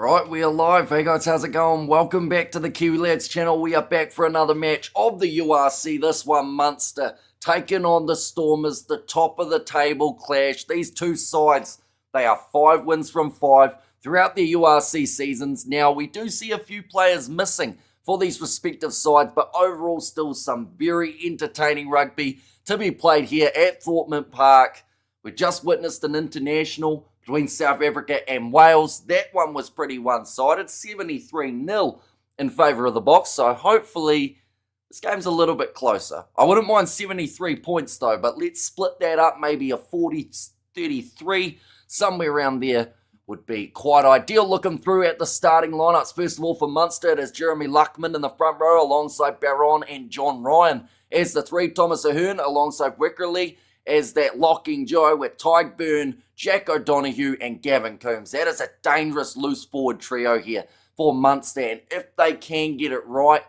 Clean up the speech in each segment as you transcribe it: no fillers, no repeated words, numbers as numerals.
Right, we are live. Hey guys, how's it going? Welcome back to the Kiwi Lads channel. We are back for another match of the URC. This one, Munster taking on the Stormers, the top of the table clash. These two sides, they are 5 wins from 5 throughout the URC seasons. Now, we do see a few players missing for these respective sides, but overall still some very entertaining rugby to be played here at Thorpe Park. We just witnessed an international between South Africa and Wales. That one was pretty one-sided, 73-0 in favour of the Boks, so hopefully this game's a little bit closer. I wouldn't mind 73 points though, but let's split that up, maybe a 40-33, somewhere around there would be quite ideal. Looking through at the starting lineups, first of all for Munster, it is Jeremy Luckman in the front row alongside Barron and John Ryan as the three, Thomas Ahern alongside Wickerley as that locking duo with Tadhg, Jack O'Donoghue and Gavin Coombs. That is a dangerous loose forward trio here for Munster, and if they can get it right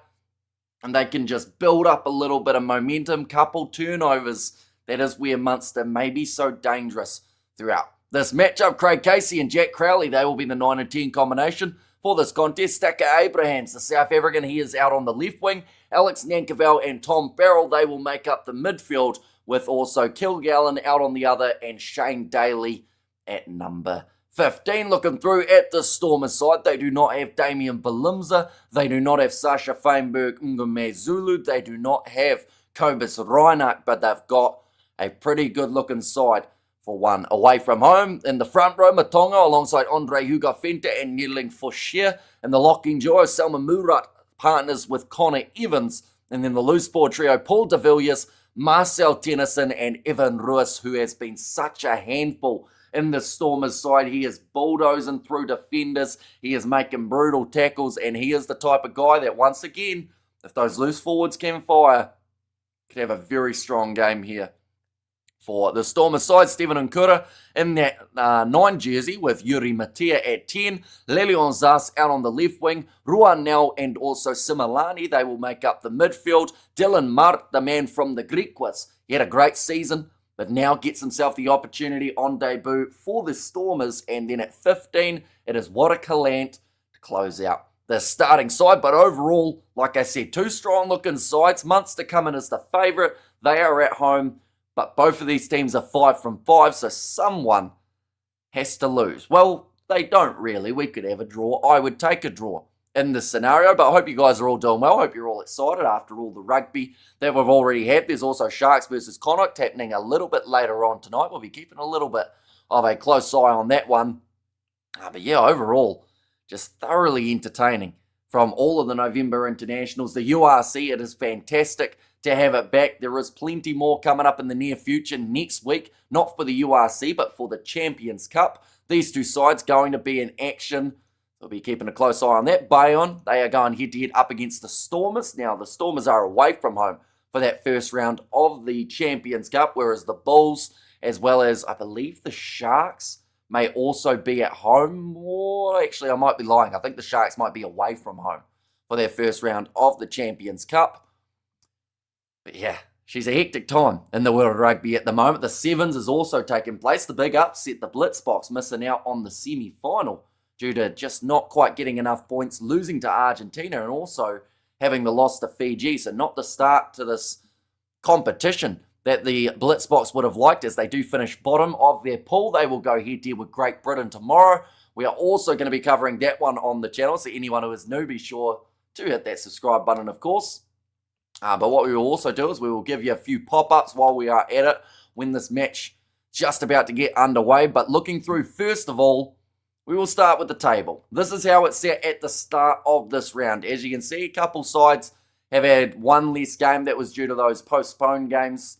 and they can just build up a little bit of momentum, couple turnovers, that is where Munster may be so dangerous throughout this matchup. Craig Casey and Jack Crowley, they will be the 9 and 10 combination for this contest. Stacker Abrahams, the South African, he is out on the left wing. Alex Nankerville and Tom Farrell, they will make up the midfield, with also Kilgallen out on the other and Shane Daly at number 15. Looking through at the Stormers side, they do not have Damian Balimza, they do not have Sasha Feinberg Ngume Zulu, they do not have Cobus Reinhardt, but they've got a pretty good looking side for one away from home. In the front row, Matonga alongside Andre Hugo Fente and Nieling Foschier, and the locking duo, Selma Murat partners with Connor Evans, and then the loose ball trio, Paul de Villiers, Marcel Tennyson and Evan Ruiz, who has been such a handful in the Stormers side. He is bulldozing through defenders, he is making brutal tackles, and he is the type of guy that, once again, if those loose forwards can fire, could have a very strong game here. For the Stormers side, Stephen Nkura in that 9 jersey with Yuri Matia at 10. Lelion Zas out on the left wing. Ruan Nel and also Similani, they will make up the midfield. Dylan Mart, the man from the Griquas, he had a great season, but now gets himself the opportunity on debut for the Stormers. And then at 15, it is Warakalant to close out the starting side. But overall, like I said, two strong-looking sides. Munster coming as the favourite. They are at home. But both of these teams are 5 from 5, so someone has to lose. Well, they don't really. We could have a draw. I would take a draw in this scenario, but I hope you guys are all doing well. I hope you're all excited after all the rugby that we've already had. There's also Sharks versus Connacht happening a little bit later on tonight. We'll be keeping a little bit of a close eye on that one. But yeah, overall, just thoroughly entertaining from all of the November internationals. The URC, it is fantastic to have it back. There is plenty more coming up in the near future next week, not for the URC, but for the Champions Cup. These two sides going to be in action. We'll be keeping a close eye on that. Bayonne, they are going head-to-head up against the Stormers. Now, the Stormers are away from home for that first round of the Champions Cup, whereas the Bulls, as well as, I believe, the Sharks, may also be at home. Or actually, I might be lying. I think the Sharks might be away from home for their first round of the Champions Cup. But yeah, she's a hectic time in the world of rugby at the moment. The Sevens is also taking place. The big upset, the Blitzboks, missing out on the semi-final due to just not quite getting enough points, losing to Argentina, and also having the loss to Fiji. So not the start to this competition that the Blitzboks would have liked, as they do finish bottom of their pool. They will go head-to-head with Great Britain tomorrow. We are also going to be covering that one on the channel, so anyone who is new, be sure to hit that subscribe button, of course. But what we will also do is we will give you a few pop-ups while we are at it when this match is just about to get underway. But looking through, first of all, we will start with the table. This is how it's set at the start of this round. As you can see, a couple sides have had one less game. That was due to those postponed games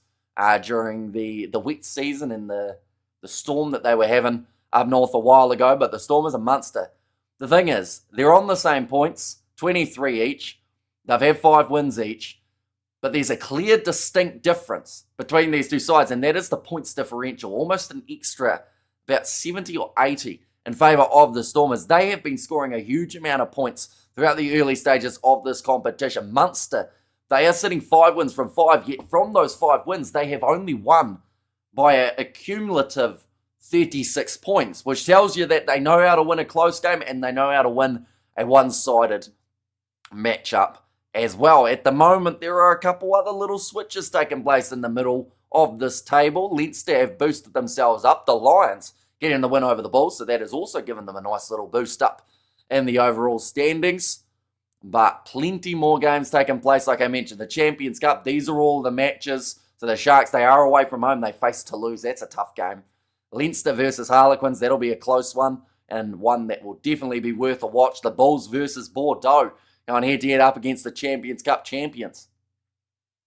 during the wet season and the storm that they were having up north a while ago. But the Stormers and Munster, the thing is, they're on the same points, 23 each. They've had 5 wins each. But there's a clear, distinct difference between these two sides, and that is the points differential. Almost an extra, about 70 or 80 in favour of the Stormers. They have been scoring a huge amount of points throughout the early stages of this competition. Munster, they are sitting 5 wins from 5, yet from those 5 wins, they have only won by a cumulative 36 points, which tells you that they know how to win a close game and they know how to win a one-sided matchup as well. At the moment, there are a couple other little switches taking place in the middle of this table. Leinster have boosted themselves up. The Lions getting the win over the Bulls, so that has also given them a nice little boost up in the overall standings. But plenty more games taking place. Like I mentioned, the Champions Cup, these are all the matches. So the Sharks, they are away from home. They face Toulouse. That's a tough game. Leinster versus Harlequins, that'll be a close one, and one that will definitely be worth a watch. The Bulls versus Bordeaux, going head-to-head up against the Champions Cup champions.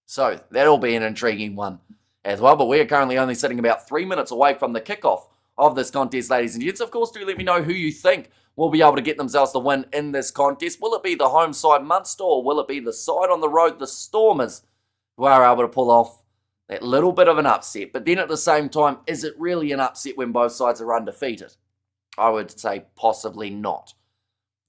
So that'll be an intriguing one as well. But we are currently only sitting about 3 minutes away from the kickoff of this contest, ladies and gents. Of course, do let me know who you think will be able to get themselves the win in this contest. Will it be the home side Munster, or will it be the side on the road, the Stormers, who are able to pull off that little bit of an upset? But then at the same time, is it really an upset when both sides are undefeated? I would say possibly not.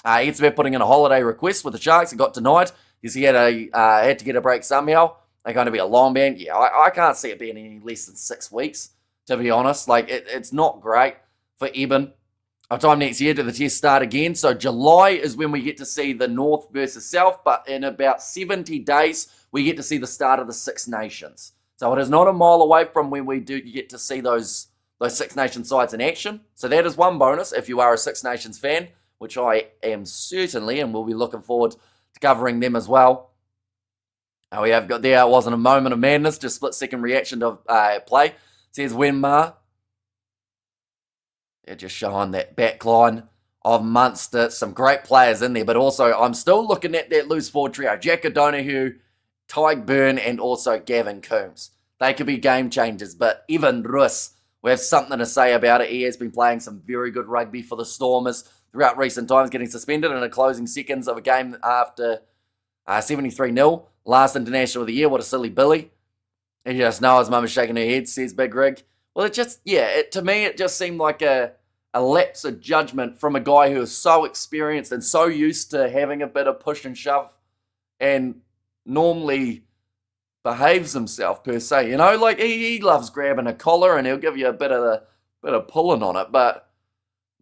Etzebeth putting in a holiday request with the Sharks. It got denied because he had to get a break somehow. They're going to be a long ban. Yeah, I can't see it being any less than 6 weeks, to be honest. Like, it's not great for Eben. Our time next year to the test start again. So July is when we get to see the North versus South. But in about 70 days, we get to see the start of the Six Nations. So it is not a mile away from when we do get to see those Six Nations sides in action. So that is one bonus if you are a Six Nations fan, which I am certainly, and we'll be looking forward to covering them as well. We have got there, it wasn't a moment of madness, just split-second reaction to play. It says Wenmar. They're just showing that back line of Munster. Some great players in there, but also I'm still looking at that loose forward trio. Jack O'Donoghue, Tyke Byrne, and also Gavin Coombs. They could be game changers, but even Russ, we have something to say about it. He has been playing some very good rugby for the Stormers throughout recent times, getting suspended in the closing seconds of a game after 73-0. Last international of the year. What a silly Billy. You just know his mum is shaking her head, says Big Rig. Well, to me, it just seemed like a lapse of judgment from a guy who is so experienced and so used to having a bit of push and shove and normally behaves himself per se. You know, like he loves grabbing a collar and he'll give you a bit of pulling on it, but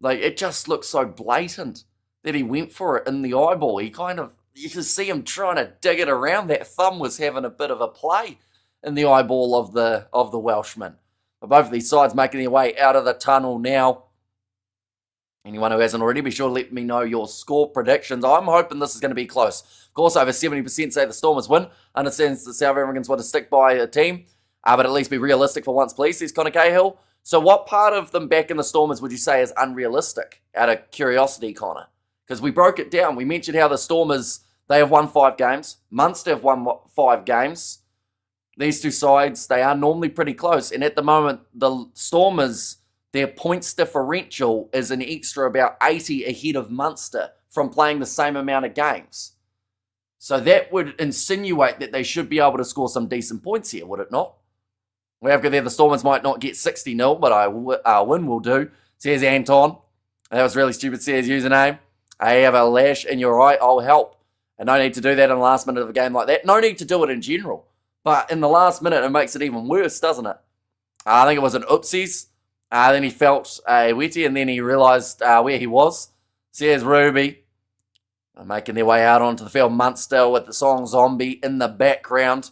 like it just looks so blatant that he went for it in the eyeball. He kind of, you can see him trying to dig it around. That thumb was having a bit of a play in the eyeball of the Welshman. But both of these sides making their way out of the tunnel now. Anyone who hasn't already, be sure to let me know your score predictions. I'm hoping this is going to be close. Of course, over 70% say the Stormers win. Understands the South Africans want to stick by a team, but at least be realistic for once, please, says Connor Cahill. So what part of them back in the Stormers would you say is unrealistic, out of curiosity, Connor? Because we broke it down. We mentioned how the Stormers, they have won 5 games. Munster have won 5 games. These two sides, they are normally pretty close. And at the moment, the Stormers, their points differential is an extra about 80 ahead of Munster from playing the same amount of games. So that would insinuate that they should be able to score some decent points here, would it not? We have got there, the Stormers might not get 60-0, but our win will do. Says Anton. That was really stupid, says username. I have a lash in your eye, I'll help. And no need to do that in the last minute of a game like that. No need to do it in general. But in the last minute, it makes it even worse, doesn't it? I think it was an oopsies. Then he felt wetty, and then he realised where he was. Says Ruby. Making their way out onto the field. Munster with the song Zombie in the background.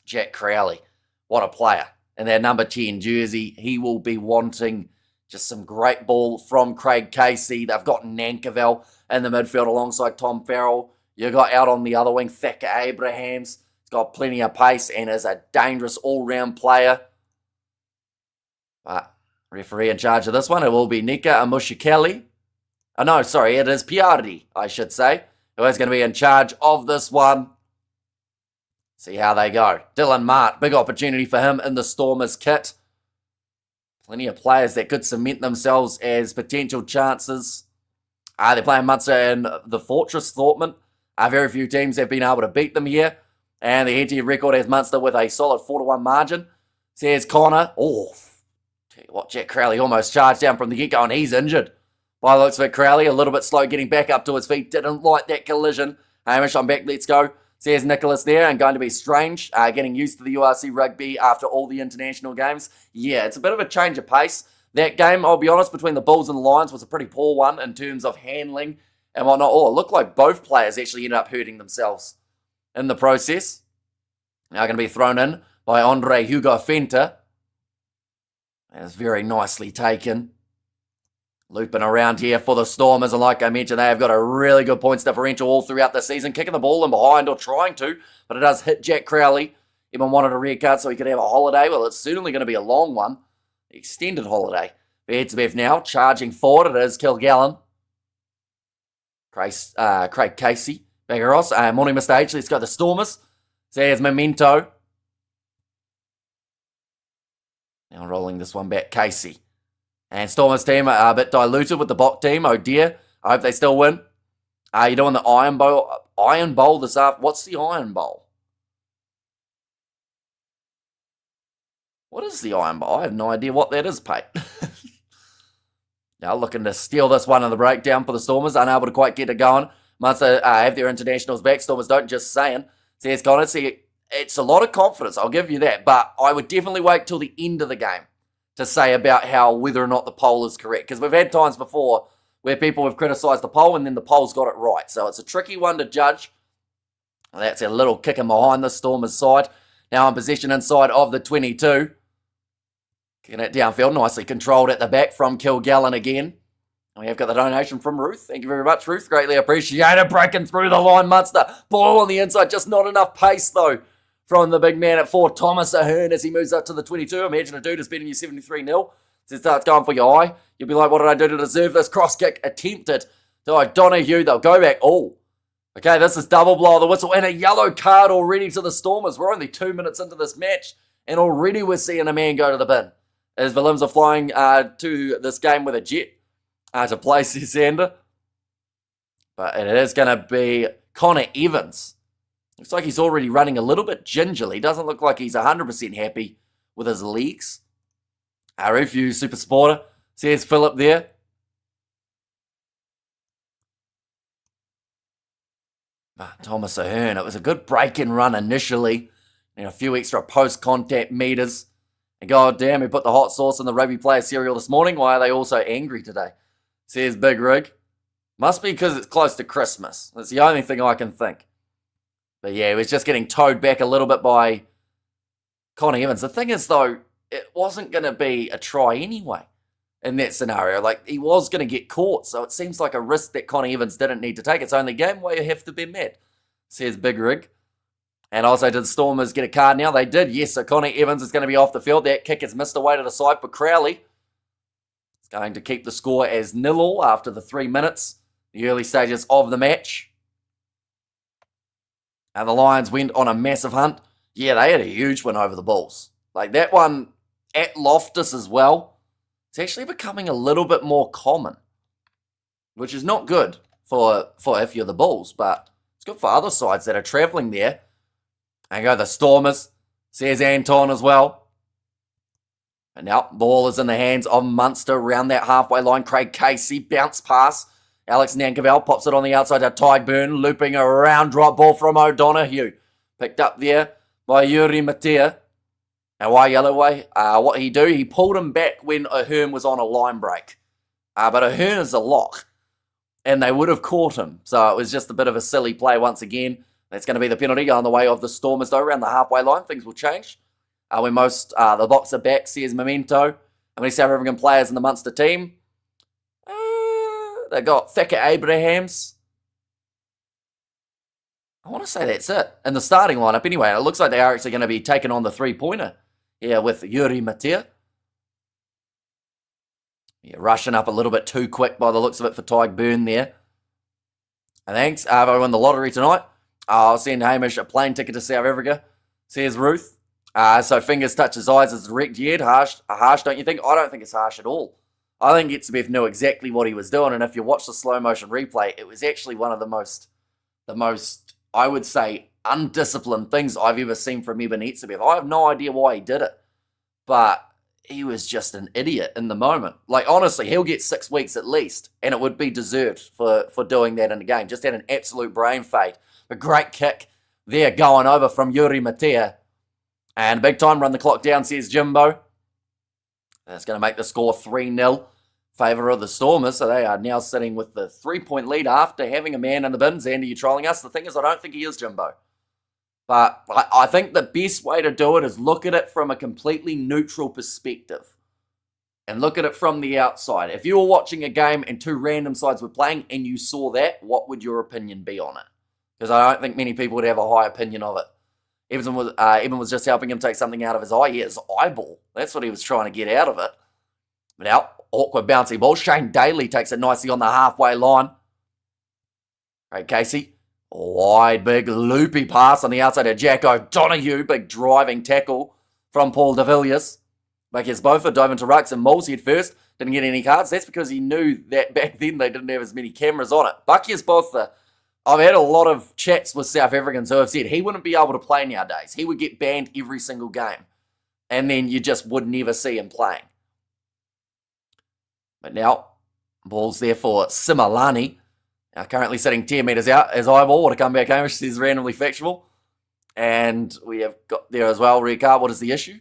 Jack Crowley. What a player. In their number 10 jersey, he will be wanting just some great ball from Craig Casey. They've got Nankerville in the midfield alongside Tom Farrell. You got out on the other wing, Thacker Abrahams. He's got plenty of pace and is a dangerous all-round player. But referee in charge of this one, it will be Nika Amushikeli. Oh, no, sorry, it is Piardi, I should say, who is going to be in charge of this one. See how they go. Dylan Mart, big opportunity for him in the Stormers kit. Plenty of players that could cement themselves as potential chances. They're playing Munster in the Fortress Thorntman. Very few teams have been able to beat them here. And the head-to-head record has Munster with a solid 4-1 margin. Says Connor. Oh, tell you what, Jack Crowley almost charged down from the get-go and he's injured. By the looks of it, Crowley a little bit slow getting back up to his feet. Didn't like that collision. Hamish, I'm back, let's go. Says Nicholas there, and going to be strange, getting used to the URC rugby after all the international games. Yeah, it's a bit of a change of pace, That game, I'll be honest, between the Bulls and the Lions was a pretty poor one in terms of handling and whatnot. Oh, it looked like both players actually ended up hurting themselves in the process. Now going to be thrown in by Andre Hugo Fenta. That's very nicely taken. Looping around here for the Stormers, and like I mentioned, they have got a really good points differential all throughout the season, kicking the ball in behind or trying to, but it does hit Jack Crowley. Even wanted a red card so he could have a holiday. Well, it's certainly going to be a long one. Extended holiday. Bedsbeth now, charging forward. It is Kilgallen. Craig Casey. Bagaros. Morning, Mr. H. Let's go the Stormers. There's Memento. Now rolling this one back, Casey. And Stormers team are a bit diluted with the Bok team. Oh dear. I hope they still win. You're doing the Iron Bowl. Iron Bowl this afternoon. What's the Iron Bowl? What is the Iron Bowl? I have no idea what that is, Pate. Now looking to steal this one in the breakdown for the Stormers. Unable to quite get it going. Munster have their internationals back. Stormers don't, just saying. Says Connor. See, it's a lot of confidence. I'll give you that. But I would definitely wait till the end of the game to say about whether or not the poll is correct. Because we've had times before where people have criticised the poll and then the poll's got it right. So it's a tricky one to judge. That's a little kick in behind the Stormers side. Now in possession inside of the 22. Kicking it downfield, nicely controlled at the back from Kilgallen again. We have got the donation from Ruth. Thank you very much, Ruth. Greatly appreciated. Breaking through the line, Munster. Ball on the inside, just not enough pace though from the big man at 4, Thomas Ahern, as he moves up to the 22. Imagine a dude is beating you 73-0. So it starts going for your eye. You'll be like, what did I do to deserve this? Cross kick attempted to O'Donoghue. They'll go back. Oh, okay, this is double blow of the whistle and a yellow card already to the Stormers. We're only 2 minutes into this match and already we're seeing a man go to the bin. As the limbs are flying to this game with a jet to place his ender. But it is going to be Connor Evans. Looks like he's already running a little bit gingerly. Doesn't look like he's 100% happy with his legs. Arif, you super supporter. Says Philip there. Thomas Ahern. It was a good break-in run initially. And a few extra post-contact meters. And god damn, we put the hot sauce in the rugby player cereal this morning. Why are they all so angry today? Says Big Rig. Must be because it's close to Christmas. That's the only thing I can think. But yeah, he was just getting towed back a little bit by Connie Evans. The thing is, though, it wasn't going to be a try anyway in that scenario. Like, he was going to get caught, so it seems like a risk that Connie Evans didn't need to take. It's only game where you have to be mad, says Big Rig. And also, did the Stormers get a card now? They did, yes. So Connie Evans is going to be off the field. That kick is missed away to the side for Crowley. It's going to keep the score as 0-0 after the 3 minutes, the early stages of the match. And the Lions went on a massive hunt. Yeah, they had a huge win over the Bulls. Like that one at Loftus as well. It's actually becoming a little bit more common, which is not good for if you're the Bulls, but it's good for other sides that are travelling there. And go the Stormers, says Anton as well. And now, ball is in the hands of Munster around that halfway line. Craig Casey, bounce pass. Alex Nankerville pops it on the outside to Tyburn, looping around, drop ball from O'Donoghue. Picked up there by Yuri Matea. And why Yellowway? What he do? He pulled him back when Ahern was on a line break. But Ahern is a lock. And they would have caught him. So it was just a bit of a silly play once again. That's going to be the penalty on the way of the Stormers, though, around the halfway line. Things will change. When most the Boks are back, says Memento. How many South African players in the Munster team? They got Theka Abrahams. I want to say that's it. In the starting lineup, anyway. It looks like they are actually going to be taking on the three-pointer here with Yuri Matea. Yeah, rushing up a little bit too quick by the looks of it for Tyburn there. And thanks. I won the lottery tonight. I'll send Hamish a plane ticket to South Africa, says Ruth. So fingers touch his eyes is direct yet. Harsh, don't you think? I don't think it's harsh at all. I think Itzebeth knew exactly what he was doing, and if you watch the slow motion replay, it was actually one of the most, I would say, undisciplined things I've ever seen from Eben Itzebeth. I have no idea why he did it, but he was just an idiot in the moment. Like, honestly, he'll get 6 weeks at least, and it would be deserved for doing that in the game. Just had an absolute brain fade. A great kick there going over from Yuri Matea. And big time, run the clock down, says Jimbo. That's going to make the score 3-0 favour of the Stormers. So they are now sitting with the 3-point lead after having a man in the bins. Andy, you trolling us? The thing is, I don't think he is, Jimbo. But I think the best way to do it is look at it from a completely neutral perspective. And look at it from the outside. If you were watching a game and two random sides were playing and you saw that, what would your opinion be on it? Because I don't think many people would have a high opinion of it. Evan was just helping him take something out of his eye. Yeah, his eyeball. That's what he was trying to get out of it. But now, awkward bouncy ball. Shane Daly takes it nicely on the halfway line. Right, Casey. Wide, big, loopy pass on the outside of Jack O'Donoghue. Big driving tackle from Paul de Villiers. Marcus Beaufort dove into rucks and Moles head first. Didn't get any cards. That's because he knew that back then they didn't have as many cameras on it. Marcus Beaufort, I've had a lot of chats with South Africans who have said he wouldn't be able to play nowadays. He would get banned every single game. And then you just would never see him playing. But now, ball's there for Simalani. Now currently sitting 10 metres out as eyeball. What a comeback game, which is randomly factual. And we have got there as well, Ricard. What is the issue?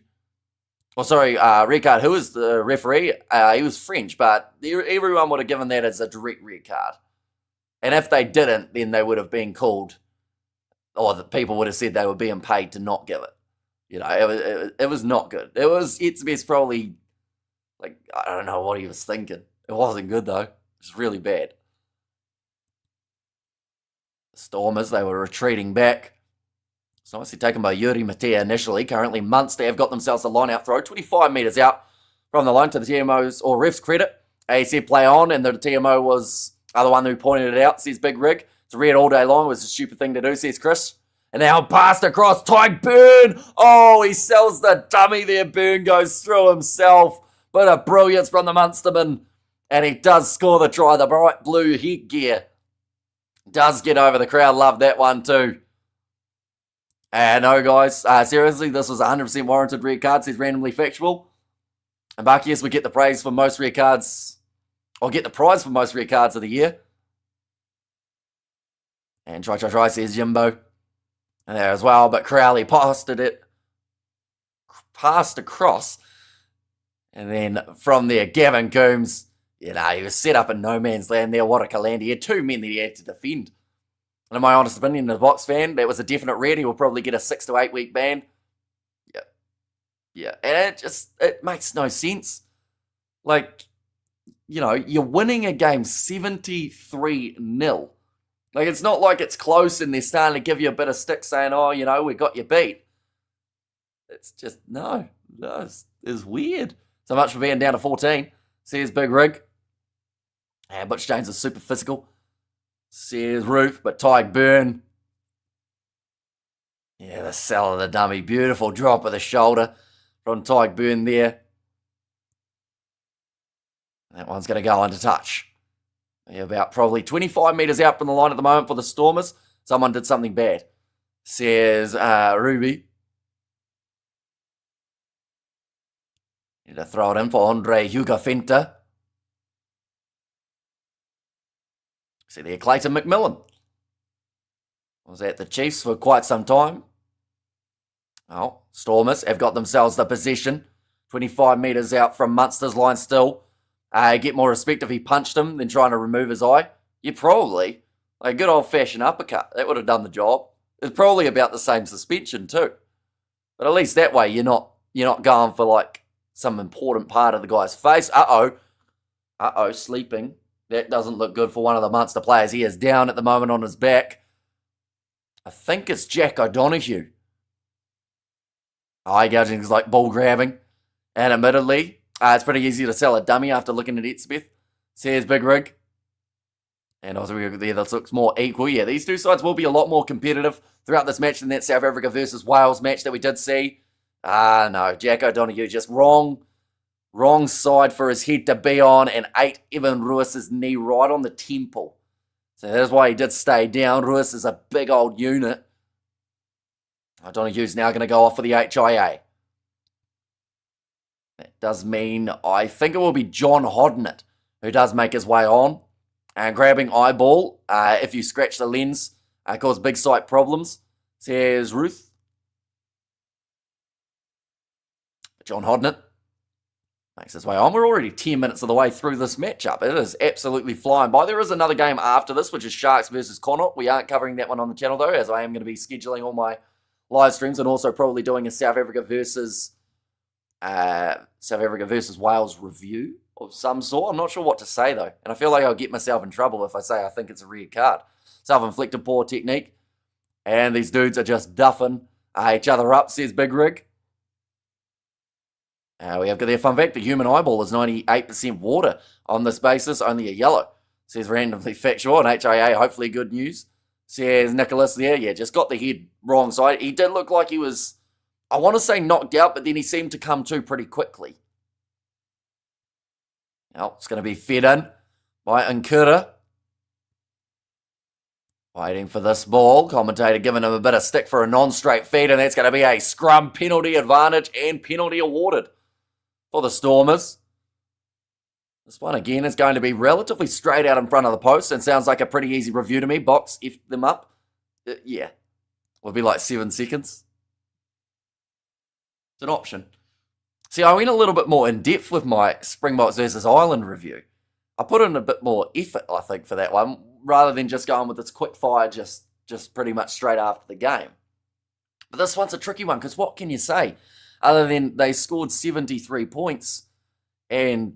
Oh, sorry, Ricard, who is the referee? He was French, but everyone would have given that as a direct red card. And if they didn't, then they would have been called, or the people would have said they were being paid to not give it. You know, it was not good. It was Etzebeth probably, like, I don't know what he was thinking. It wasn't good, though. It was really bad. The Stormers, they were retreating back. It's nicely taken by Yuri Matea initially. Currently, Munster have got themselves a line-out throw, 25 metres out from the line to the TMO's, or ref's credit. He said play on, and the TMO was the one who pointed it out, says Big Rig. It's red all day long. It was a stupid thing to do, says Chris. And now passed across, Tyke Byrne. Oh, he sells the dummy there. Byrne goes through himself. Bit of brilliance from the Munsterman. And he does score the try. The bright blue headgear does get over the crowd. Love that one too. No, guys. Seriously, this was 100% warranted red card. Says randomly factual. And Barkies would get the praise for most red cards, or get the prize for most red cards of the year. And try, says Jimbo. And there as well, but Crowley passed across. And then from there, Gavin Coombs, you know, he was set up in no man's land there. What a calamity. He had two men that he had to defend. And in my honest opinion, as a Box fan, that was a definite red. He will probably get a 6 to 8 week ban. Yeah. And it makes no sense. Like, you know, you're winning a game 73-0. Like, it's not like it's close and they're starting to give you a bit of stick saying, oh, you know, we got you beat. It's just, no, it's weird. So much for being down to 14. Says Big Rig. And Butch James is super physical. Says Ruth, but Tyke Byrne. Yeah, the sell of the dummy. Beautiful drop of the shoulder from Tyke Byrne there. That one's going to go under touch. They're about probably 25 metres out from the line at the moment for the Stormers. Someone did something bad. Says Ruby. Need to throw it in for Andre Hugo-Fenta. See there, Clayton McMillan. Was at the Chiefs for quite some time. Oh, Stormers have got themselves the possession. 25 metres out from Munster's line still. Get more respect if he punched him than trying to remove his eye. You probably, like a good old-fashioned uppercut, that would have done the job. It's probably about the same suspension too. But at least that way you're not going for like some important part of the guy's face. Uh-oh, sleeping. That doesn't look good for one of the Munster players. He is down at the moment on his back. I think it's Jack O'Donoghue. Eye gouging is like ball grabbing. And admittedly, it's pretty easy to sell a dummy after looking at Etzebeth. Says Big Rig. And also there, that looks more equal. Yeah, these two sides will be a lot more competitive throughout this match than that South Africa versus Wales match that we did see. No, Jack O'Donoghue just wrong side for his head to be on, and ate Evan Ruis's knee right on the temple. So that's why he did stay down. Ruis is a big old unit. O'Donoghue's now going to go off for the HIA. That does mean, I think it will be John Hodnett who does make his way on. And grabbing eyeball, if you scratch the lens, cause big sight problems, says Ruth. John Hodnett. Makes his way on. We're already 10 minutes of the way through this matchup. It is absolutely flying by. There is another game after this, which is Sharks versus Connacht. We aren't covering that one on the channel, though, as I am going to be scheduling all my live streams and also probably doing a South Africa versus Wales review of some sort. I'm not sure what to say, though. And I feel like I'll get myself in trouble if I say I think it's a red card. Self-inflicted poor technique. And these dudes are just duffing each other up, says Big Rig. We have got their fun fact. The human eyeball is 98% water. On this basis, only a yellow. Says randomly factual. And HIA, hopefully good news. Says Nicholas there. Yeah, just got the head wrong side. He did look like he was, I want to say knocked out, but then he seemed to come to pretty quickly. Now, it's going to be fed in by Nkura. Waiting for this ball. Commentator giving him a bit of stick for a non-straight feed, and that's going to be a scrum penalty advantage and penalty awarded for the Stormers. This one, again, is going to be relatively straight out in front of the post and sounds like a pretty easy review to me. Box, F them up. Yeah. Will be like 7 seconds. It's an option. See, I went a little bit more in depth with my Springboks versus Ireland review. I put in a bit more effort, I think, for that one, rather than just going with its quick fire just pretty much straight after the game. But this one's a tricky one, because what can you say? Other than they scored 73 points and,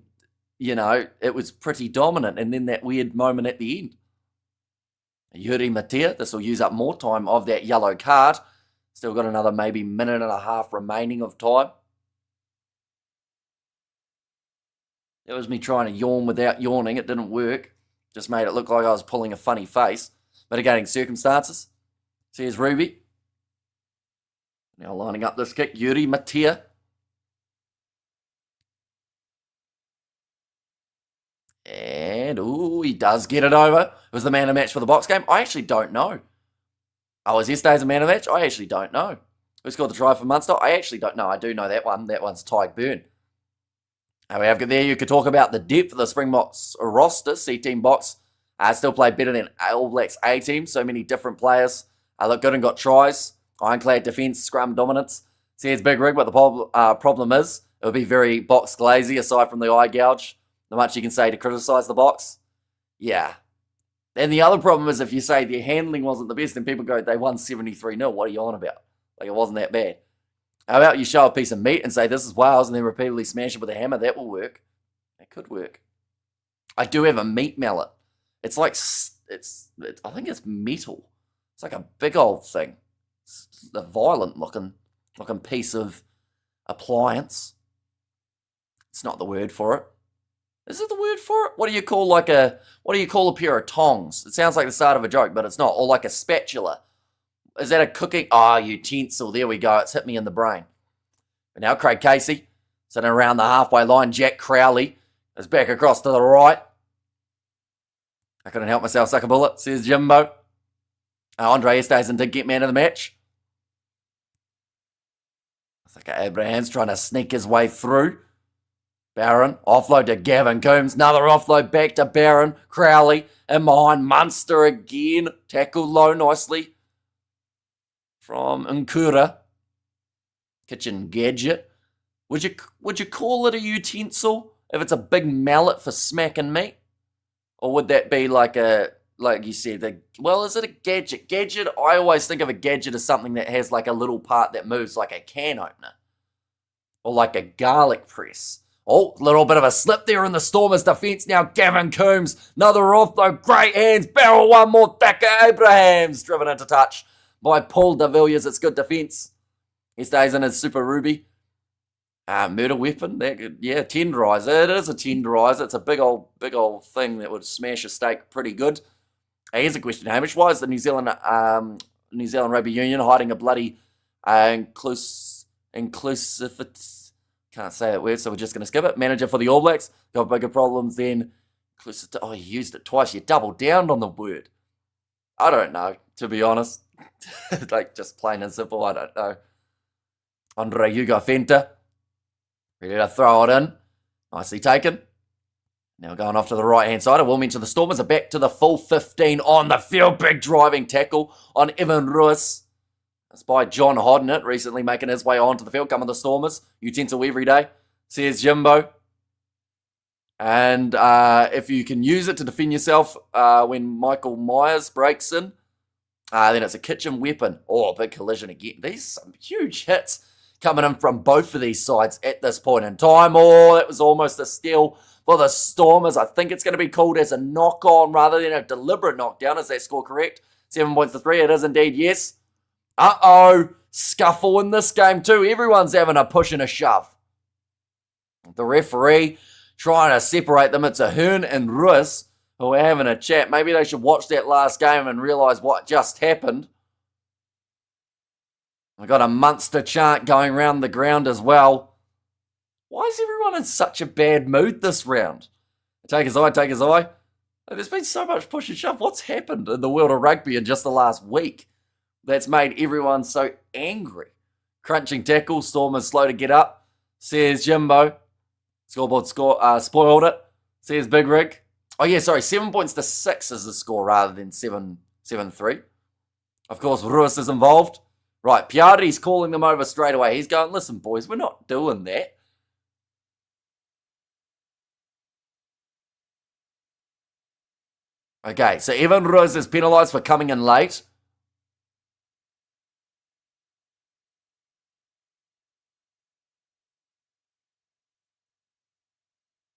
you know, it was pretty dominant. And then that weird moment at the end. Yuri Matia, this will use up more time of that yellow card. Still got another maybe minute and a half remaining of time. It was me trying to yawn without yawning. It didn't work. Just made it look like I was pulling a funny face. Mitigating circumstances. See, here's Ruby. Now lining up this kick, Yuri Matia. And, ooh, he does get it over. It was the man of match for the box game. I actually don't know. Oh, was yesterday's a man of match? I actually don't know. Who scored the try for Munster? I actually don't know. I do know that one. That one's Tyke Byrne. We have got there, you could talk about the depth of the Springboks roster. C-team box still played better than All Blacks A-team. So many different players. Look good and got tries. Ironclad defence, scrum dominance. Says Big Rig, what the problem is, it would be very box glazy aside from the eye gouge. Not much you can say to criticise the box. Yeah. And the other problem is if you say their handling wasn't the best, then people go, they won 73-0. What are you on about? Like, it wasn't that bad. How about you show a piece of meat and say, this is Wales, and then repeatedly smash it with a hammer? That will work. That could work. I do have a meat mallet. It's like, I think it's metal. It's like a big old thing. It's a violent looking piece of appliance. It's not the word for it. Is it the word for it? What do you call a pair of tongs? It sounds like the start of a joke, but it's not. Or like a spatula. Is that a cooking? Utensil. There we go. It's hit me in the brain. But now Craig Casey, sitting around the halfway line. Jack Crowley is back across to the right. I couldn't help myself, suck a bullet, says Jimbo. Andre Esterhuizen did get man of the match. I think Abraham's trying to sneak his way through. Barron, offload to Gavin Coombs. Another offload back to Barron. Crowley, and behind Munster again. Tackled low nicely from Nkura. Kitchen gadget. Would you call it a utensil if it's a big mallet for smacking meat? Or would that be like you said, is it a gadget? Gadget, I always think of a gadget as something that has like a little part that moves like a can opener. Or like a garlic press. Oh, little bit of a slip there in the Stormers' defence. Now Gavin Coombs, another offload, great hands, barrel one more, Thacker Abrahams, driven into touch by Paul de Villiers. It's good defence. He stays in his Super Ruby. Murder weapon, tenderizer. It is a tenderizer. It's a big old thing that would smash a steak pretty good. Here's a question, Hamish. Why is the New Zealand Rugby Union hiding a bloody inclusivity? Can't say that word, so we're just going to skip it. Manager for the All Blacks. Got bigger problems than inclusivity. Oh, you used it twice. You doubled down on the word. I don't know, to be honest. Like, just plain and simple, I don't know. Andre Hugo Fenta. Ready to throw it in. Nicely taken. Now going off to the right-hand side. I will mention the Stormers are back to the full 15 on the field. Big driving tackle on Evan Ruiz. That's by John Hodnett, recently making his way onto the field. Coming the Stormers. Utensil every day. Says Jimbo. And if you can use it to defend yourself when Michael Myers breaks in, then it's a kitchen weapon. Oh, big collision again. These some huge hits coming in from both of these sides at this point in time. Oh, that was almost a steal for the Stormers. I think it's going to be called as a knock-on rather than a deliberate knockdown. Is that score correct? 7 points to 3. It is indeed, yes. Uh-oh. Scuffle in this game too. Everyone's having a push and a shove. The referee trying to separate them. It's Ahern and Ruiz who are having a chat. Maybe they should watch that last game and realise what just happened. We've got a Munster chant going around the ground as well. Why is everyone in such a bad mood this round? Take his eye, take his eye. There's been so much push and shove. What's happened in the world of rugby in just the last week that's made everyone so angry? Crunching tackle, Stormers slow to get up. Says Jimbo. Scoreboard spoiled it. Says Big Rig. Oh yeah, sorry, 7 points to 6 is the score rather than 7-3. Of course, Ruiz is involved. Right, Piardi's calling them over straight away. He's going, listen, boys, we're not doing that. Okay, so Evan Ruiz is penalised for coming in late.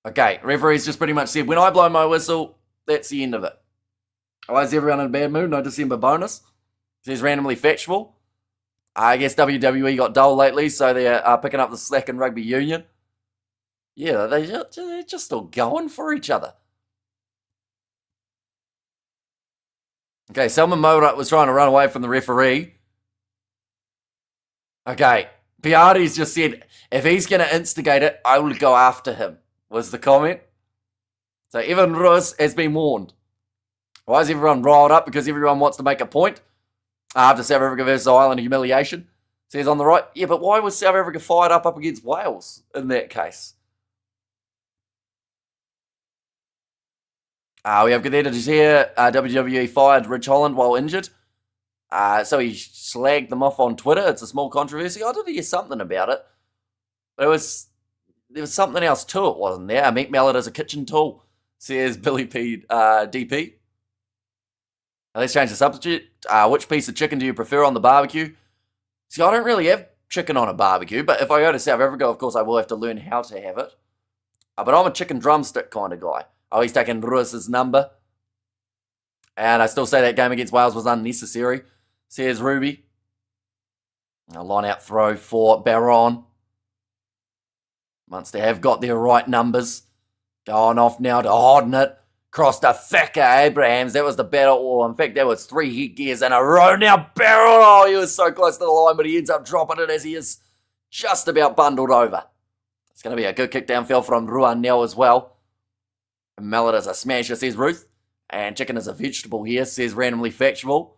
Okay, referee's just pretty much said, when I blow my whistle, that's the end of it. Why is everyone in a bad mood? No December bonus. Says randomly factual. I guess WWE got dull lately, so they're picking up the slack in rugby union. Yeah, they're just still going for each other. Okay, Selman Morat was trying to run away from the referee. Okay, Piardi's just said, if he's going to instigate it, I will go after him, was the comment. So Evan Ruiz has been warned. Why is everyone riled up? Because everyone wants to make a point after South Africa versus Ireland humiliation. Says on the right, yeah, but why was South Africa fired up against Wales in that case? We have good there. Did you hear WWE fired Rich Holland while injured? So he slagged them off on Twitter. It's a small controversy. I did hear something about it. But there was something else to it, wasn't there? A meat mallet is a kitchen tool, says Billy P. DP. Let's change the substitute. Which piece of chicken do you prefer on the barbecue? See, I don't really have chicken on a barbecue, but if I go to South Africa, of course, I will have to learn how to have it. But I'm a chicken drumstick kind of guy. Oh, he's taking Ruiz's number. And I still say that game against Wales was unnecessary, says Ruby. A line-out throw for Baron. Munster have got their right numbers. Going off now to Hodden it. Crossed to Thaka Abrahams. That was the battle. Oh, in fact, that was 3 headgears in a row. Now Baron. Oh, he was so close to the line, but he ends up dropping it as he is just about bundled over. It's going to be a good kick downfield from Ruan now as well. Mallet is a smasher, says Ruth. And chicken is a vegetable here, says randomly factual.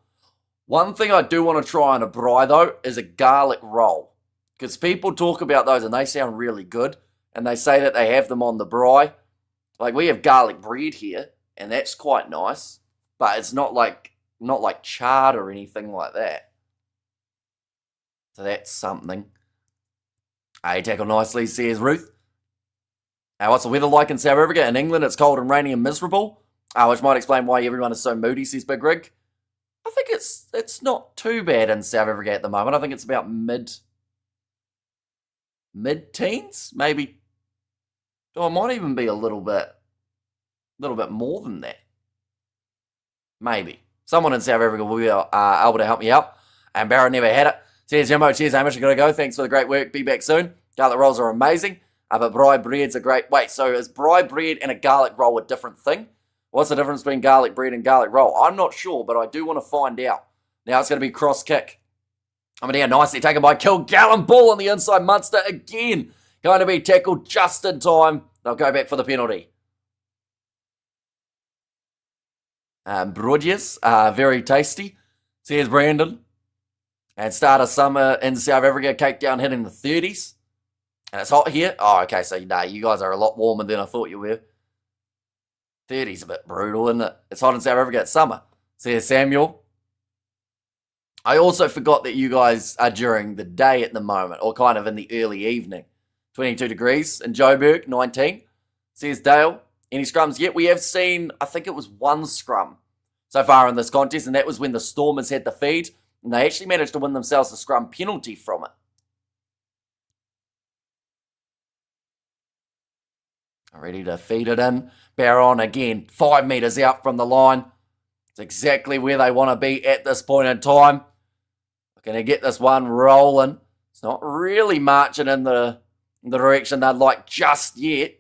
One thing I do want to try on a braai, though, is a garlic roll. Because people talk about those and they sound really good. And they say that they have them on the braai. Like, we have garlic bread here, and that's quite nice. But it's not like chard or anything like that. So that's something. He tackled nicely, says Ruth. What's the weather like in South Africa? In England, it's cold and rainy and miserable. Which might explain why everyone is so moody, says Big Rig. I think it's not too bad in South Africa at the moment. I think it's about mid-teens, maybe. Oh, it might even be a little bit more than that. Maybe. Someone in South Africa will be able to help me out. And Barrett never had it. Cheers, Jimbo. Cheers, Hamish. I gotta go. Thanks for the great work. Be back soon. Garlic rolls are amazing. But braai bread's a great... Wait, so is braai bread and a garlic roll a different thing? What's the difference between garlic bread and garlic roll? I'm not sure, but I do want to find out. Now it's going to be cross kick. Coming down nicely, taken by Kilgallen. Ball on the inside. Munster again. Going to be tackled just in time. They'll go back for the penalty. Broadjes, very tasty. Says Brandon. And start of summer in South Africa. Cake down hitting the 30s. And it's hot here. Oh, okay, so nah, you guys are a lot warmer than I thought you were. 30's a bit brutal, isn't it? It's hot in South Africa. It's summer. Says Samuel. I also forgot that you guys are during the day at the moment, or kind of in the early evening. 22 degrees in Joburg, 19. says Dale. Any scrums yet? We have seen, I think it was one scrum so far in this contest, and that was when the Stormers had the feed, and they actually managed to win themselves a scrum penalty from it. Ready to feed it in. Barron again, 5 metres out from the line. It's exactly where they want to be at this point in time. We're going to get this one rolling. It's not really marching in the direction they'd like just yet.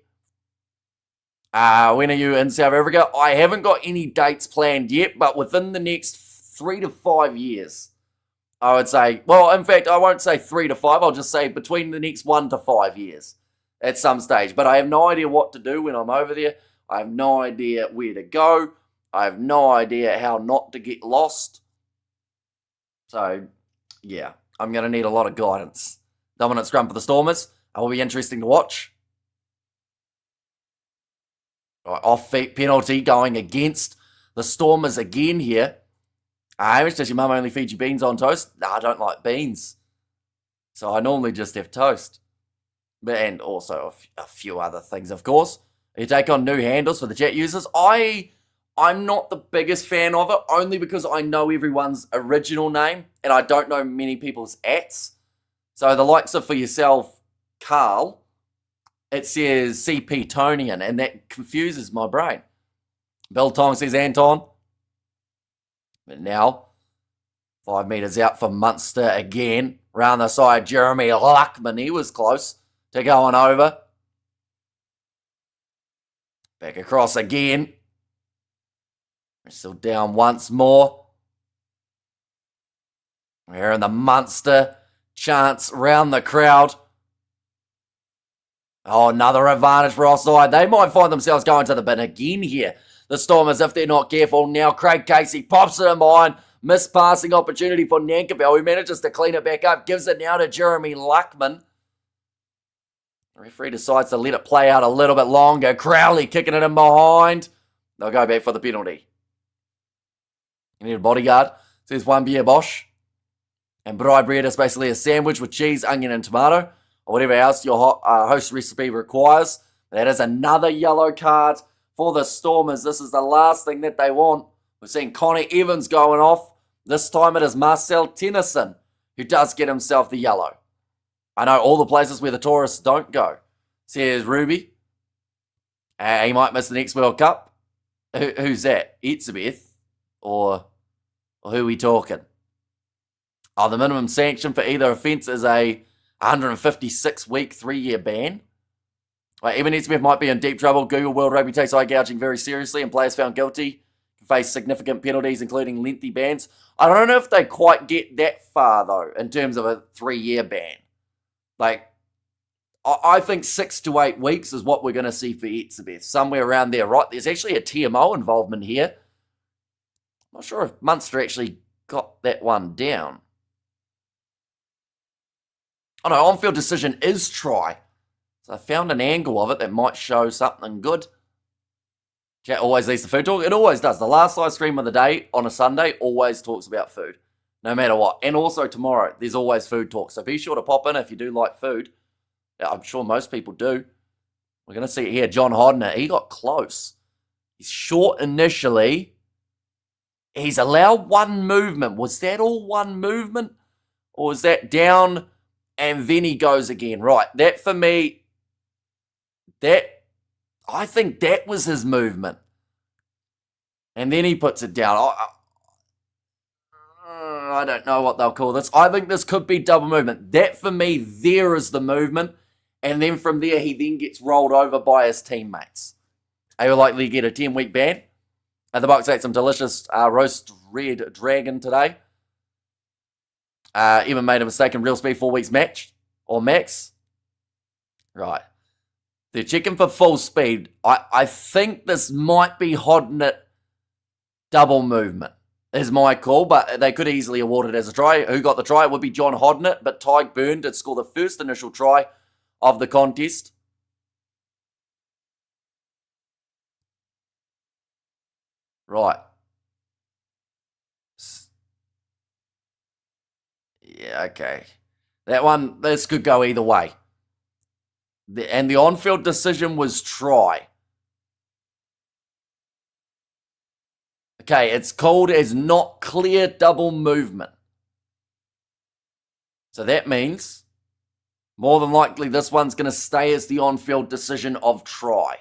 When are you in South Africa? I haven't got any dates planned yet, but within the next 3 to 5 years, I would say, well, in fact, I won't say 3 to 5. I'll just say between the next 1 to 5 years at some stage. But I have no idea what to do when I'm over there. I have no idea where to go. I have no idea how not to get lost. So, yeah, I'm going to need a lot of guidance. Dominant scrum for the Stormers. It will be interesting to watch. Right, off-feet penalty going against the Stormers again here. Hamish, does your mum only feed you beans on toast? No, I don't like beans. So I normally just have toast. And also a few other things, of course. You take on new handles for the chat users. I'm not the biggest fan of it, only because I know everyone's original name, and I don't know many people's ats. So the likes of, for yourself, Carl, it says CP Tonian, and that confuses my brain. Bill Tong says Anton. But now, 5 metres out for Munster again. Round the side, Jeremy Luckman. He was close to going over. Back across again. We're still down once more. We're in the Munster chants round the crowd. Oh, another advantage for offside. They might find themselves going to the bin again here. The Stormers, if they're not careful. Now Craig Casey pops it in behind. Missed passing opportunity for Nankivell, who manages to clean it back up. Gives it now to Jeremy Luckman. The referee decides to let it play out a little bit longer. Crowley kicking it in behind. They'll go back for the penalty. You need a bodyguard. Says one beer Bosch. And rye bread is basically a sandwich with cheese, onion, and tomato, or whatever else your host recipe requires. That is another yellow card for the Stormers. This is the last thing that they want. We're seeing Connor Evans going off. This time it is Marcel Tennyson who does get himself the yellow. I know all the places where the tourists don't go. Says Ruby. He might miss the next World Cup. Who's that? Etzebeth? Or who are we talking? Oh, the minimum sanction for either offence is a 156-week, 3-year ban. Right, even Etzebeth might be in deep trouble. Google World Rugby takes eye gouging very seriously, and players found guilty can face significant penalties, including lengthy bans. I don't know if they quite get that far, though, in terms of a 3-year ban. Like, I think 6 to 8 weeks is what we're going to see for Etzebeth, somewhere around there, right? There's actually a TMO involvement here. I'm not sure if Munster actually got that one down. Oh no, on-field decision is try. So I found an angle of it that might show something good. Chat always leads to food talk. It always does. The last live stream of the day on a Sunday always talks about food. No matter what. And also tomorrow, there's always food talk. So be sure to pop in if you do like food. Yeah, I'm sure most people do. We're going to see it here. John Hodner, he got close. He's short initially. He's allowed one movement. Was that all one movement? Or was that down and then he goes again? Right, that for me, I think that was his movement. And then he puts it down. I don't know what they'll call this. I think this could be double movement. That for me, there is the movement. And then from there, he then gets rolled over by his teammates. He will likely get a 10-week ban. The Bucks ate some delicious roast red dragon today. Even made a mistake in real speed 4 weeks match or max. Right. They're checking for full speed. I think this might be Hodnett double movement is my call, but they could easily award it as a try. Who got the try? It would be John Hodnett, but Tyke Byrne did score the first initial try of the contest. Right. Yeah, okay. That one, this could go either way. And the on-field decision was try. Okay, it's called as not clear double movement. So that means, more than likely, this one's going to stay as the on-field decision of try.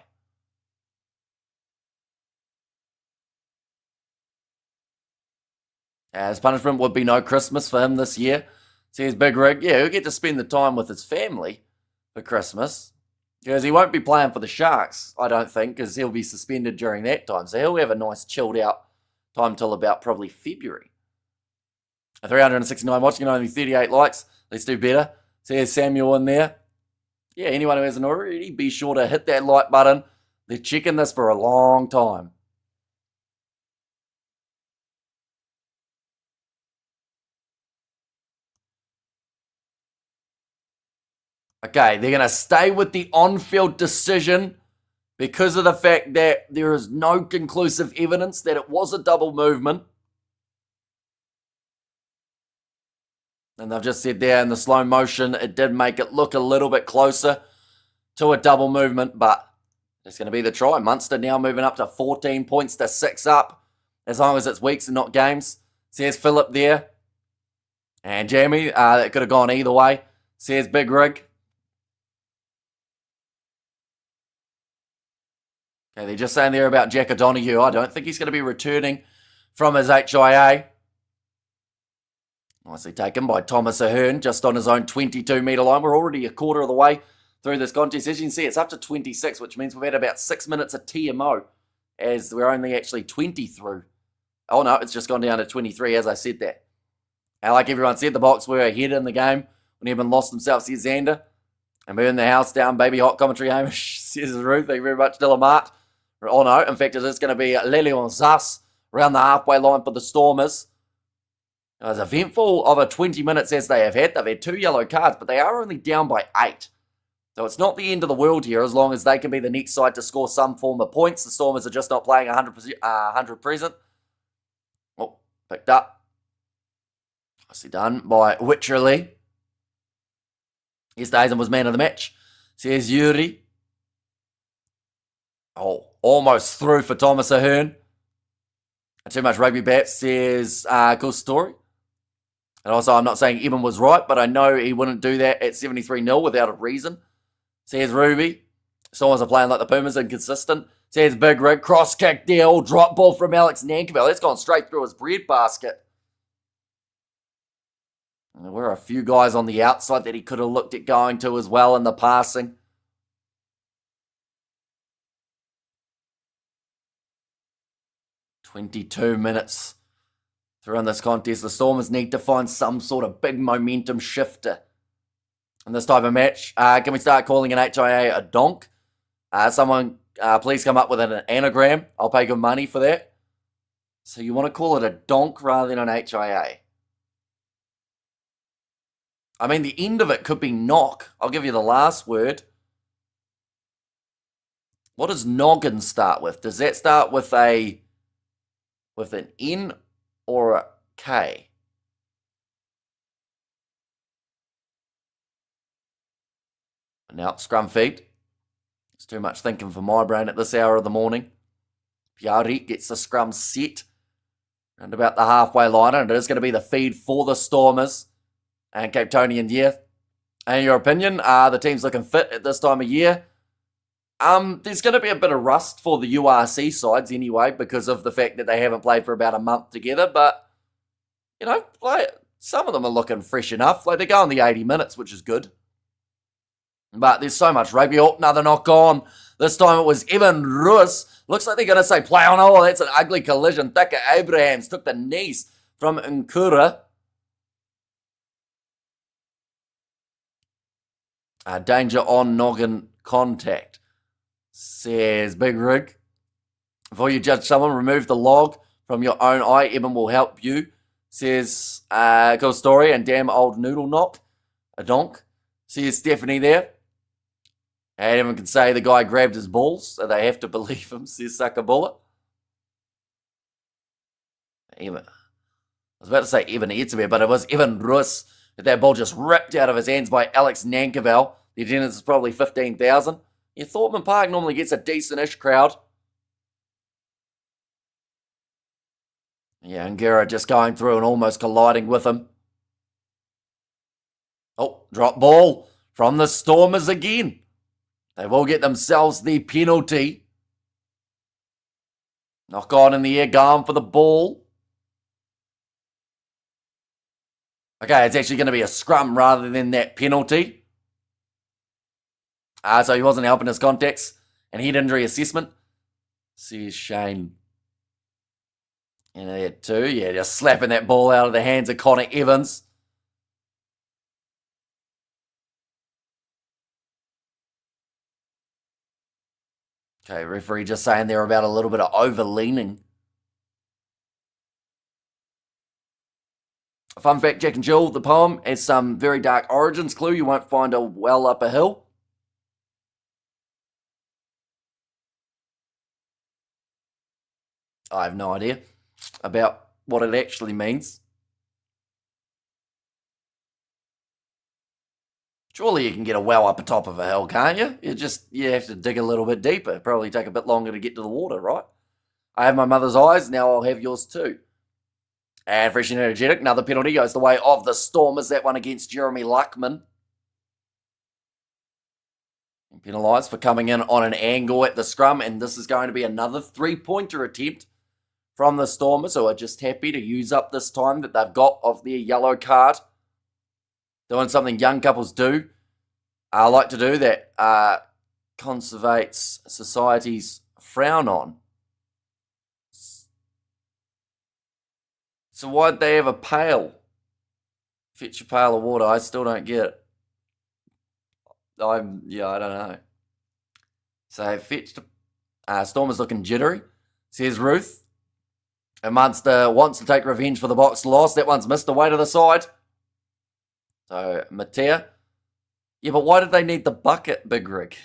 As punishment would be no Christmas for him this year. Says Big Rig, yeah, he'll get to spend the time with his family for Christmas. Because he won't be playing for the Sharks, I don't think, because he'll be suspended during that time. So he'll have a nice chilled out time till about probably February. 369 watching, only 38 likes. Let's do better. Says Samuel in there. Yeah, anyone who hasn't already, be sure to hit that like button. They're checking this for a long time. Okay, they're going to stay with the on-field decision because of the fact that there is no conclusive evidence that it was a double movement. And they've just said there in the slow motion, it did make it look a little bit closer to a double movement, but it's going to be the try. Munster now moving up to 14 points to 6 up, as long as it's weeks and not games. Says Philip there. And Jamie, that could have gone either way. Says Big Rig. Okay, they're just saying there about Jack O'Donoghue. I don't think he's going to be returning from his HIA. Nicely taken by Thomas Ahern, just on his own 22-metre line. We're already a quarter of the way through this contest. As you can see, it's up to 26, which means we've had about 6 minutes of TMO, as we're only actually 20 through. Oh no, it's just gone down to 23 as I said that. And like everyone said, the Box were ahead in the game when everyone lost themselves, says Xander. And burn the house down, baby hot commentary, Hamish, says Ruth. Thank you very much, Dillamart. Oh no, in fact, it is going to be Lelion Zas around the halfway line for the Stormers. As eventful of a 20 minutes as they have had, they've had 2 yellow cards, but they are only down by 8. So it's not the end of the world here, as long as they can be the next side to score some form of points. The Stormers are just not playing 100 present. Oh, picked up. Nicely done by Wycherley. Easthuizen was man of the match, says Yuri. Oh, almost through for Thomas Ahern. Too much rugby bat, says cool story. And also, I'm not saying Eben was right, but I know he wouldn't do that at 73-0 without a reason. Says Ruby. Stormers are playing like the Pumas, inconsistent. Says Big Rig. Cross kick deal. Drop ball from Alex Nankerville. That's gone straight through his breadbasket. And there were a few guys on the outside that he could have looked at going to as well in the passing. "22 minutes through in this contest. The Stormers need to find some sort of big momentum shifter in this type of match. Can we start calling an HIA a donk? Someone please come up with an anagram. I'll pay good money for that. So you want to call it a donk rather than an HIA? I mean, the end of it could be knock. I'll give you the last word. What does noggin start with? Does that start with an N or a K? Now, scrum feed. It's too much thinking for my brain at this hour of the morning. Piari gets the scrum set around about the halfway line, and it is going to be the feed for the Stormers and Cape Tonian year. In your opinion, the team's looking fit at this time of year. There's going to be a bit of rust for the URC sides anyway, because of the fact that they haven't played for about a month together. But, you know, some of them are looking fresh enough. They're going the 80 minutes, which is good. But there's so much rugby. Oh, another knock on. This time it was Evan Ruiz. Looks like they're going to say play on. Oh, that's an ugly collision. Thika Abrahams took the knees from Nkura. Danger on noggin contact, says Big Rig. Before you judge someone, remove the log from your own eye. Eben will help you, says cool story and damn old noodle knock. A donk. Says Stephanie there. And everyone can say the guy grabbed his balls, so they have to believe him, says Sakabula. Even, I was about to say Evan Etzebeth, but it was Evan Ruiz. That ball just ripped out of his hands by Alex Nankerville. The attendance is probably 15,000. Yeah, Thorpe Park normally gets a decent-ish crowd. Yeah, Ngera just going through and almost colliding with him. Oh, drop ball from the Stormers again. They will get themselves the penalty. Knock on in the air, going for the ball. Okay, it's actually going to be a scrum rather than that penalty. So he wasn't helping his contacts. And head injury assessment. Says Shane. And they had two. Yeah, just slapping that ball out of the hands of Connor Evans. Okay, referee just saying there about a little bit of over-leaning. Fun fact, Jack and Jill, the poem has some very dark origins clue. You won't find a well up a hill. I have no idea about what it actually means. Surely you can get a well up the top of a hill, can't you? You have to dig a little bit deeper. Probably take a bit longer to get to the water, right? I have my mother's eyes, now I'll have yours too. And fresh and energetic, another penalty goes the way of the Stormers. That one against Jeremy Luckman. Penalised for coming in on an angle at the scrum, and this is going to be another three-pointer attempt from the Stormers, who are just happy to use up this time that they've got of their yellow card. Doing something young couples do. I like to do that conservates society's frown on. So why'd they have a pail? Fetch a pail of water. I still don't get it. I don't know. So fetched. Stormers looking jittery, says Ruth. And Munster wants to take revenge for the box loss. That one's missed away to the side. So Matea. Yeah, but why did they need the bucket, Big Rig?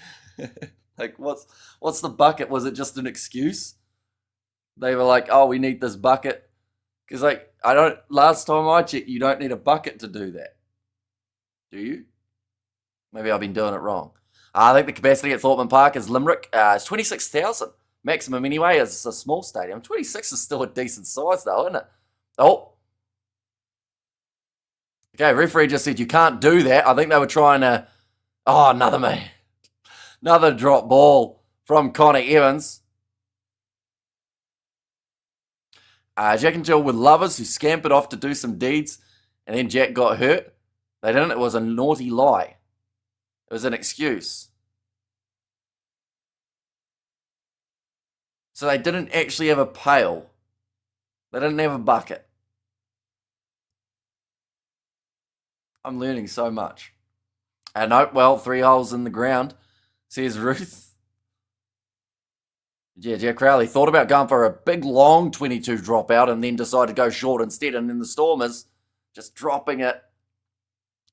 Like, what's the bucket? Was it just an excuse? They were like, oh, we need this bucket. Because, last time I checked, you don't need a bucket to do that. Do you? Maybe I've been doing it wrong. I think the capacity at Thorpe Park is Limerick. It's 26,000. Maximum anyway, it's a small stadium. 26 is still a decent size, though, isn't it? Oh. Okay, referee just said you can't do that. I think they were trying to... Oh, another drop ball from Connor Evans. Jack and Jill were lovers who scampered off to do some deeds, and then Jack got hurt. They didn't. It was a naughty lie. It was an excuse. So they didn't actually have a pail. They didn't have a bucket. I'm learning so much. No, well, 3 holes in the ground, says Ruth. Yeah, Jack Crowley thought about going for a big, long 22 dropout and then decided to go short instead. And then the Stormers just dropping it.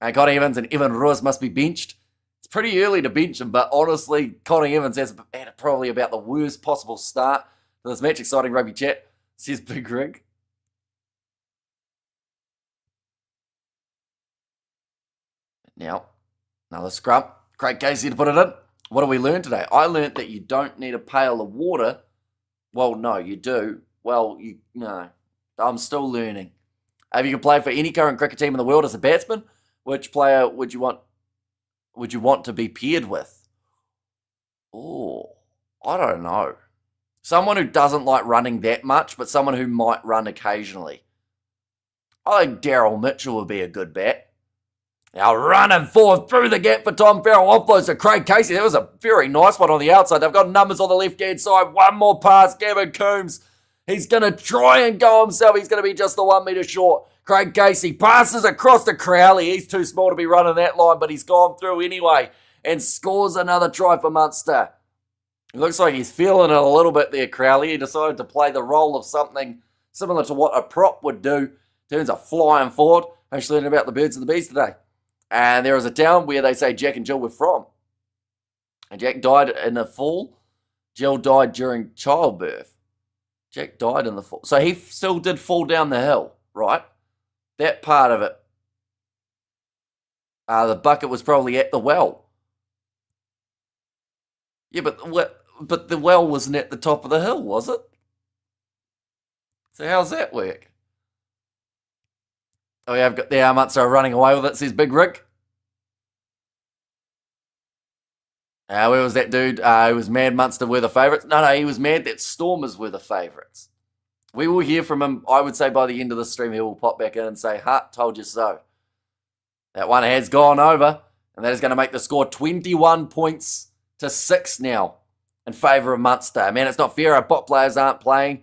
And Connie Evans and Evan Ruiz must be benched. It's pretty early to bench him, but honestly, Connie Evans has had probably about the worst possible start to this match. Exciting rugby chat, says Big Rig. Now, another scrum. Craig Casey to put it in. What did we learn today? I learned that you don't need a pail of water. Well, no, you do. No. I'm still learning. If you could play for any current cricket team in the world as a batsman, which player would you want to be paired with? Oh, I don't know. Someone who doesn't like running that much, but someone who might run occasionally. I think Daryl Mitchell would be a good bat. Now running forward through the gap for Tom Farrell. Offloads to Craig Casey. That was a very nice one on the outside. They've got numbers on the left-hand side. One more pass. Gavin Coombs. He's going to try and go himself. He's going to be just the 1 metre short. Craig Casey passes across to Crowley. He's too small to be running that line, but he's gone through anyway and scores another try for Munster. It looks like he's feeling it a little bit there, Crowley. He decided to play the role of something similar to what a prop would do. Turns a flying forward. Actually learned about the birds and the bees today. And there is a town where they say Jack and Jill were from. And Jack died in the fall. Jill died during childbirth. Jack died in the fall. So he still did fall down the hill, right? That part of it. The bucket was probably at the well. Yeah, but the well wasn't at the top of the hill, was it? So how's that work? Oh, yeah, I've got the Munster running away with it, says Big Rick. Where was that dude? He was mad Munster were the favourites. No, he was mad that Stormers were the favourites. We will hear from him, I would say, by the end of the stream. He will pop back in and say, "Ha, told you so." That one has gone over, and that is going to make the score 21 points to 6 now in favour of Munster. Man, it's not fair. Our bot players aren't playing.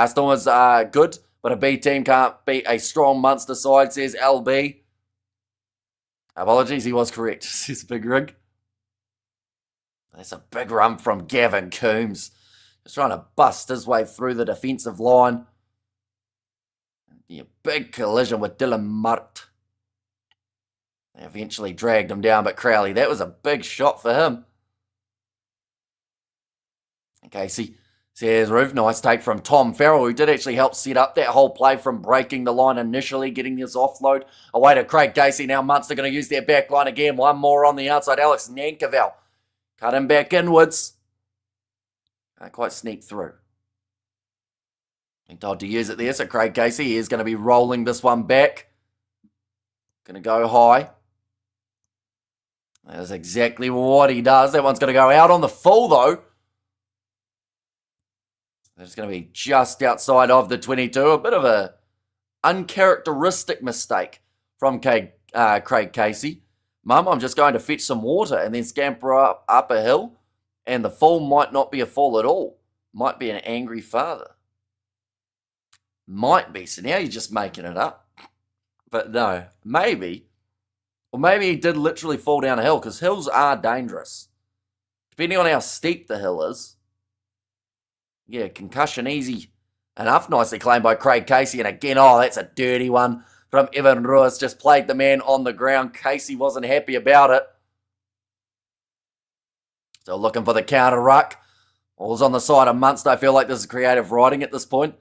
Stormers are good, but a B team can't beat a strong Munster side, says LB. Apologies, he was correct, says Big Rig. That's a big run from Gavin Coombs. Just trying to bust his way through the defensive line. Yeah, big collision with Dylan Murt. They eventually dragged him down, but Crowley, that was a big shot for him. Casey says, Roof, nice take from Tom Farrell, who did actually help set up that whole play from breaking the line initially, getting his offload away to Craig Casey. Now Munster going to use their back line again. One more on the outside. Alex Nankerville. Cut him back inwards. Can't quite sneak through. Been told to use it there, so Craig Casey is going to be rolling this one back. Going to go high. That's exactly what he does. That one's going to go out on the full, though. It's going to be just outside of the 22. A bit of a uncharacteristic mistake from Craig Casey. Mum, I'm just going to fetch some water and then scamper up a hill. And the fall might not be a fall at all. Might be an angry father. Might be. So now you're just making it up. But no, maybe. Or maybe he did literally fall down a hill, because hills are dangerous. Depending on how steep the hill is. Yeah, concussion easy enough. Nicely claimed by Craig Casey. And again, oh, that's a dirty one from Evan Ruiz. Just played the man on the ground. Casey wasn't happy about it. Still looking for the counter ruck. All's on the side of Munster. I feel like this is creative writing at this point.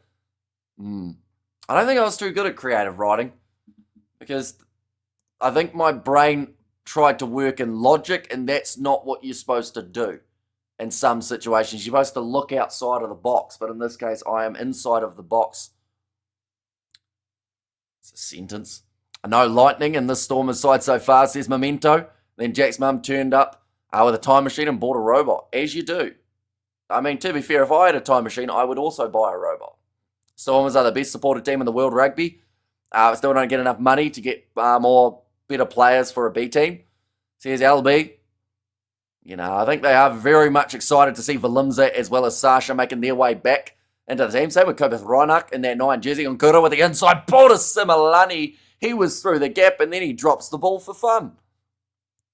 I don't think I was too good at creative writing, because I think my brain tried to work in logic, and that's not what you're supposed to do in some situations. You're supposed to look outside of the box, but in this case, I am inside of the box. It's a sentence. No lightning in this Stormers side so far, says Memento. Then Jack's mum turned up with a time machine and bought a robot, as you do. I mean, to be fair, if I had a time machine, I would also buy a robot. Stormers are the best supported team in the world rugby. Still don't get enough money to get more better players for a B team, says LB. You know, I think they are very much excited to see Valimza as well as Sasha making their way back into the team. Same with Kobeth Reinach in that 9 jersey. And Kura with the inside ball to Similani. He was through the gap and then he drops the ball for fun.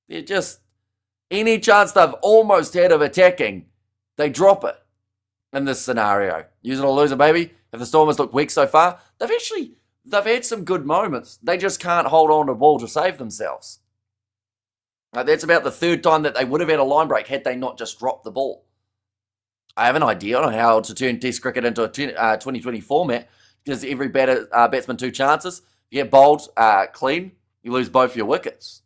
They're just, any chance they've almost had of attacking, they drop it in this scenario. Use it or lose it, baby. If the Stormers look weak so far, they've had some good moments. They just can't hold on to the ball to save themselves. That's about the third time that they would have had a line break had they not just dropped the ball. I have an idea on how to turn Test cricket into a 2020 format, because every batsman 2 chances. You get bowled clean, you lose both your wickets.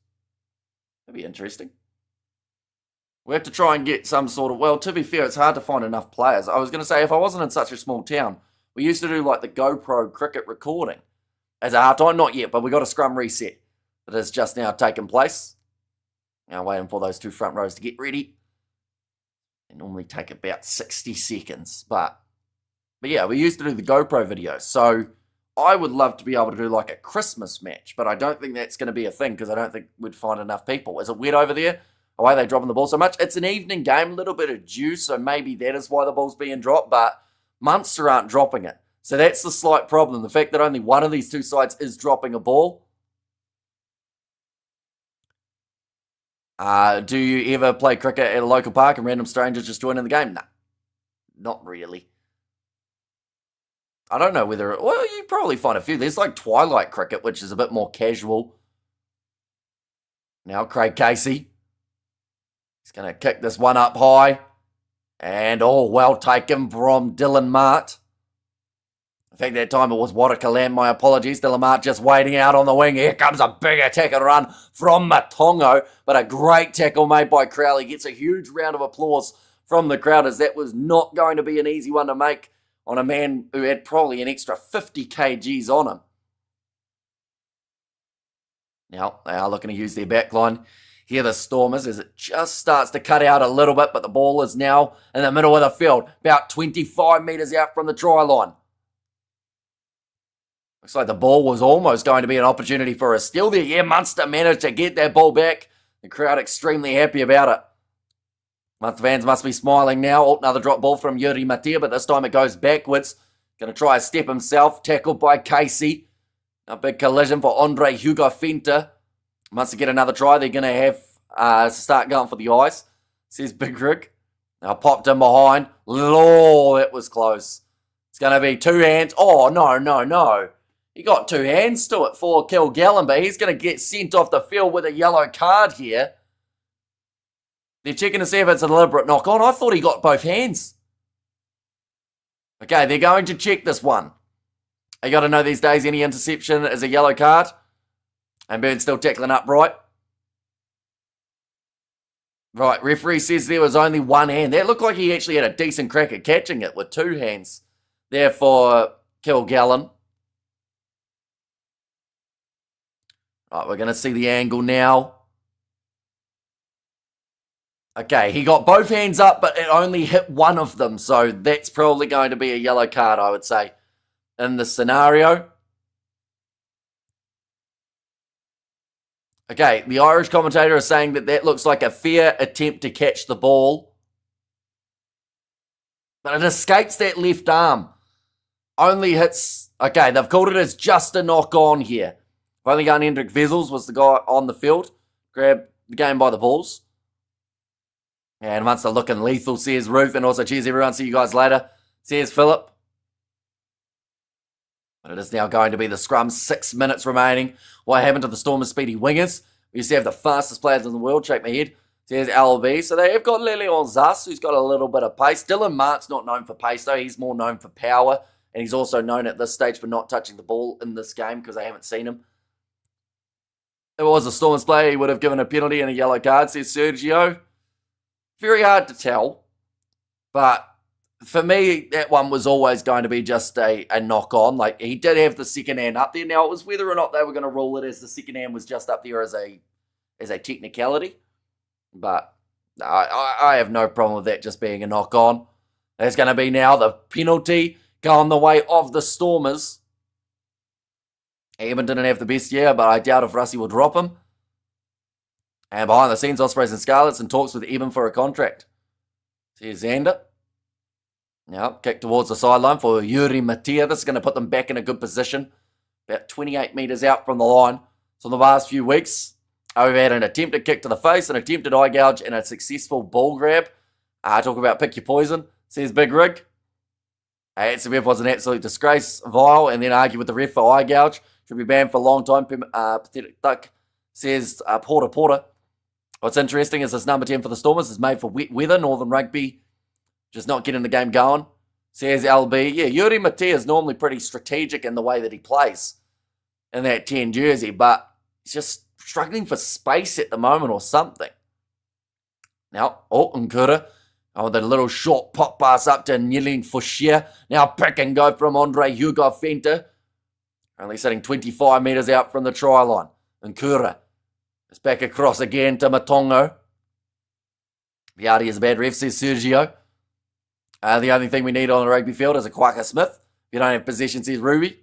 That'd be interesting. We have to try and get some sort of, well, to be fair, it's hard to find enough players. I was going to say, if I wasn't in such a small town, we used to do like the GoPro cricket recording as a half-time. Not yet, but we got a scrum reset that has just now taken place. Now waiting for those 2 front rows to get ready. They normally take about 60 seconds. But yeah, we used to do the GoPro videos. So I would love to be able to do like a Christmas match, but I don't think that's going to be a thing, because I don't think we'd find enough people. Is it wet over there? Why are they dropping the ball so much? It's an evening game, a little bit of dew, so maybe that is why the ball's being dropped, but Munster aren't dropping it. So that's the slight problem. The fact that only one of these 2 sides is dropping a ball. Do you ever play cricket at a local park and random strangers just join in the game? No, not really. I don't know whether, well, you probably find a few. There's like Twilight cricket, which is a bit more casual. Now Craig Casey. He's going to kick this one up high. And, oh, well taken from Dylan Mart. I think that time it was Waterkalam. My apologies. Dylan Mart just waiting out on the wing. Here comes a big attack and run from Matongo. But a great tackle made by Crowley. Gets a huge round of applause from the crowd, as that was not going to be an easy one to make on a man who had probably an extra 50 kgs on him. Now, they are looking to use their back line. Here the Stormers, as it just starts to cut out a little bit, but the ball is now in the middle of the field, about 25 metres out from the try line. Looks like the ball was almost going to be an opportunity for a steal there. Yeah, Munster managed to get that ball back. The crowd extremely happy about it. Munster fans must be smiling now. Oh, another drop ball from Yuri Matia, but this time it goes backwards. Going to try a step himself, tackled by Casey. A big collision for Andre Hugo Fenta. Munster get another try. They're going to have start going for the ice, says Big Rig. Now popped in behind. Oh, that was close. It's going to be 2 hands. Oh, no. He got 2 hands to it for Kilgallen, but he's going to get sent off the field with a yellow card here. They're checking to see if it's a deliberate knock on. I thought he got both hands. Okay, they're going to check this one. You got to know these days any interception is a yellow card. And Burns still tackling upright. Right, referee says there was only 1 hand. That looked like he actually had a decent crack at catching it with 2 hands. There for Kilgallen. Right, we're going to see the angle now. Okay, he got both hands up, but it only hit one of them. So that's probably going to be a yellow card, I would say, in this scenario. Okay, the Irish commentator is saying that that looks like a fair attempt to catch the ball. But it escapes that left arm. Only hits... Okay, they've called it as just a knock-on here. Only gun Hendrik Vessels was the guy on the field. Grabbed the game by the balls. And Munster looking lethal, says Ruth. And also, cheers everyone, see you guys later, says Philip. But it is now going to be the scrum. 6 minutes remaining. What happened to the Stormers' speedy wingers? We used to have the fastest players in the world. Shake my head. Says LB. So they have got Leleon Zas, who's got a little bit of pace. Dylan Mark's not known for pace, though. He's more known for power. And he's also known at this stage for not touching the ball in this game because they haven't seen him. If it was a Stormers player, he would have given a penalty and a yellow card, says Sergio. Very hard to tell. But for me, that one was always going to be just a knock-on. Like, he did have the second hand up there. Now, it was whether or not they were going to rule it as the second hand was just up there as a technicality. But I have no problem with that just being a knock-on. There's going to be now the penalty going the way of the Stormers. Eben didn't have the best year, but I doubt if Russie will drop him. And behind the scenes, Ospreys and Scarlets in talks with Eben for a contract. Here's Xander. Now, kick towards the sideline for Yuri Matia. This is going to put them back in a good position. About 28 metres out from the line. So in the last few weeks, we've had an attempted kick to the face, an attempted eye gouge, and a successful ball grab. Talk about pick your poison, says Big Rig. HCBF was an absolute disgrace, vile, and then argue with the ref for eye gouge. Should be banned for a long time. Pathetic duck, says Porter. What's interesting is this number 10 for the Stormers is made for wet weather, Northern Rugby, just not getting the game going. Says LB. Yeah, Yuri Matia is normally pretty strategic in the way that he plays in that 10 jersey, but he's just struggling for space at the moment or something. Now, Nkura. Oh, the little short pop pass up to Nyeling Fouchier. Now pick and go from Andre Hugo Fenta. Only sitting 25 metres out from the try line. Nkura. It's back across again to Matongo. Viardi is a bad ref, says Sergio. The only thing we need on the rugby field is a Quacker Smith. If you don't have possession, says Ruby.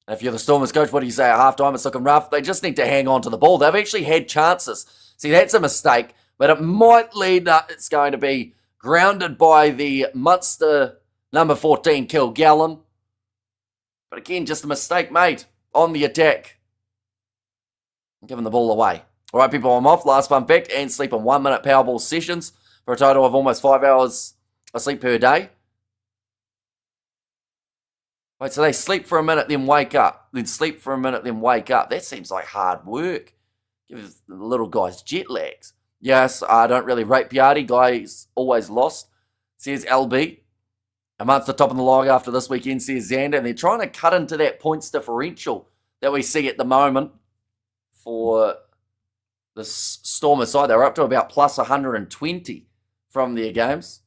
And if you're the Stormers coach, what do you say at halftime? It's looking rough. They just need to hang on to the ball. They've actually had chances. See, that's a mistake. But it might lead up. It's going to be grounded by the Munster number 14, Kilgallen. But again, just a mistake made on the attack. Giving the ball away. All right, people, I'm off. Last fun fact, and sleep in 1 minute Powerball sessions for a total of almost 5 hours of sleep per day. Wait, so they sleep for a minute, then wake up. Then sleep for a minute, then wake up. That seems like hard work. Gives the little guys jet lags. Yes, I don't really rate Piatti. Guy's always lost, says LB. A Munster top of the log after this weekend, says Xander. And they're trying to cut into that points differential that we see at the moment for the Stormers side. They're up to about plus 120 from their games.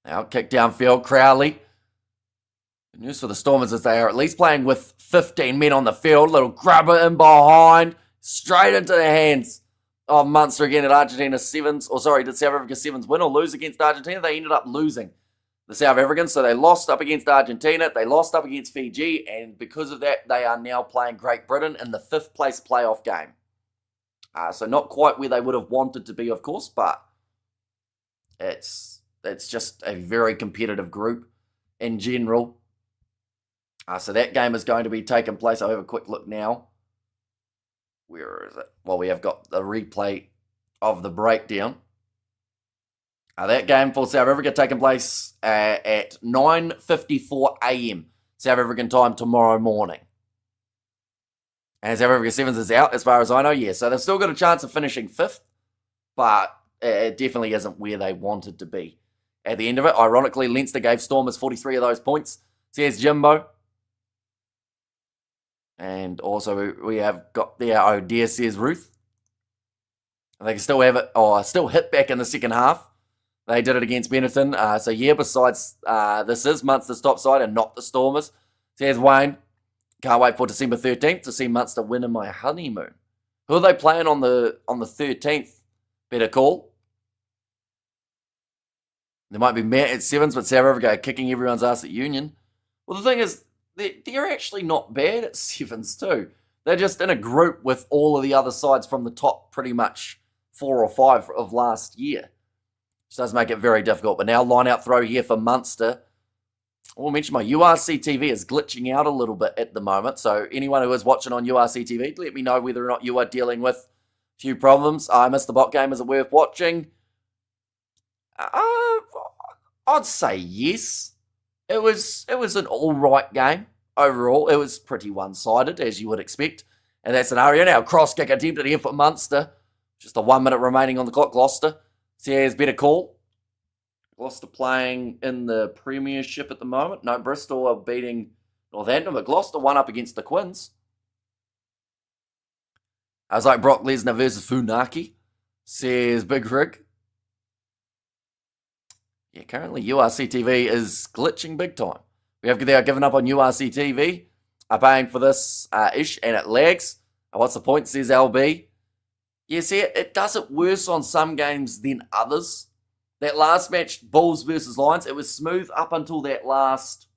Now, kick downfield, Crowley. The news for the Stormers is they are at least playing with 15 men on the field. Little grubber in behind, straight into the hands of Munster again at Argentina Sevens. Or sorry, did South Africa Sevens win or lose against Argentina? They ended up losing the South Africans, so they lost up against Argentina. They lost up against Fiji, and because of that, they are now playing Great Britain in the 5th place playoff game. So not quite where they would have wanted to be, of course, but it's just a very competitive group in general. So that game is going to be taking place. I'll have a quick look now. Where is it? Well, we have got the replay of the breakdown. That game for South Africa taking place at 9:54 a.m. South African time tomorrow morning. And South Africa Sevens is out, as far as I know, yeah. So they've still got a chance of finishing 5th, but it definitely isn't where they wanted to be. At the end of it, ironically, Leinster gave Stormers 43 of those points. Says Jimbo. And also we have got there, oh dear, says Ruth. They can still have it, or still hit back in the second half. They did it against Benetton. So yeah, besides this is Munster's top side and not the Stormers. Says Wayne. Can't wait for December 13th to see Munster win in my honeymoon. Who are they playing on the 13th? Better call. There might be Matt at Sevens, but South Africa are kicking everyone's ass at Union. Well, the thing is, they're actually not bad at Sevens too. They're just in a group with all of the other sides from the top pretty much 4 or 5 of last year. Which does make it very difficult. But now line out throw here for Munster. I'll mention my URC TV is glitching out a little bit at the moment. So anyone who is watching on URC TV, let me know whether or not you are dealing with a few problems. I missed the bot game. Is it worth watching? I'd say yes. It was an all-right game overall. It was pretty one-sided, as you would expect. And that scenario now, cross-kick attempted here for Munster. Just a 1 minute remaining on the clock. Gloucester says better call. Gloucester playing in the Premiership at the moment. No, Bristol are beating Northampton, but Gloucester won up against the Quins. I was like Brock Lesnar versus Funaki, says Big Rig. Yeah, currently URC TV is glitching big time. They are giving up on URC TV, are paying for this ish, and it lags. What's the point, says LB. Yeah, see, it does it worse on some games than others. That last match, Bulls versus Lions, it was smooth up until that last,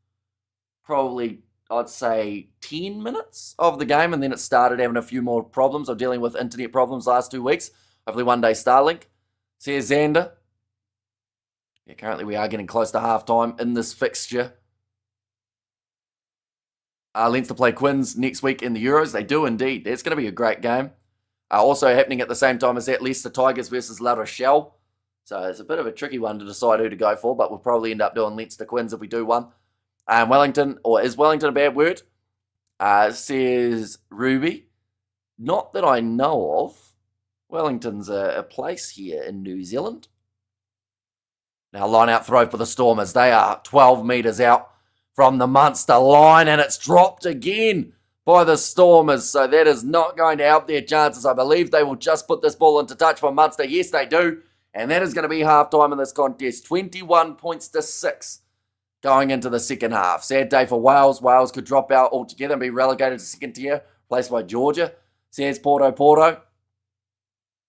probably, I'd say, 10 minutes of the game, and then it started having a few more problems. I'm dealing with internet problems last 2 weeks. Hopefully one day Starlink. Says Xander. Yeah, currently we are getting close to halftime in this fixture. Leinster play Quins next week in the Euros. They do indeed. That's going to be a great game. Also happening at the same time as that, Leicester Tigers versus La Rochelle. So it's a bit of a tricky one to decide who to go for, but we'll probably end up doing Leinster Quins if we do one. Wellington, or is Wellington a bad word? Says Ruby. Not that I know of. Wellington's a place here in New Zealand. Now line out throw for the Stormers. They are 12 metres out from the Munster line, and it's dropped again by the Stormers. So that is not going to help their chances. I believe they will just put this ball into touch for Munster. Yes, they do. And that is going to be half-time in this contest. 21 points to 6 going into the second half. Sad day for Wales. Wales could drop out altogether and be relegated to second tier, replaced by Georgia. Says Porto.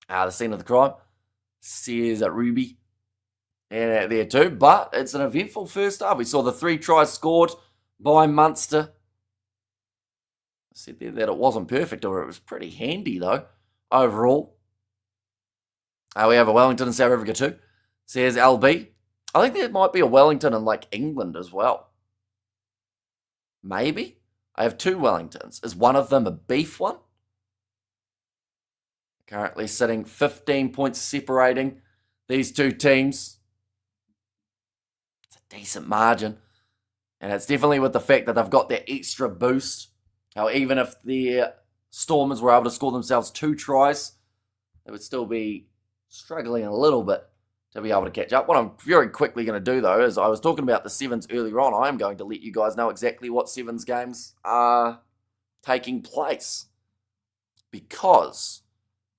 The scene of the crime. Says Ruby. And there too. But it's an eventful first half. We saw the 3 tries scored by Munster. I said there that it wasn't perfect, or it was pretty handy though, overall. We have a Wellington in South Africa too, says LB. I think there might be a Wellington in like England as well. Maybe. I have 2 Wellingtons. Is one of them a beef one? Currently sitting 15 points separating these 2 teams. It's a decent margin. And it's definitely with the fact that they've got that extra boost. How even if the Stormers were able to score themselves 2 tries, they would still be struggling a little bit to be able to catch up. What I'm very quickly going to do, though, is I was talking about the Sevens earlier on. I am going to let you guys know exactly what Sevens games are taking place. Because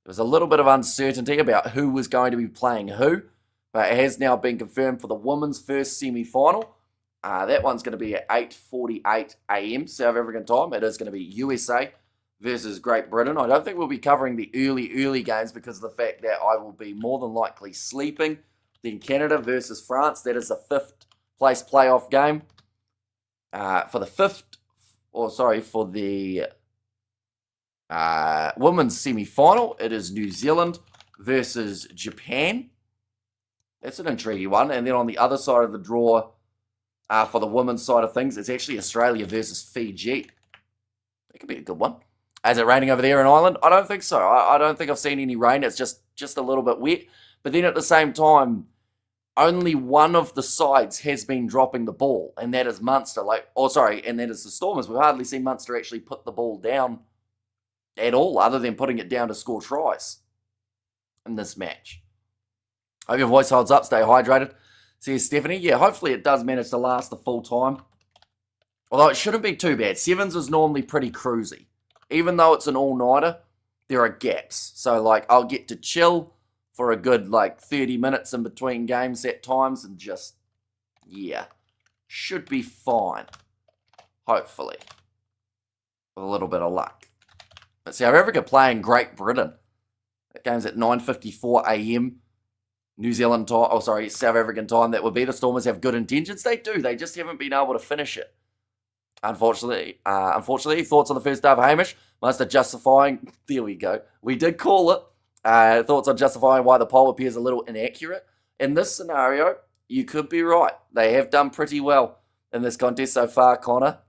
There was a little bit of uncertainty about who was going to be playing who, but it has now been confirmed for the women's first semi-final. That one's going to be at 8:48 a.m. South African time. It is going to be USA versus Great Britain. I don't think we'll be covering the early games because of the fact that I will be more than likely sleeping. Then Canada versus France. That is the 5th place playoff game. For the women's semi-final, it is New Zealand versus Japan. That's an intriguing one. And then on the other side of the draw, for the women's side of things, it's actually Australia versus Fiji. That could be a good one. Is it raining over there in Ireland? I don't think so. I don't think I've seen any rain. It's just a little bit wet. But then at the same time, only one of the sides has been dropping the ball, and that is Munster. And that is the Stormers. We've hardly seen Munster actually put the ball down at all, other than putting it down to score tries in this match. Hope your voice holds up. Stay hydrated. Says Stephanie. Yeah, hopefully it does manage to last the full time. Although it shouldn't be too bad. Sevens is normally pretty cruisy. Even though it's an all-nighter, there are gaps. So, I'll get to chill for a good, 30 minutes in between games at times and just, should be fine. Hopefully. With a little bit of luck. But South Africa playing Great Britain. That game's at 9:54 a.m. New Zealand time, South African time. That would be. The Stormers have good intentions. They do. They just haven't been able to finish it. Unfortunately, thoughts on the first half, Hamish? Munster justifying, there we go. We did call it. Thoughts on justifying why the poll appears a little inaccurate. In this scenario, you could be right. They have done pretty well in this contest so far, Connor.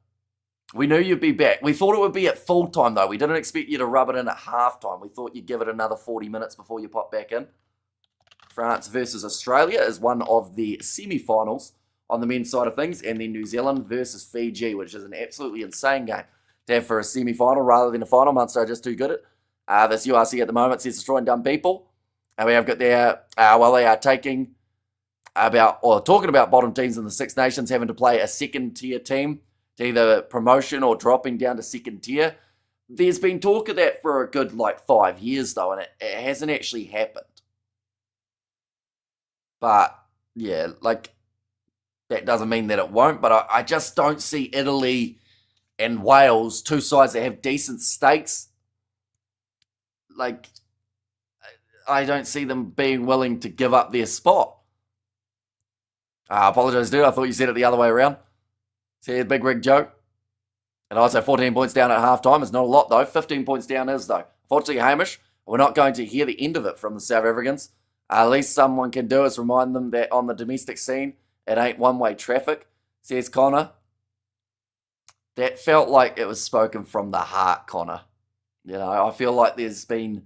We knew you'd be back. We thought it would be at full time, though. We didn't expect you to rub it in at halftime. We thought you'd give it another 40 minutes before you pop back in. France versus Australia is one of the semi-finals on the men's side of things, and then New Zealand versus Fiji, which is an absolutely insane game to have for a semi-final rather than a final. Munster are just too good at this URC at the moment. Says destroying dumb people. And we have got there, they are talking about bottom teams in the Six Nations having to play a second-tier team to either promotion or dropping down to second tier. There's been talk of that for a good 5 years, though, and it hasn't actually happened. But, yeah, that doesn't mean that it won't, but I just don't see Italy and Wales, two sides that have decent stakes. I don't see them being willing to give up their spot. I apologise, dude. I thought you said it the other way around. See, Big Rig Joe. And also 14 points down at halftime. It's not a lot, though. 15 points down is, though. Unfortunately, Hamish, we're not going to hear the end of it from the South Africans. At least someone can do is remind them that on the domestic scene, it ain't one-way traffic, says Connor. That felt like it was spoken from the heart, Connor. You know, I feel like there's been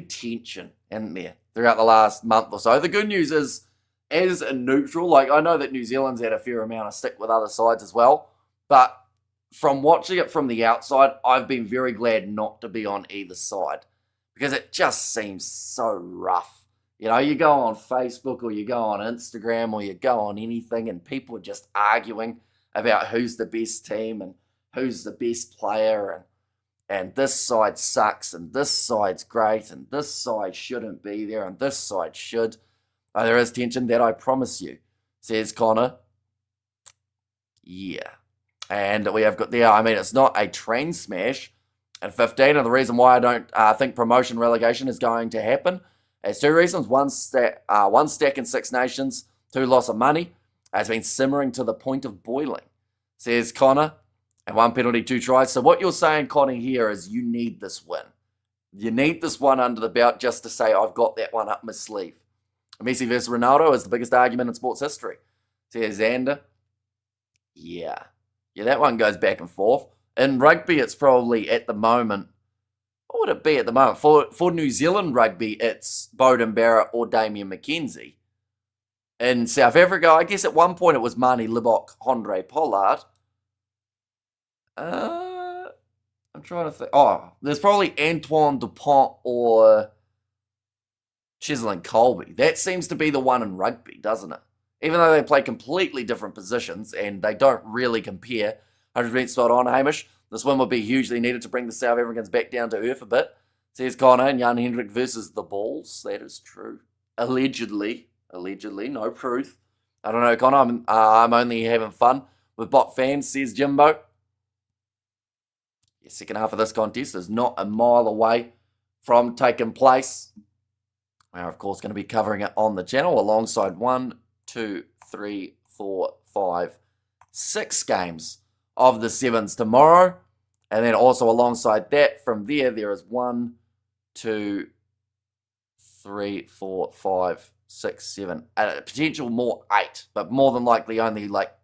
tension, isn't there, throughout the last month or so. The good news is, as a neutral, I know that New Zealand's had a fair amount of stick with other sides as well, but from watching it from the outside, I've been very glad not to be on either side because it just seems so rough. You know, you go on Facebook or you go on Instagram or you go on anything and people are just arguing about who's the best team and who's the best player and this side sucks and this side's great and this side shouldn't be there and this side should. Oh, there is tension, that I promise you, says Connor. Yeah. And we have got there, it's not a train smash at 15, and the reason why I don't think promotion relegation is going to happen is two reasons. One stack in Six Nations, two loss of money, has been simmering to the point of boiling, says Connor, and one penalty, two tries. So what you're saying, Connor, here is you need this win. You need this one under the belt just to say, I've got that one up my sleeve. Messi versus Ronaldo is the biggest argument in sports history, says Xander. Yeah, that one goes back and forth. In rugby, it's probably at the moment, what would it be at the moment? For New Zealand rugby, it's Beauden Barrett or Damien McKenzie. In South Africa, I guess at one point it was Marnie Libok, Andre Pollard. I'm trying to think. Oh, there's probably Antoine Dupont or Cheslin Colby. That seems to be the one in rugby, doesn't it? Even though they play completely different positions and they don't really compare. 100% spot on, Hamish. This win would be hugely needed to bring the South Africans back down to earth a bit, Says Connor and Jan Hendrik versus the Bulls. That is true. Allegedly, no proof. I don't know, Connor. I'm only having fun with bot fans, says Jimbo. The second half of this contest is not a mile away from taking place. We're, of course, going to be covering it on the channel alongside 1, 2, 3, 4, 5, 6 games of the Sevens tomorrow. And then also alongside that, from there is 1, 2, 3, 4, 5, 6, 7, potential more 8, but more than likely only like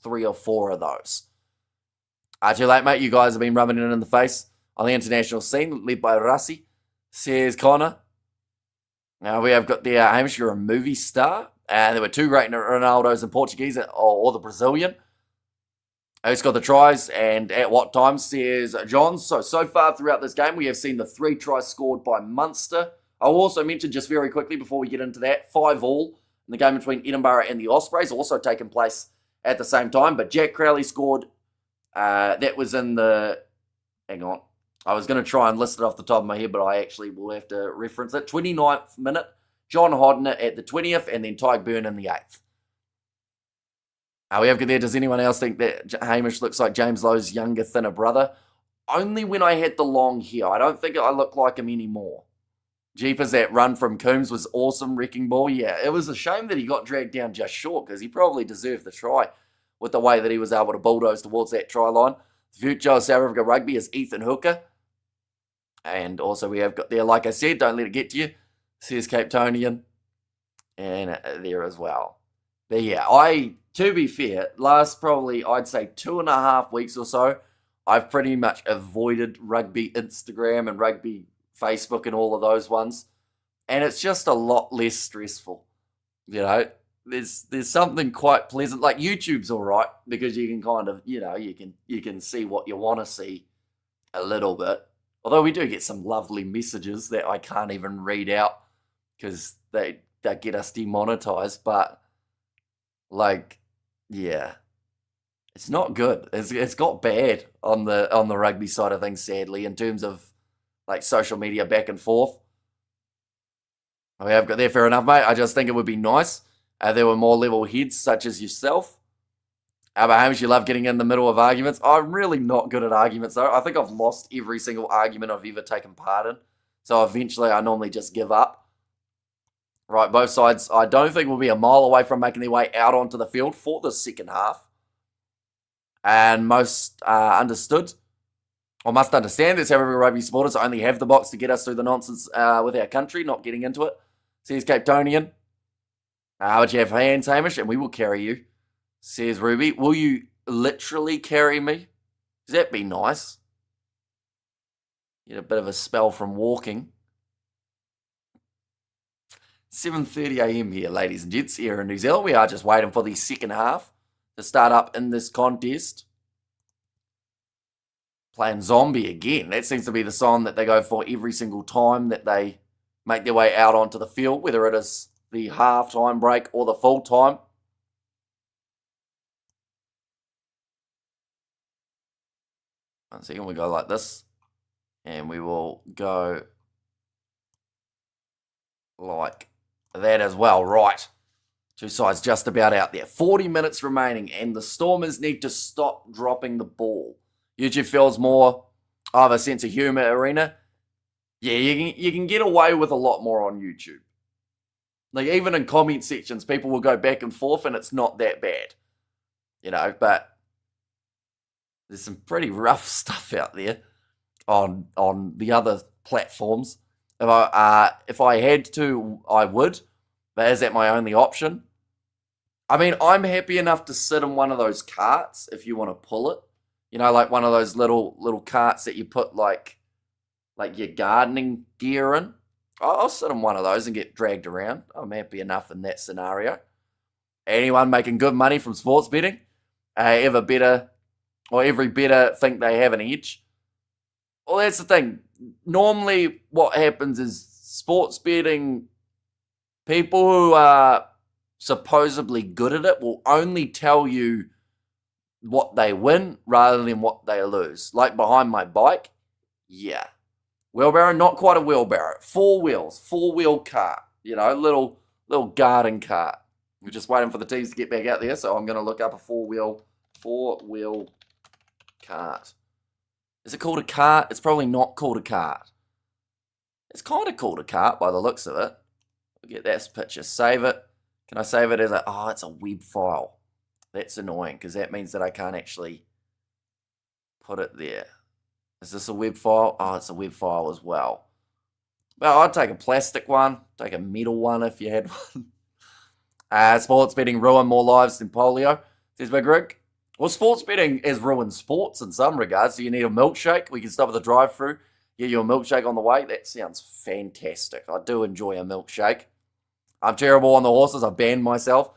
3 or 4 of those. Too late, mate. You guys have been rubbing it in the face on the international scene, led by Rassi, says Connor. Now we have got there, Hamish, you're a movie star. And there were 2 great Ronaldos in Portuguese or the Brazilian. Who scored the tries and at what time, says John. So far throughout this game, we have seen the 3 tries scored by Munster. I'll also mention just very quickly before we get into that, 5-all in the game between Edinburgh and the Ospreys, also taking place at the same time. But Jack Crowley scored, that was in the, hang on, I was going to try and list it off the top of my head, but I actually will have to reference it. 29th minute, John Hodner at the 20th, and then Tyke Byrne in the 8th. We have got there, does anyone else think that Hamish looks like James Lowe's younger, thinner brother? Only when I had the long hair. I don't think I look like him anymore. Jeepers, that run from Coombs was awesome, wrecking ball. Yeah, it was a shame that he got dragged down just short because he probably deserved the try with the way that he was able to bulldoze towards that try line. The future of South Africa rugby is Ethan Hooker. And also we have got there, like I said, don't let it get to you, says Cape Tonian. And there as well. But yeah, to be fair, last probably, I'd say 2.5 weeks or so, I've pretty much avoided rugby Instagram and rugby Facebook and all of those ones. And it's just a lot less stressful. You know, there's something quite pleasant. Like YouTube's all right because you can kind of, you know, you can see what you want to see a little bit. Although we do get some lovely messages that I can't even read out because they get us demonetized. But like, yeah, it's not good. It's got bad on the rugby side of things, sadly, in terms of like social media back and forth. We have got there, fair enough, mate. I just think it would be nice. There were more level heads such as yourself. But Hamish, you love getting in the middle of arguments. I'm really not good at arguments, though. I think I've lost every single argument I've ever taken part in. So eventually I normally just give up. Right, both sides, I don't think will be a mile away from making their way out onto the field for the second half. And most must understand that South Africa rugby supporters only have the box to get us through the nonsense with our country, not getting into it. Says Cape Tonian. Would you have hands, Hamish? And we will carry you. Says Ruby. Will you literally carry me? Does that be nice? Get a bit of a spell from walking. 7:30 a.m. here, ladies and gents, here in New Zealand. We are just waiting for the second half to start up in this contest. Playing Zombie again. That seems to be the song that they go for every single time that they make their way out onto the field, whether it is the half-time break or the full time. One second, we go like this. And we will go like that as well. Right. Two sides just about out there. 40 minutes remaining, and the Stormers need to stop dropping the ball. YouTube feels more of a sense of humour arena. Yeah, you can get away with a lot more on YouTube. Like, even in comment sections, people will go back and forth, and it's not that bad. You know, but there's some pretty rough stuff out there on the other platforms. If I had to, I would. But is that my only option? I mean, I'm happy enough to sit in one of those carts if you want to pull it. You know, like one of those little carts that you put like your gardening gear in. I'll sit in one of those and get dragged around. I'm happy enough in that scenario. Anyone making good money from sports betting? Every better think they have an edge? Well, that's the thing. Normally what happens is sports betting, people who are supposedly good at it will only tell you what they win rather than what they lose. Like behind my bike, yeah. Wheelbarrow, not quite a wheelbarrow. 4 wheels, 4-wheel cart. You know, little garden cart. We're just waiting for the teams to get back out there, so I'm going to look up a 4-wheel cart. Is it called a cart? It's probably not called a cart. It's kind of called a cart by the looks of it. We'll get that picture. Save it. Can I save it as a... Oh, it's a web file. That's annoying, because that means that I can't actually put it there. Is this a web file? Oh, it's a web file as well. Well, I'd take a plastic one. Take a metal one if you had one. Sports betting ruined more lives than polio, says Big Rig. Well, sports betting has ruined sports in some regards. Do you need a milkshake? We can stop at the drive-thru, get you a milkshake on the way. That sounds fantastic. I do enjoy a milkshake. I'm terrible on the horses. I banned myself.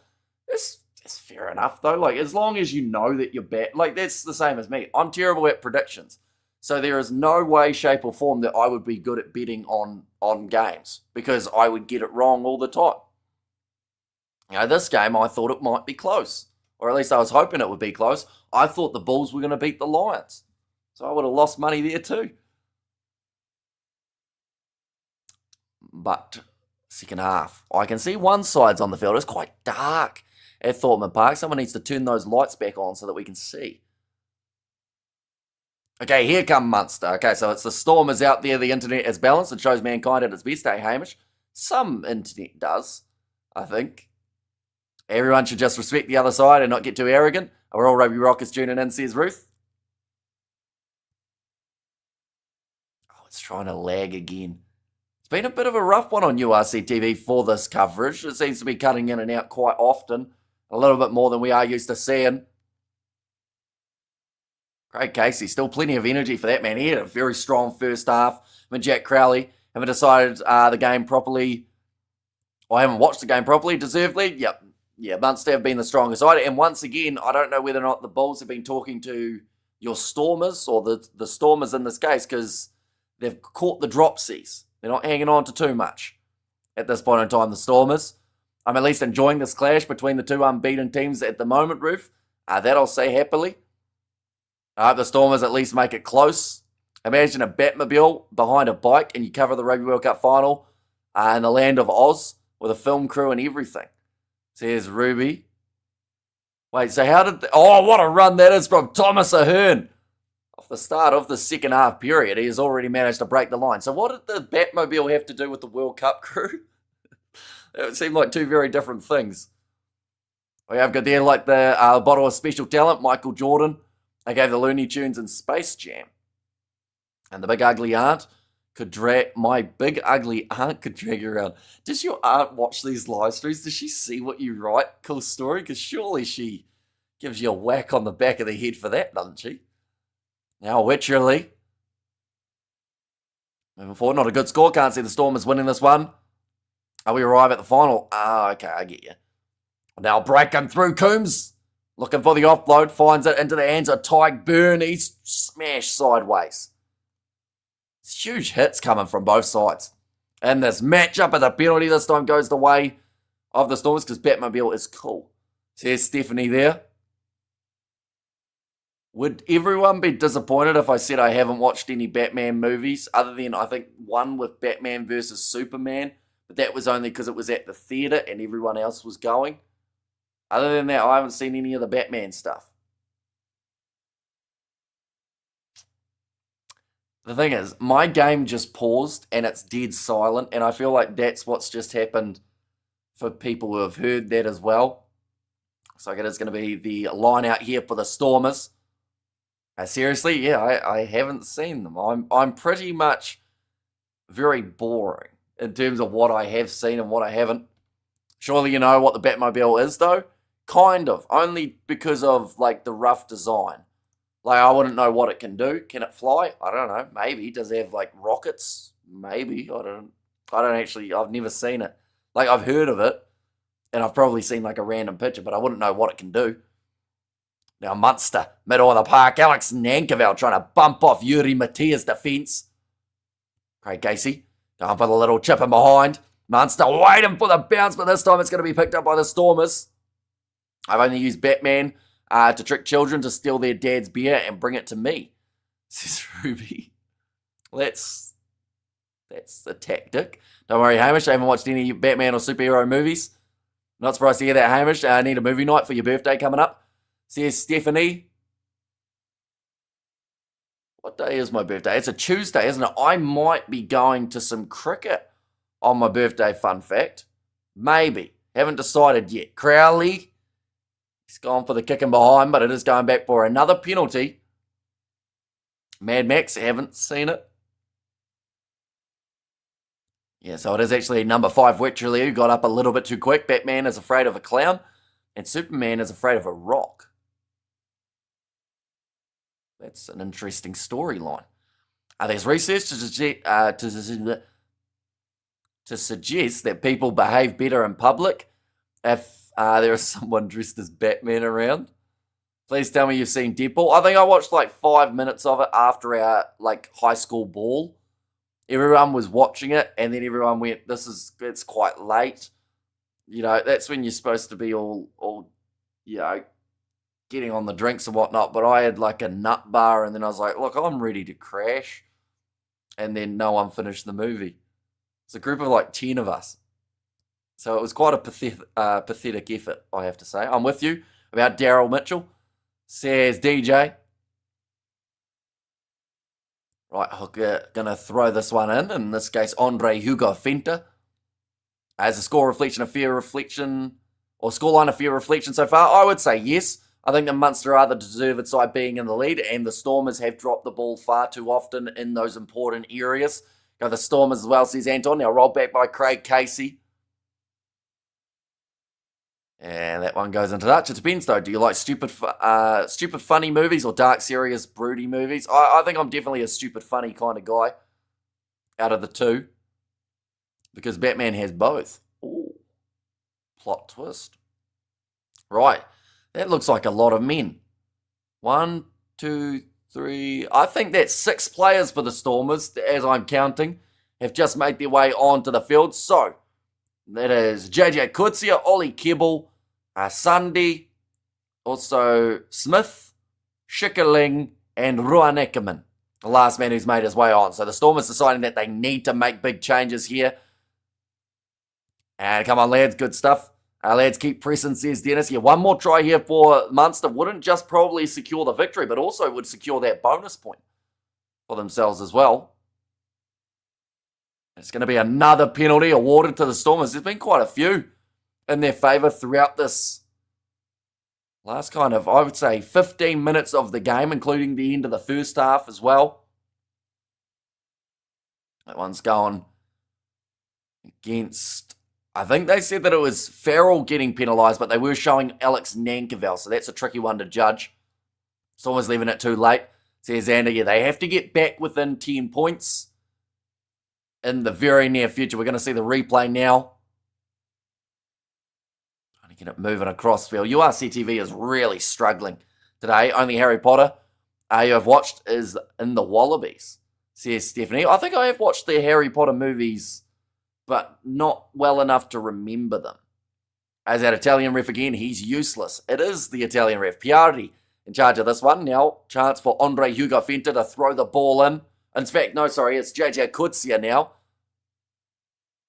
It's fair enough, though. Like, as long as you know that you're bad. Like, that's the same as me. I'm terrible at predictions. So there is no way, shape, or form that I would be good at betting on games, because I would get it wrong all the time. You know, this game, I thought it might be close. Or at least I was hoping it would be close. I thought the Bulls were going to beat the Lions. So I would have lost money there too. But second half, I can see one side's on the field. It's quite dark at Thorntman Park. Someone needs to turn those lights back on so that we can see. Okay, here come Munster. Okay, so it's the Stormers out there. The internet is balanced and shows mankind at its best, eh, Hamish? Some internet does, I think. Everyone should just respect the other side and not get too arrogant. We're all rugby rockers tuning in, says Ruth. Oh, it's trying to lag again. It's been a bit of a rough one on URC TV for this coverage. It seems to be cutting in and out quite often. A little bit more than we are used to seeing. Craig Casey, still plenty of energy for that man. He had a very strong first half. I mean, Jack Crowley haven't decided the game properly. I haven't watched the game properly, deservedly. Yep. Yeah, Munster have been the strongest side. And once again, I don't know whether or not the Bulls have been talking to your Stormers or the Stormers in this case, because they've caught the dropsies. They're not hanging on to too much at this point in time, the Stormers. I'm at least enjoying this clash between the two unbeaten teams at the moment, Ruth. That I'll say happily. I hope the Stormers at least make it close. Imagine a Batmobile behind a bike and you cover the Rugby World Cup final in the land of Oz with a film crew and everything. Says Ruby. Wait, so how did... Oh, what a run that is from Thomas Ahern. Off the start of the second half period, he has already managed to break the line. So what did the Batmobile have to do with the World Cup crew? It seemed like two very different things. We have got there like the bottle of special talent, Michael Jordan. They gave the Looney Tunes and Space Jam. And the big ugly aunt could drag... My big ugly aunt could drag you around. Does your aunt watch these live streams? Does she see what you write? Cool story? Because surely she gives you a whack on the back of the head for that, doesn't she? Now, Wycherley. Moving forward, not a good score. Can't see the Stormers winning this one. We arrive at the final. Okay, I get you. Now breaking through Coombs. Looking for the offload. Finds it into the hands of Tyke Byrne. He's smashed sideways. It's huge hits coming from both sides. And this matchup at the penalty this time goes the way of the Stormers because Batmobile is cool. Says Stephanie there. Would everyone be disappointed if I said I haven't watched any Batman movies other than, I think, one with Batman versus Superman? But that was only because it was at the theatre and everyone else was going. Other than that, I haven't seen any of the Batman stuff. The thing is, my game just paused and it's dead silent, and I feel like that's what's just happened for people who have heard that as well. So it is going to be the line out here for the Stormers. Seriously, yeah, I haven't seen them. I'm pretty much very boring in terms of what I have seen and what I haven't. Surely you know what the Batmobile is, though? Kind of. Only because of, like, the rough design. Like, I wouldn't know what it can do. Can it fly? I don't know. Maybe. Does it have, like, rockets? Maybe. I don't actually... I've never seen it. Like, I've heard of it. And I've probably seen, like, a random picture. But I wouldn't know what it can do. Now, Munster, middle of the park. Alex Nankerville trying to bump off Yuri Matea's defence. Craig Casey going for the little chip in behind. Munster waiting for the bounce, but this time it's going to be picked up by the Stormers. I've only used Batman to trick children to steal their dad's beer and bring it to me, says Ruby. Let's That's the tactic. Don't worry, Hamish. I haven't watched any Batman or superhero movies. Not surprised to hear that, Hamish. I need a movie night for your birthday coming up. Says Stephanie. What day is my birthday? It's a Tuesday, isn't it? I might be going to some cricket on my birthday, fun fact. Maybe. Haven't decided yet. Crowley, he's gone for the kicking behind, but it is going back for another penalty. Mad Max, haven't seen it. Yeah, so it is actually number 5, Wetcherly, who got up a little bit too quick. Batman is afraid of a clown, and Superman is afraid of a rock. That's an interesting storyline. There's research to suggest that people behave better in public if there is someone dressed as Batman around. Please tell me you've seen Deadpool. I think I watched like 5 minutes of it after our high school ball. Everyone was watching it, and then everyone went, it's quite late. You know, that's when you're supposed to be all getting on the drinks and whatnot. But I had like a nut bar, and then I was like, look, I'm ready to crash. And then no one finished the movie. It's a group of like 10 of us. So it was quite a pathetic effort, I have to say. I'm with you about Daryl Mitchell. Says DJ. Right, Hooker gonna throw this one in this case, Andre Hugo Fenta. As a score reflection, a fair reflection, or scoreline, a fair reflection so far? I would say yes. I think the Munster are the deserved side being in the lead, and the Stormers have dropped the ball far too often in those important areas. Go the Stormers as well, says Anton. Now rolled back by Craig Casey. And that one goes into that. It depends, though. Do you like stupid, funny movies or dark, serious, broody movies? I think I'm definitely a stupid, funny kind of guy out of the two. Because Batman has both. Ooh. Plot twist. Right. That looks like a lot of men. 1, 2, 3. I think that's 6 players for the Stormers, as I'm counting, have just made their way onto the field. So, that is JJ Kutsia, Ollie Kebble, Sunday, also Smith, Schickerling, and Ruan Eckerman, the last man who's made his way on. So the Stormers deciding that they need to make big changes here. And come on, lads, good stuff. Lads, keep pressing, says Dennis. Yeah, one more try here for Munster wouldn't just probably secure the victory, but also would secure that bonus point for themselves as well. It's going to be another penalty awarded to the Stormers. There's been quite a few in their favour throughout this last kind of, I would say, 15 minutes of the game, including the end of the first half as well. That one's going against, I think they said that it was Farrell getting penalised, but they were showing Alex Nankerville, so that's a tricky one to judge. Stormers leaving it too late. Says Xander, yeah, they have to get back within 10 points in the very near future. We're going to see the replay now. Trying to get it moving across field. URC TV is really struggling today. Only Harry Potter you have watched is in the Wallabies, says Stephanie. I think I have watched the Harry Potter movies, but not well enough to remember them. As that Italian ref again, he's useless. It is the Italian ref. Piardi in charge of this one. Now, chance for Andre Hugo Fenta to throw the ball in. In fact, no, sorry, it's JJ Kutsia now.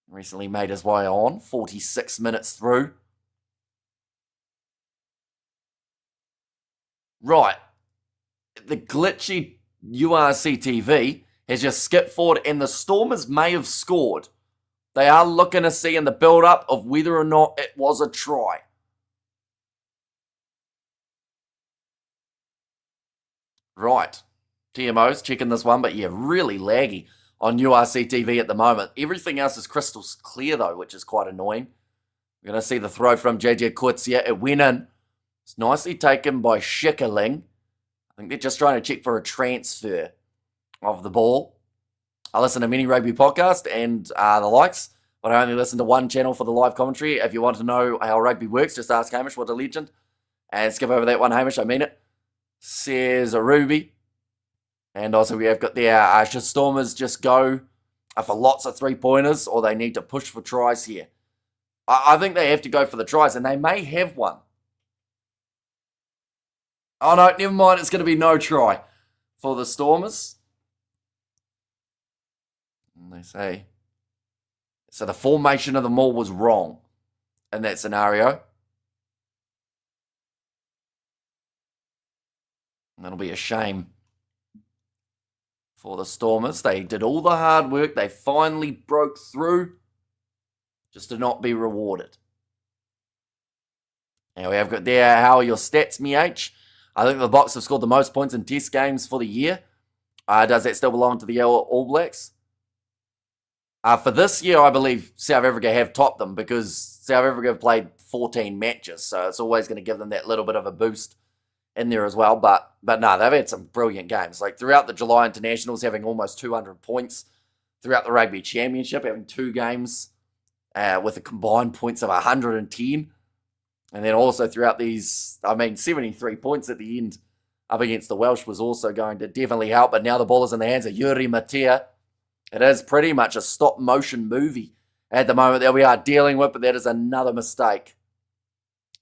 Recently made his way on, 46 minutes through. Right. The glitchy URC TV has just skipped forward, and the Stormers may have scored. They are looking to see in the build-up of whether or not it was a try. Right. TMO's checking this one, but yeah, really laggy on URC TV at the moment. Everything else is crystal clear, though, which is quite annoying. We're going to see the throw from JJ Kutsia. It went in. It's nicely taken by Schickerling. I think they're just trying to check for a transfer of the ball. I listen to many rugby podcasts and the likes, but I only listen to one channel for the live commentary. If you want to know how rugby works, just ask Hamish, what a legend. And skip over that one, Hamish, I mean it. Says a Ruby. And also we have got the should Stormers just go for lots of three-pointers, or they need to push for tries here? I think they have to go for the tries, and they may have one. Oh no, never mind, it's going to be no try for the Stormers. And they say, so the formation of the maul was wrong in that scenario. And that'll be a shame for the Stormers. They did all the hard work. They finally broke through just to not be rewarded. Now we have got there, how are your stats, MH? I think the Box have scored the most points in test games for the year. Does that still belong to the All Blacks? For this year, I believe South Africa have topped them because South Africa have played 14 matches, so it's always going to give them that little bit of a boost in there as well. But no, they've had some brilliant games. Like throughout the July internationals, having almost 200 points. Throughout the Rugby Championship, having 2 games with a combined points of 110. And then also throughout these, 73 points at the end up against the Welsh was also going to definitely help. But now the ball is in the hands of Yuri Matea. It is pretty much a stop-motion movie at the moment that we are dealing with, but that is another mistake.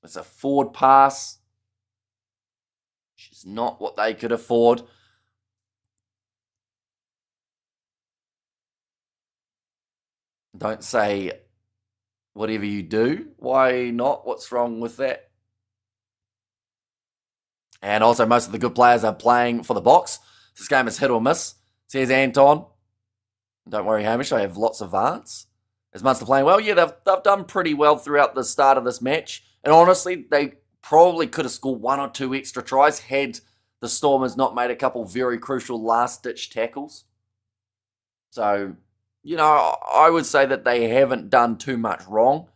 It's a forward pass, which is not what they could afford. Don't say whatever you do. Why not? What's wrong with that? And also, most of the good players are playing for the Box. This game is hit or miss, says Anton. Don't worry, Hamish, I have lots of Vance. Is Munster playing well? Yeah, they've done pretty well throughout the start of this match. And honestly, they probably could have scored 1 or 2 extra tries had the Stormers not made a couple very crucial last-ditch tackles. So, I would say that they haven't done too much wrong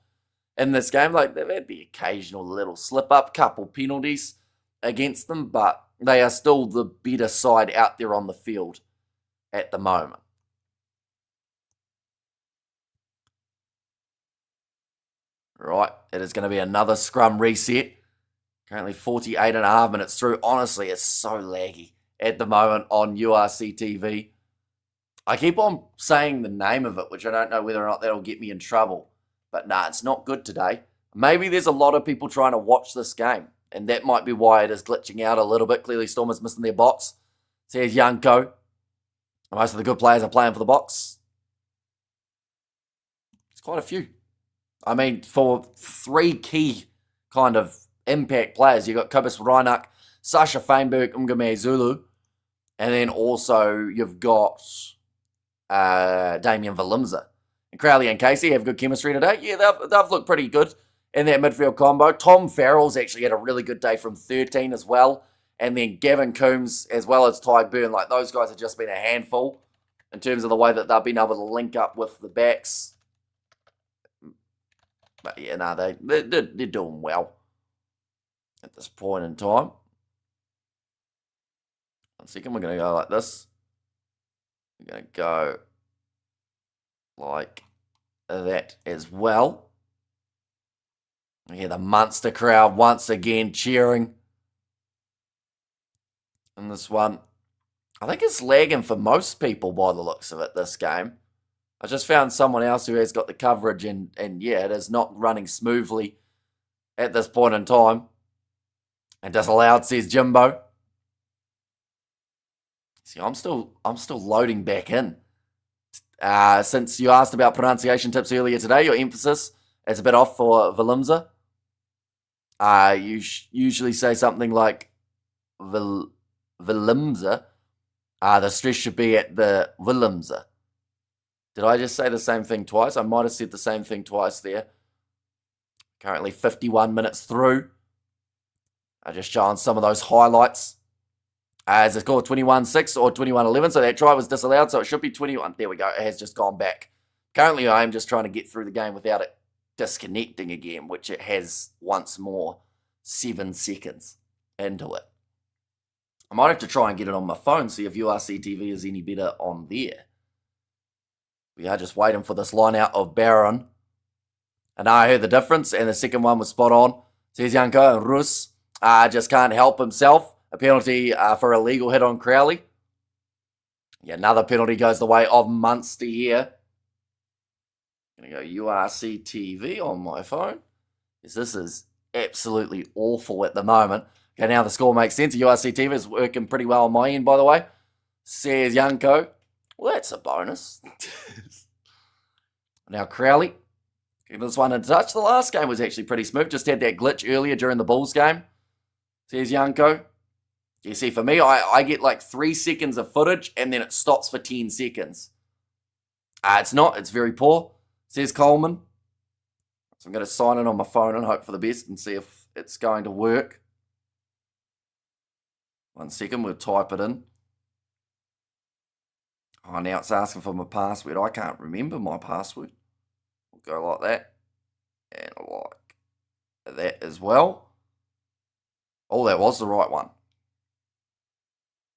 in this game. Like, they've had the occasional little slip-up, couple penalties against them, but they are still the better side out there on the field at the moment. Right, it is going to be another scrum reset. Currently 48.5 minutes through. Honestly, it's so laggy at the moment on URC TV. I keep on saying the name of it, which I don't know whether or not that'll get me in trouble. But nah, it's not good today. Maybe there's a lot of people trying to watch this game, and that might be why it is glitching out a little bit. Clearly, Stormers missing their Box. Says Yanko. Most of the good players are playing for the Box. It's quite a few. For 3 key kind of impact players, you've got Kobus Reinach, Sasha Feinberg, Umgame Zulu, and then also you've got Damien Valimza. And Crowley and Casey have good chemistry today. Yeah, they've looked pretty good in that midfield combo. Tom Farrell's actually had a really good day from 13 as well. And then Gavin Coombs as well as Ty Byrne. Like, those guys have just been a handful in terms of the way that they've been able to link up with the backs. But yeah, no, they're doing well at this point in time. 1 second, we're going to go like this. We're going to go like that as well. Yeah, the Munster crowd once again cheering in this one. I think it's lagging for most people by the looks of it, this game. I just found someone else who has got the coverage and yeah, it is not running smoothly at this point in time. And disallowed, says Jimbo. See, I'm still loading back in. Since you asked about pronunciation tips earlier today, your emphasis is a bit off for Valimza. You usually say something like Valimza. The stress should be at the Valimza. Did I just say the same thing twice? I might have said the same thing twice there. Currently 51 minutes through. I just showing some of those highlights. As a score 21-6 or 21-11, so that try was disallowed, so it should be 21. There we go, it has just gone back. Currently, I am just trying to get through the game without it disconnecting again, which it has once more 7 seconds into it. I might have to try and get it on my phone, see if URC TV is any better on there. We are just waiting for this line out of Barron. And I heard the difference, and the second one was spot on. Says Yanko, and Rus just can't help himself. A penalty for a legal hit on Crowley. Yeah, another penalty goes the way of Munster here. I'm going to go URC TV on my phone. Because this is absolutely awful at the moment. Okay, now the score makes sense. URC TV is working pretty well on my end, by the way. Says Yanko. Well, that's a bonus. Now, Crowley, get this one in touch. The last game was actually pretty smooth. Just had that glitch earlier during the Bulls game. There's Yanko. You see, for me, I get like 3 seconds of footage and then it stops for 10 seconds. It's not. It's very poor. Says Coleman. So I'm going to sign in on my phone and hope for the best and see if it's going to work. 1 second, we'll type it in. Oh, now it's asking for my password. I can't remember my password. We'll go like that. And like that as well. Oh, that was the right one.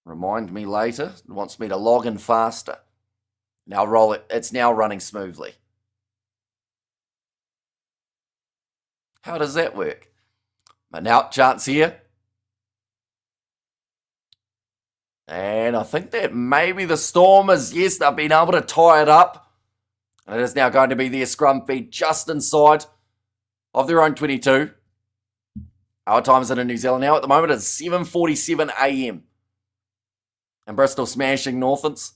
Remind me later. It wants me to log in faster. Now roll it. It's now running smoothly. How does that work? But now, chance here. And I think that maybe the Stormers, yes, they've been able to tie it up. And it is now going to be their scrum feed just inside of their own 22. Our time is in New Zealand now. At the moment, it's 7:47 a.m. And Bristol smashing Northants.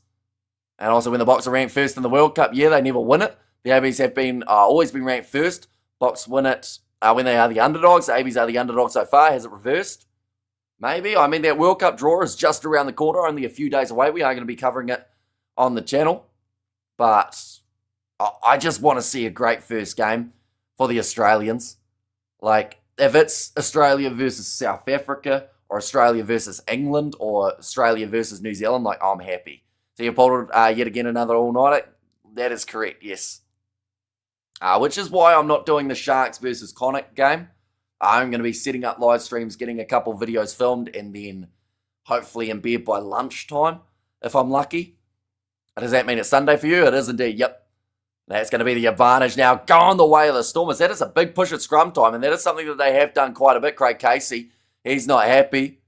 And also when the Boks are ranked first in the World Cup, yeah, they never win it. The ABs have been always been ranked first. Boks win it when they are the underdogs. The ABs are the underdogs so far. Has it reversed? Maybe. I mean, that World Cup draw is just around the corner, only a few days away. We are going to be covering it on the channel. But I just want to see a great first game for the Australians. Like, if it's Australia versus South Africa, or Australia versus England, or Australia versus New Zealand, like, I'm happy. So you pulled yet again another all-nighter? That is correct, yes. Which is why I'm not doing the Sharks versus Connacht game. I'm going to be setting up live streams, getting a couple videos filmed, and then hopefully in bed by lunchtime, if I'm lucky. Does that mean it's Sunday for you? It is indeed, yep. That's going to be the advantage now, going the way of the Stormers. That is a big push at scrum time, and that is something that they have done quite a bit. Craig Casey, he's not happy.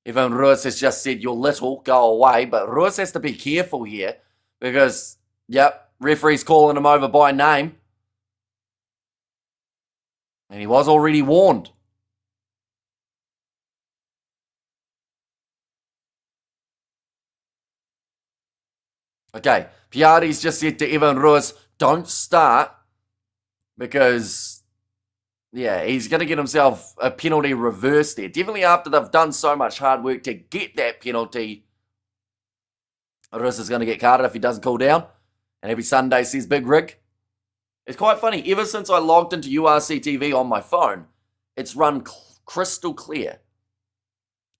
Even Ruiz has just said, you're little, go away. But Ruiz has to be careful here because, yep, referee's calling him over by name. And he was already warned. Okay, Piardi's just said to Evan Ruiz, don't start because, yeah, he's going to get himself a penalty reversed there. Definitely after they've done so much hard work to get that penalty, Ruiz is going to get carded if he doesn't cool down. And every Sunday says Big Rig. It's quite funny. Ever since I logged into URC TV on my phone, it's run crystal clear.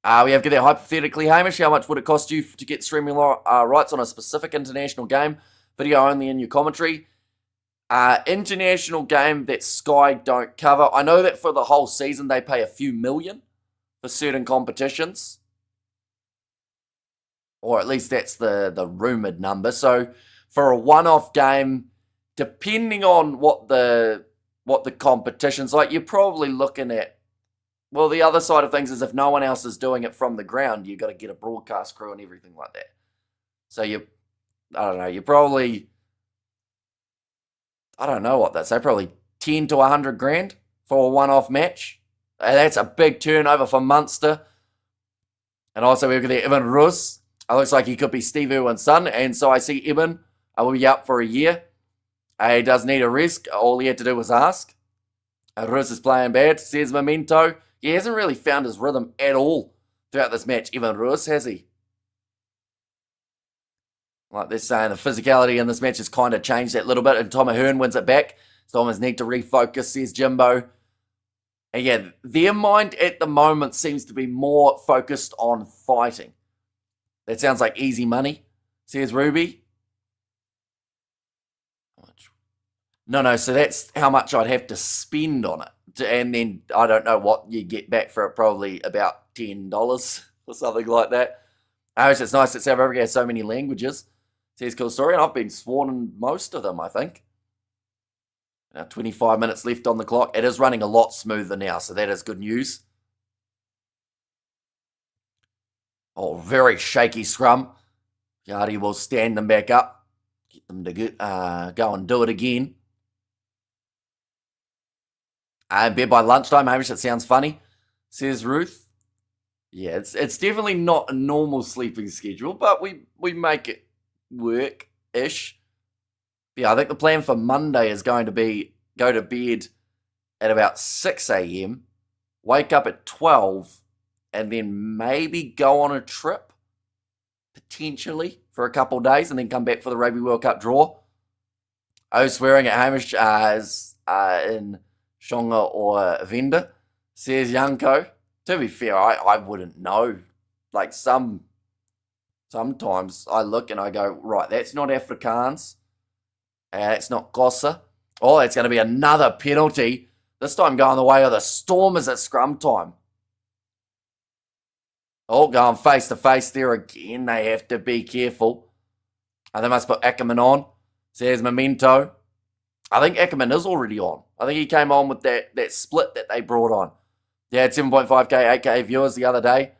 We have to get that hypothetically, Hamish. How much would it cost you to get streaming rights on a specific international game? Video only in your commentary. International game that Sky don't cover. I know that for the whole season they pay a few million for certain competitions. Or at least that's the rumoured number. So for a one-off game, depending on what the competition's like, you're probably looking at, well, the other side of things is if no one else is doing it from the ground, you've got to get a broadcast crew and everything like that. So I don't know, you're probably, I don't know what that's, say probably 10 to 100 grand for a one-off match. And that's a big turnover for Munster. And also we've got Evan Ruiz. It looks like he could be Steve Irwin's son. And so I see Evan will be out for a year. He does need a rest. All he had to do was ask. Ruiz is playing bad, says Memento. He hasn't really found his rhythm at all throughout this match, Evan Ruiz, has he? Like they're saying, the physicality in this match has kind of changed that little bit, and Tom Ahern wins it back. Stormers need to refocus, says Jimbo. And yeah, their mind at the moment seems to be more focused on fighting. That sounds like easy money, says Ruby. No, so that's how much I'd have to spend on it. And then I don't know what you get back for it, probably about $10 or something like that. I wish it's nice that South Africa has so many languages. Says cool story, and I've been sworn in most of them, I think. Now 25 minutes left on the clock. It is running a lot smoother now, so that is good news. Oh, very shaky scrum. Yardy will stand them back up. Get them to go and do it again. Bed by lunchtime, Hamish, it sounds funny, says Ruth. Yeah, it's definitely not a normal sleeping schedule, but we make it work-ish. Yeah, I think the plan for Monday is going to be go to bed at about 6 a.m., wake up at 12, and then maybe go on a trip, potentially, for a couple of days, and then come back for the Rugby World Cup draw. Swearing at Hamish in Shonga or Venda, says Yanko. To be fair, I wouldn't know. Like, sometimes I look and I go, right, that's not Afrikaans. That's not Gossa. Oh, it's going to be another penalty. This time going the way of the Stormers at scrum time. Oh, going face to face there again. They have to be careful. They must put Ackerman on. Says Memento. I think Ackerman is already on. I think he came on with that split that they brought on. They had 7.5k, 8k viewers the other day.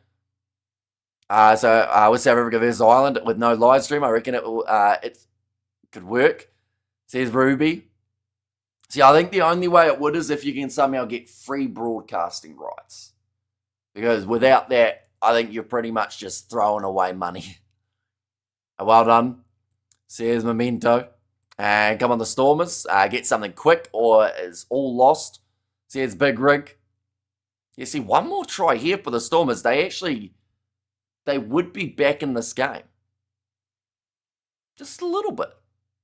So with South Africa versus Ireland with no live stream, I reckon it could work. Says Ruby. See, I think the only way it would is if you can somehow get free broadcasting rights. Because without that, I think you're pretty much just throwing away money. Well done, says Memento. And come on, the Stormers. Get something quick or it's all lost, says Big Rig. You see, one more try here for the Stormers. They would be back in this game. Just a little bit.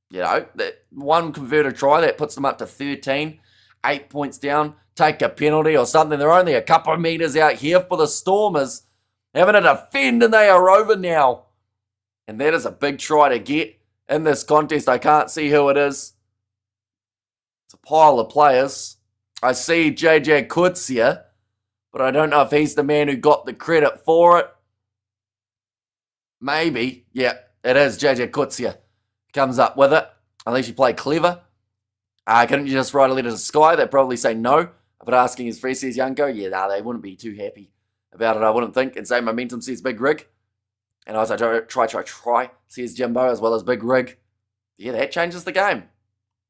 You know, that one converted try, that puts them up to 13. 8 points down. Take a penalty or something. They're only a couple of meters out here for the Stormers. Having a defend and they are over now. And that is a big try to get in this contest. I can't see who it is. It's a pile of players. I see JJ Kutsia, but I don't know if he's the man who got the credit for it. Maybe. Yeah, it is JJ Kutsia. Comes up with it. Unless you play clever. Couldn't you just write a letter to Sky? They'd probably say no. But asking his friend, says Yanko, yeah, nah, they wouldn't be too happy about it, I wouldn't think. And same momentum, says Big Rig. And also try, says Jimbo, as well as Big Rig. Yeah, that changes the game.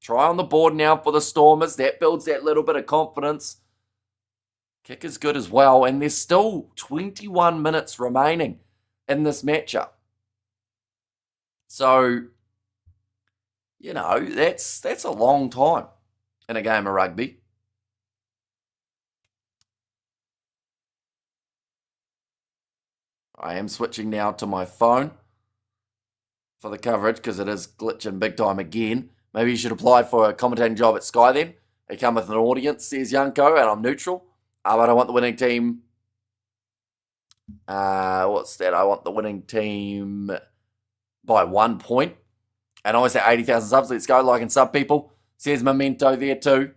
Try on the board now for the Stormers. That builds that little bit of confidence. Kick is good as well. And there's still 21 minutes remaining in this matchup. So, you know, that's a long time in a game of rugby. I am switching now to my phone for the coverage because it is glitching big time again. Maybe you should apply for a commentating job at Sky then. They come with an audience, says Yanko, and I'm neutral. But I want the winning team. What's that? I want the winning team by 1 point. And I always say 80,000 subs. Let's go, like and sub people. Says Memento there too.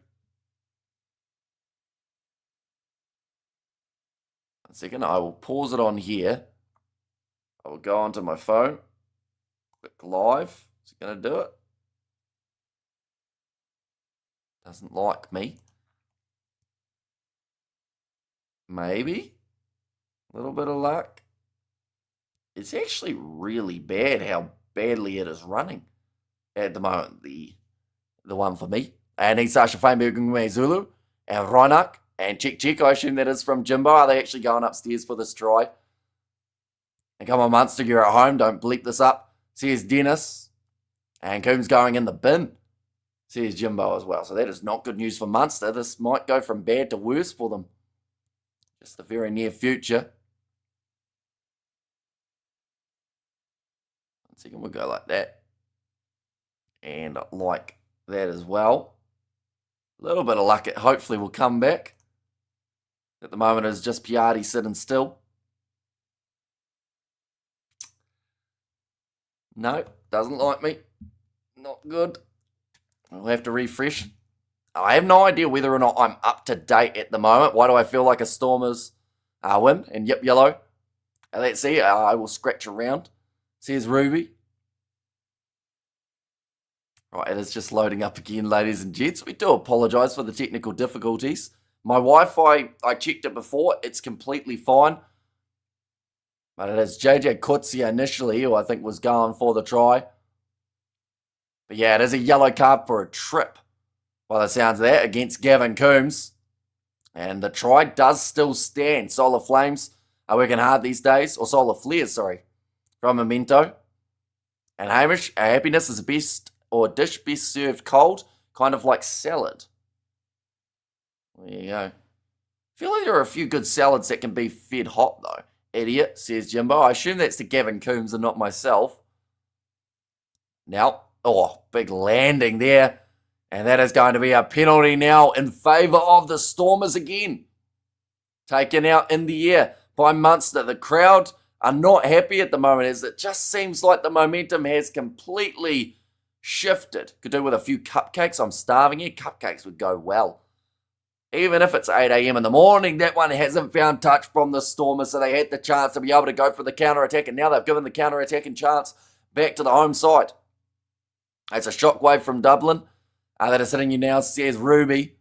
1 second, I will pause it on here. I will go onto my phone. Click live. Is it going to do it? Doesn't like me. Maybe. A little bit of luck. It's actually really bad how badly it is running at the moment. The one for me. And he's Sasha Fainberg, Zulu, and Ronak, and Check. I assume that is from Jimbo. Are they actually going upstairs for this try? And come on, Munster, you're at home. Don't bleep this up. Says Dennis. And Coombs going in the bin. Says Jimbo as well. So that is not good news for Munster. This might go from bad to worse for them. Just the very near future. 1 second, we'll go like that. And like that as well. A little bit of luck. It hopefully will come back. At the moment, it's just Piatti sitting still. No, doesn't like me. Not good. I'll have to refresh. I have no idea whether or not I'm up to date at the moment. Why do I feel like a Stormers win? And yep, yellow. Let's see. I will scratch around. Says Ruby. Right, it is just loading up again, ladies and gents. We do apologise for the technical difficulties. My Wi-Fi, I checked it before. It's completely fine. But it is JJ Kutsia initially, who I think was going for the try. But yeah, it is a yellow card for a trip, by the sounds of that, against Gavin Coombs. And the try does still stand. Solar Flames are working hard these days. Or Solar Flares, sorry. From Memento. And Hamish, happiness is a dish best served cold, kind of like salad. There you go. I feel like there are a few good salads that can be fed hot, though. Idiot, says Jimbo. I assume that's to Gavin Coombs and not myself. Now, big landing there. And that is going to be a penalty now in favour of the Stormers again. Taken out in the air by Munster. The crowd are not happy at the moment, as it just seems like the momentum has completely shifted. Could do with a few cupcakes. I'm starving here. Cupcakes would go well. Even if it's 8 a.m. in the morning, that one hasn't found touch from the Stormers, so they had the chance to be able to go for the counter-attack, and now they've given the counter-attacking chance back to the home side. It's a shockwave from Dublin. That is hitting you now, says Ruby.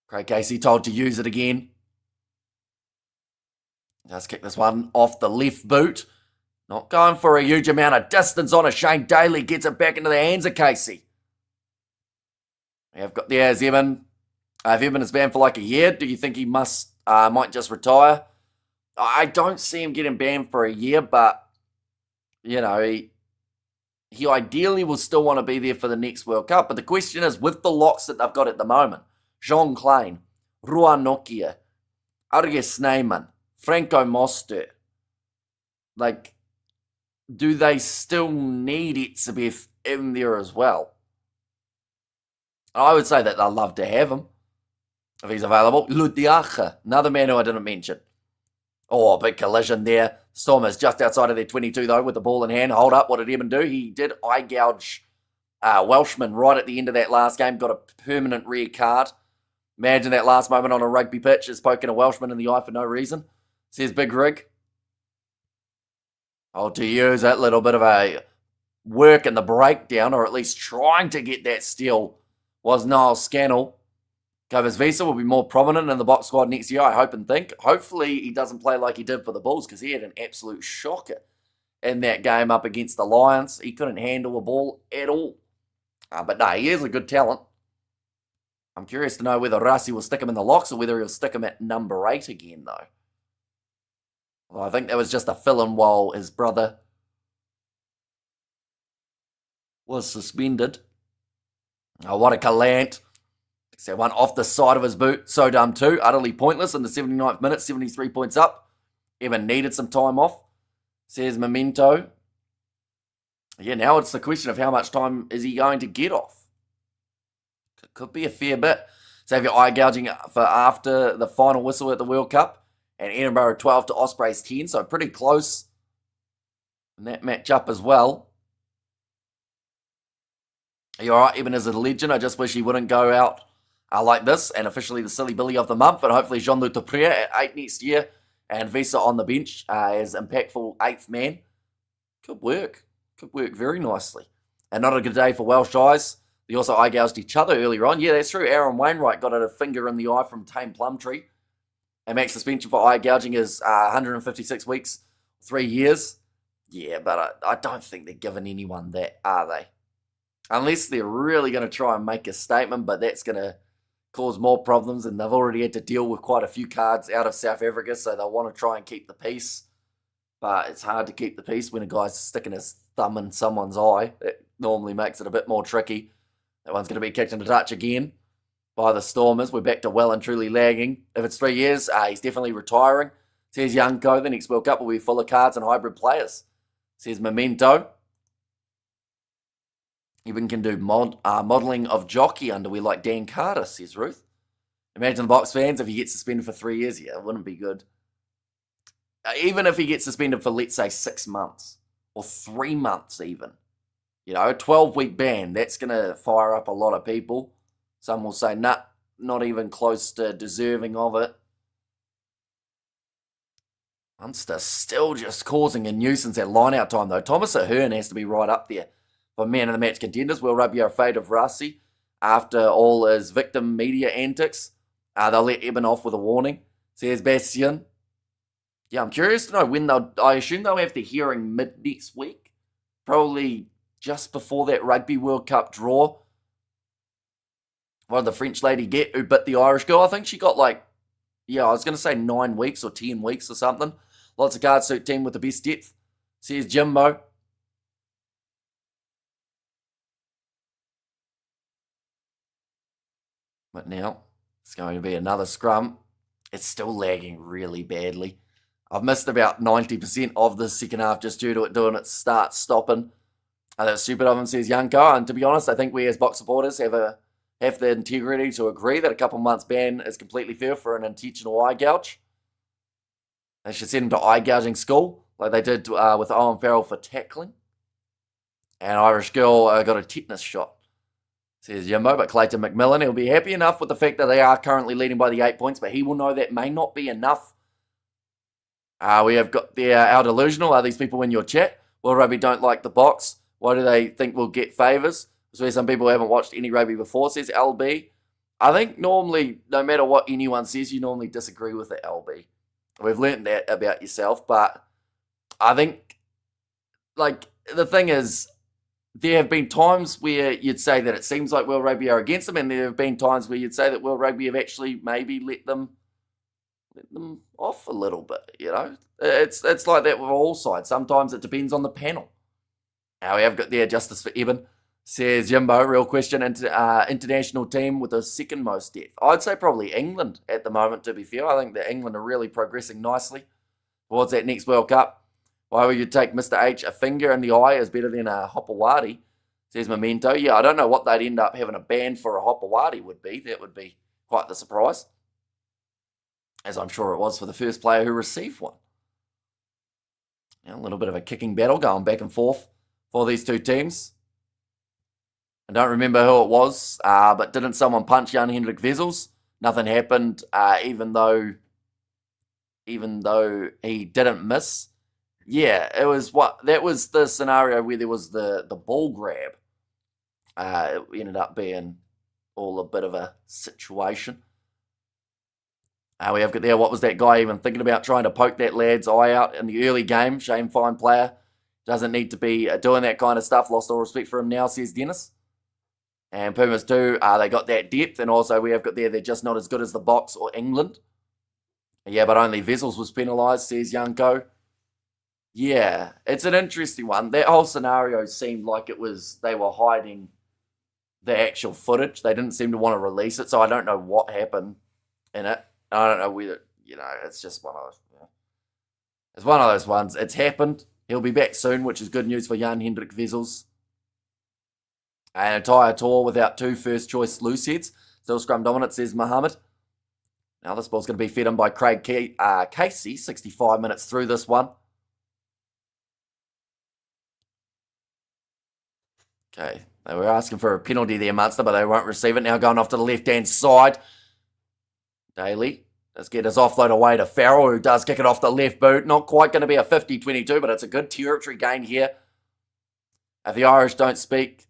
Craig Casey told to use it again. Just kick this one off the left boot. Not going for a huge amount of distance on it. Shane Daly gets it back into the hands of Casey. We have got there's Evan. If Evan is banned for like a year, do you think he might just retire? I don't see him getting banned for a year, but, you know, he ideally will still want to be there for the next World Cup. But the question is, with the locks that they've got at the moment, Jean Klein, Ruan Nokia, Arge Sneeman, Franco Mostert, like, do they still need Itzebeth in there as well? I would say that they'll love to have him if he's available. Ludiacha, another man who I didn't mention. Big collision there. Stormers just outside of their 22, though, with the ball in hand. Hold up, what did Evan do? He did eye gouge Welshman right at the end of that last game. Got a permanent red card. Imagine that last moment on a rugby pitch is poking a Welshman in the eye for no reason. Says Big Rig. To use that little bit of a work in the breakdown, or at least trying to get that steal, was Niall Scannell. Covers Visa will be more prominent in the box squad next year, I hope and think. Hopefully he doesn't play like he did for the Bulls, because he had an absolute shocker in that game up against the Lions. He couldn't handle a ball at all. But no, he is a good talent. I'm curious to know whether Rasi will stick him in the locks or whether he'll stick him at number 8 again, though. Well, I think that was just a fill-in while his brother was suspended. What a Calant. That one off the side of his boot. So dumb too. Utterly pointless in the 79th minute. 73 points up. Evan needed some time off. Says Memento. Yeah, now it's the question of how much time is he going to get off. Could be a fair bit. So have your eye gouging for after the final whistle at the World Cup. And Edinburgh 12 to Ospreys 10. So pretty close in that matchup as well. Are you alright? Evan is a legend. I just wish he wouldn't go out like this, and officially the silly Billy of the month, and hopefully Jean-Luc Dupré at 8 next year, and Visa on the bench as impactful 8th man. Could work very nicely. And not a good day for Welsh eyes. They also eye gouged each other earlier on. Yeah, that's true. Aaron Wainwright got a finger in the eye from Tame Plumtree. And max suspension for eye gouging is 156 weeks, 3 years. Yeah, but I don't think they're giving anyone that, are they? Unless they're really going to try and make a statement, but that's going to cause more problems, and they've already had to deal with quite a few cards out of South Africa, so they'll want to try and keep the peace. But it's hard to keep the peace when a guy's sticking his thumb in someone's eye. It normally makes it a bit more tricky. That one's going to be kicked into touch again by the Stormers. We're back to well and truly lagging. If it's 3 years, he's definitely retiring. Says Young Co. The next World Cup will be full of cards and hybrid players. Says Memento. Even can do modelling of jockey underwear like Dan Carter, says Ruth. Imagine the Box fans if he gets suspended for 3 years. Yeah, it wouldn't be good. Even if he gets suspended for, let's say, 6 months or 3 months even. You know, a 12-week ban, that's going to fire up a lot of people. Some will say, nah, not even close to deserving of it. Munster still just causing a nuisance at line-out time, though. Thomas Ahern has to be right up there for man of the match contenders. World Rugby are afraid of Rasi after all his victim media antics. They'll let Eben off with a warning, says Bastian. Yeah, I'm curious to know when I assume they'll have the hearing mid-next week. Probably just before that Rugby World Cup draw. What did the French lady get who bit the Irish girl? I think she got I was going to say 9 weeks or 10 weeks or something. Lots of card suit team with the best depth, says Jimbo. But now it's going to be another scrum. It's still lagging really badly. I've missed about 90% of the second half just due to it doing its start stopping. That's stupid of him, says Yanko. And to be honest, I think we as Box supporters have the integrity to agree that a couple months ban is completely fair for an intentional eye gouge. They should send him to eye gouging school, like they did with Owen Farrell for tackling. And Irish girl got a tetanus shot, says Jimbo. But Clayton McMillan, he'll be happy enough with the fact that they are currently leading by the 8 points, but he will know that may not be enough. We have got our delusional. Are these people in your chat? World Rugby don't like the Box. Why do they think we'll get favours? So some people who haven't watched any rugby before, says LB. I think normally, no matter what anyone says, you normally disagree with the LB. We've learnt that about yourself, but I think, like, the thing is, there have been times where you'd say that it seems like World Rugby are against them, and there have been times where you'd say that World Rugby have actually maybe let them off a little bit, you know. It's like that with all sides. Sometimes it depends on the panel. Now we have got there justice for Eben, says Jimbo. Real question, international team with the second most depth. I'd say probably England at the moment, to be fair. I think that England are really progressing nicely towards that next World Cup. Why would you take Mr. H? A finger in the eye is better than a Hopewadi, says Memento. Yeah, I don't know what they'd end up having a ban for a Hopewadi would be. That would be quite the surprise, as I'm sure it was for the first player who received one. Now, a little bit of a kicking battle going back and forth for these two teams. I don't remember who it was, but didn't someone punch Jan Hendrik Wessels? Nothing happened, even though he didn't miss. Yeah, that was the scenario where there was the ball grab. It ended up being all a bit of a situation. We have got there, what was that guy even thinking about, trying to poke that lad's eye out in the early game? Shame, fine player. Doesn't need to be doing that kind of stuff. Lost all respect for him now, says Dennis. And Pumas too, they got that depth. And also we have got there, they're just not as good as the Box or England. Yeah, but only Wessels was penalised, says Yanko. Yeah, it's an interesting one. That whole scenario seemed like they were hiding the actual footage. They didn't seem to want to release it, so I don't know what happened in it. I don't know whether, it's just one of those. It's one of those ones. It's happened. He'll be back soon, which is good news for Jan Hendrik Wessels. An entire tour without two first-choice loose heads. Still scrum dominant, says Mohammed. Now this ball's going to be fed in by Craig Casey, 65 minutes through this one. Okay, they were asking for a penalty there, Munster, but they won't receive it. Now going off to the left-hand side. Daly does get his offload away to Farrell, who does kick it off the left boot. Not quite going to be a 50-22, but it's a good territory gain here. If the Irish don't speak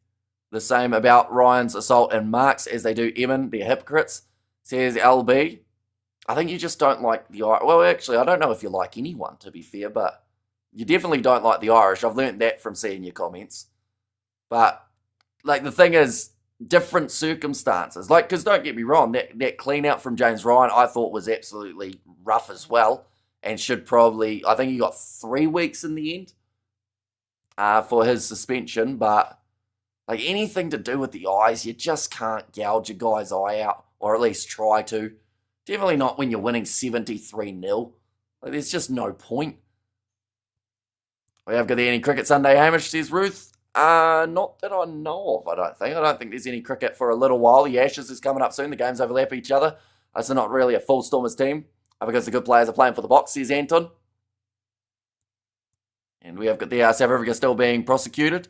the same about Ryan's assault and marks as they do Emin, they're hypocrites, says LB. I think you just don't like the Irish. Well, actually, I don't know if you like anyone, to be fair, but you definitely don't like the Irish. I've learnt that from seeing your comments. But, the thing is, different circumstances. Because don't get me wrong, that clean out from James Ryan I thought was absolutely rough as well. And should probably, I think he got 3 weeks in the end for his suspension. But, anything to do with the eyes, you just can't gouge a guy's eye out. Or at least try to. Definitely not when you're winning 73-0. There's just no point. We have got the Any Cricket Sunday, Hamish, says Ruth. Not that I know of, I don't think. I don't think there's any cricket for a little while. The Ashes is coming up soon. The games overlap each other. It's not really a full Stormers team because the good players are playing for the Box, says Anton. And we have got the South Africa still being prosecuted.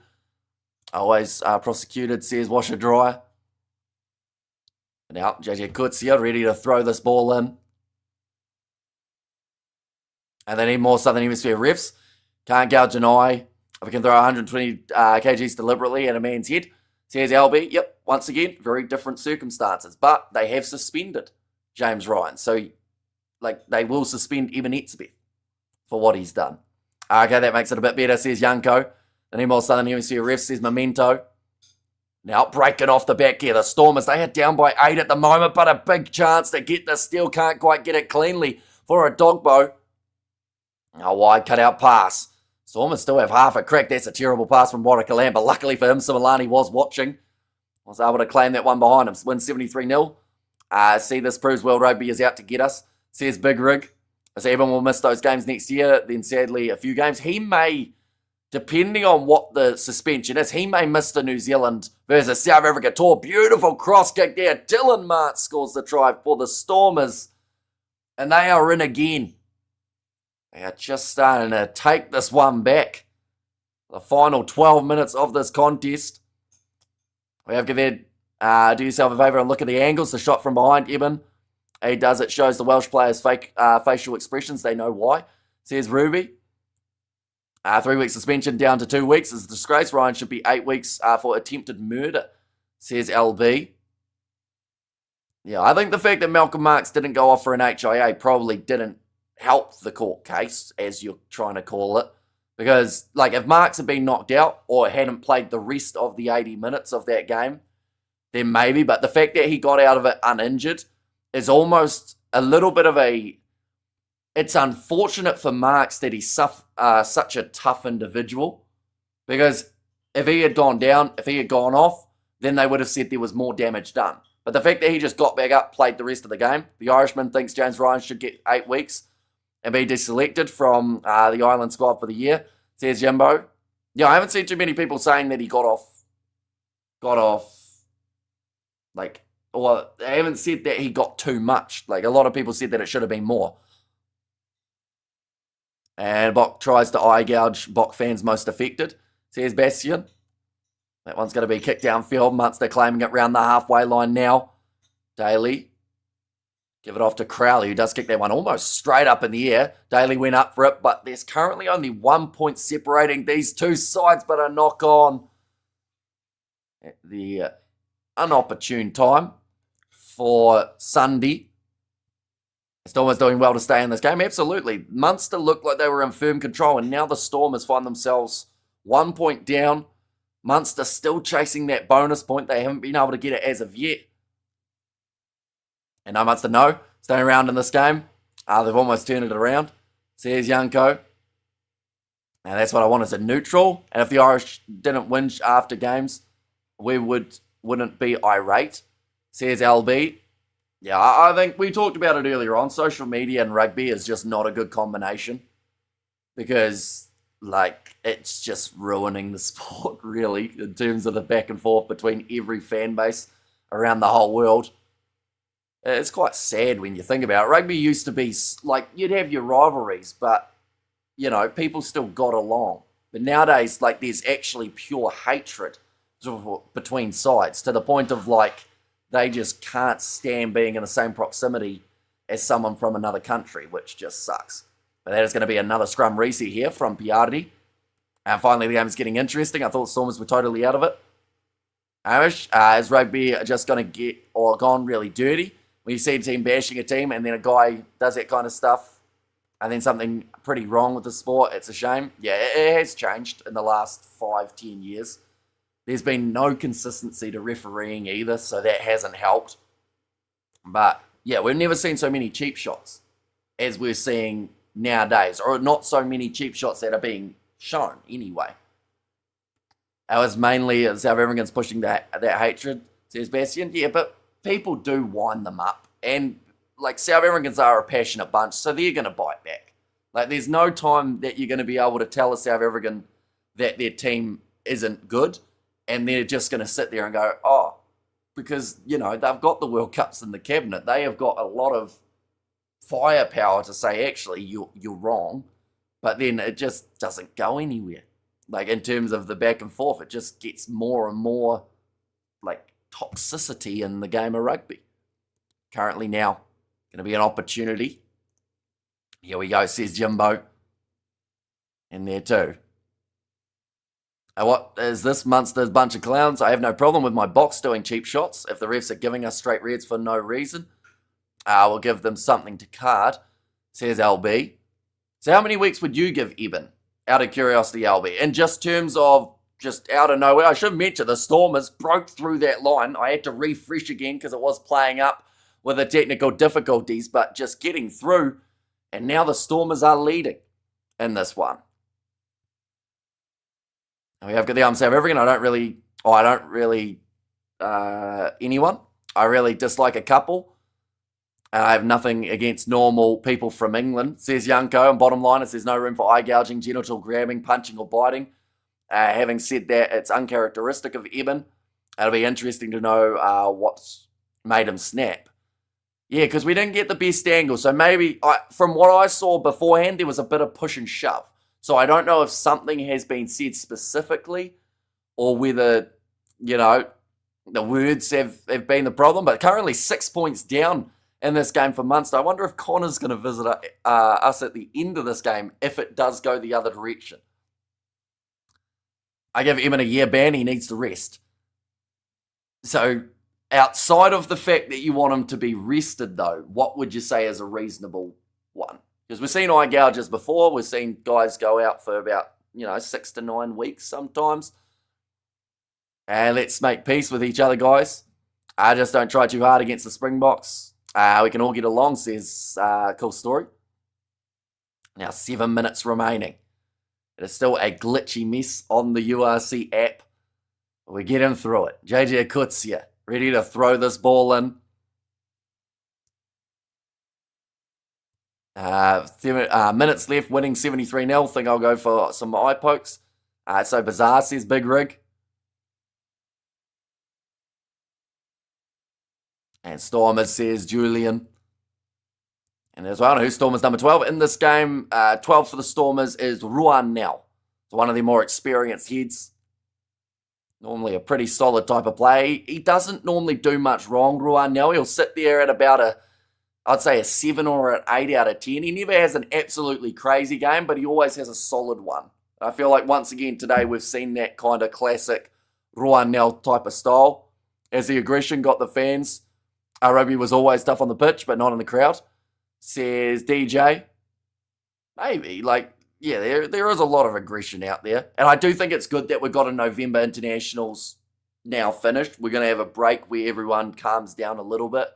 Always prosecuted, says Washer Dryer. Now, JJ Kutsia ready to throw this ball in. And they need more Southern Hemisphere refs. Can't gouge an eye. We can throw 120 kgs deliberately at a man's head. Says LB, yep, once again, very different circumstances. But they have suspended James Ryan. So, they will suspend Eben Etzebeth for what he's done. Okay, that makes it a bit better, says Yanko. The need more Southern Hemisphere refs, says Memento. Now, breaking off the back here, the Stormers, they are down by 8 at the moment, but a big chance to get this. Still can't quite get it cleanly for a Dogbo. A wide cut-out pass. Stormers still have half a crack. That's a terrible pass from Warwick-Lamb, but luckily for him, Similani was watching. Was able to claim that one behind him. Win 73-0. See, this proves World Rugby is out to get us, says Big Rig. So Eben will miss those games next year, then sadly a few games. He may, depending on what the suspension is, he may miss the New Zealand versus South Africa tour. Beautiful cross kick there. Dylan Martz scores the try for the Stormers. And they are in again. They are just starting to take this one back. The final 12 minutes of this contest. We have to do yourself a favour and look at the angles. The shot from behind, Eben. He does. It shows the Welsh players' fake facial expressions. They know why. Says Ruby. 3 weeks suspension down to 2 weeks is a disgrace. Ryan should be 8 weeks for attempted murder, says LB. Yeah, I think the fact that Malcolm Marx didn't go off for an HIA probably didn't help the court case, as you're trying to call it. Because, like, if Marx had been knocked out or hadn't played the rest of the 80 minutes of that game, then maybe. But the fact that he got out of it uninjured is almost a little bit of a... It's unfortunate for Marx that he's such a tough individual. Because if he had gone down, if he had gone off, then they would have said there was more damage done. But the fact that he just got back up, played the rest of the game, the Irishman thinks James Ryan should get 8 weeks and be deselected from the Island squad for the year, says Jimbo. Yeah, I haven't seen too many people saying that he got off, like, or I haven't said that he got too much. Like, a lot of people said that it should have been more. And Bok tries to eye gouge Bok fans most affected, says Bastian. That one's going to be kicked downfield. Munster claiming it round the halfway line now. Daly. Give it off to Crowley, who does kick that one almost straight up in the air. Daly went up for it, but there's currently only 1 point separating these two sides, but a knock on at the unopportune time for Sunday. Stormers doing well to stay in this game. Absolutely. Munster looked like they were in firm control, and now the Stormers find themselves 1 point down. Munster still chasing that bonus point. They haven't been able to get it as of yet. And no Munster, no. Staying around in this game. They've almost turned it around, says Yanko. And that's what I want as a neutral. And if the Irish didn't win after games, we wouldn't be irate, says LB. Yeah, I think we talked about it earlier on. Social media and rugby is just not a good combination. Because, like, it's just ruining the sport, really, in terms of the back and forth between every fan base around the whole world. It's quite sad when you think about it. Rugby used to be, like, you'd have your rivalries, but, you know, people still got along. But nowadays, like, there's actually pure hatred between sides to the point of, like, they just can't stand being in the same proximity as someone from another country, which just sucks. But that is going to be another scrum reset here from Piardi. And finally, the game is getting interesting. I thought Stormers were totally out of it. Irish, is rugby just going to get or gone really dirty? When you see a team bashing a team and then a guy does that kind of stuff and then something pretty wrong with the sport, it's a shame. Yeah, it has changed in the last 5-10 years. There's been no consistency to refereeing either, so that hasn't helped. But, yeah, we've never seen so many cheap shots as we're seeing nowadays, or not so many cheap shots that are being shown anyway. That was mainly South Africans pushing that hatred, says Bastian. Yeah, but people do wind them up. And, like, South Africans are a passionate bunch, so they're going to bite back. Like, there's no time that you're going to be able to tell a South African that their team isn't good, and they're just going to sit there and go, oh, because, you know, they've got the World Cups in the cabinet. They have got a lot of firepower to say, actually, you're wrong. But then it just doesn't go anywhere. Like, in terms of the back and forth, it just gets more and more, like, toxicity in the game of rugby. Currently now, going to be an opportunity. Here we go, says Jimbo. In there too. What is this? Munster's bunch of clowns. I have no problem with my box doing cheap shots. If the refs are giving us straight reds for no reason, we'll give them something to card, says LB. So how many weeks would you give Eben? Out of curiosity, LB. In just terms of just out of nowhere, I should mention the Stormers broke through that line. I had to refresh again because it was playing up with the technical difficulties, but just getting through. And now the Stormers are leading in this one. We have got the South African. I don't really anyone. I really dislike a couple. I have nothing against normal people from England, says Yanko. And bottom line is there's no room for eye gouging, genital grabbing, punching or biting. Having said that, it's uncharacteristic of Eben. It'll be interesting to know what's made him snap. Yeah, because we didn't get the best angle. So maybe, from what I saw beforehand, there was a bit of push and shove. So I don't know if something has been said specifically or whether, the words have been the problem. But currently 6 points down in this game for Munster. I wonder if Connor's going to visit us at the end of this game if it does go the other direction. I give Eamon a year ban. He needs to rest. So outside of the fact that you want him to be rested, though, what would you say is a reasonable one? Because we've seen eye gouges before. We've seen guys go out for about, 6 to 9 weeks sometimes. And let's make peace with each other, guys. Just don't try too hard against the Springboks. We can all get along, says Cool Story. Now, 7 minutes remaining. It is still a glitchy mess on the URC app. We get him through it. JJ Akutsia, ready to throw this ball in. Minutes left, winning 73-0. Think I'll go for some eye pokes. It's so bizarre, says Big Rig. And Stormers, says Julian. And as well, who's Stormers number 12 in this game? 12 for the Stormers is Ruan Nel. It's one of the more experienced heads. Normally a pretty solid type of play. He doesn't normally do much wrong, Ruan Nel. He'll sit there at about I'd say a 7 or an 8 out of 10. He never has an absolutely crazy game, but he always has a solid one. I feel like once again today we've seen that kind of classic Ruan Nel type of style. As the aggression got the fans, rugby was always tough on the pitch, but not in the crowd. Says DJ. Maybe, there is a lot of aggression out there. And I do think it's good that we've got a November internationals now finished. We're going to have a break where everyone calms down a little bit.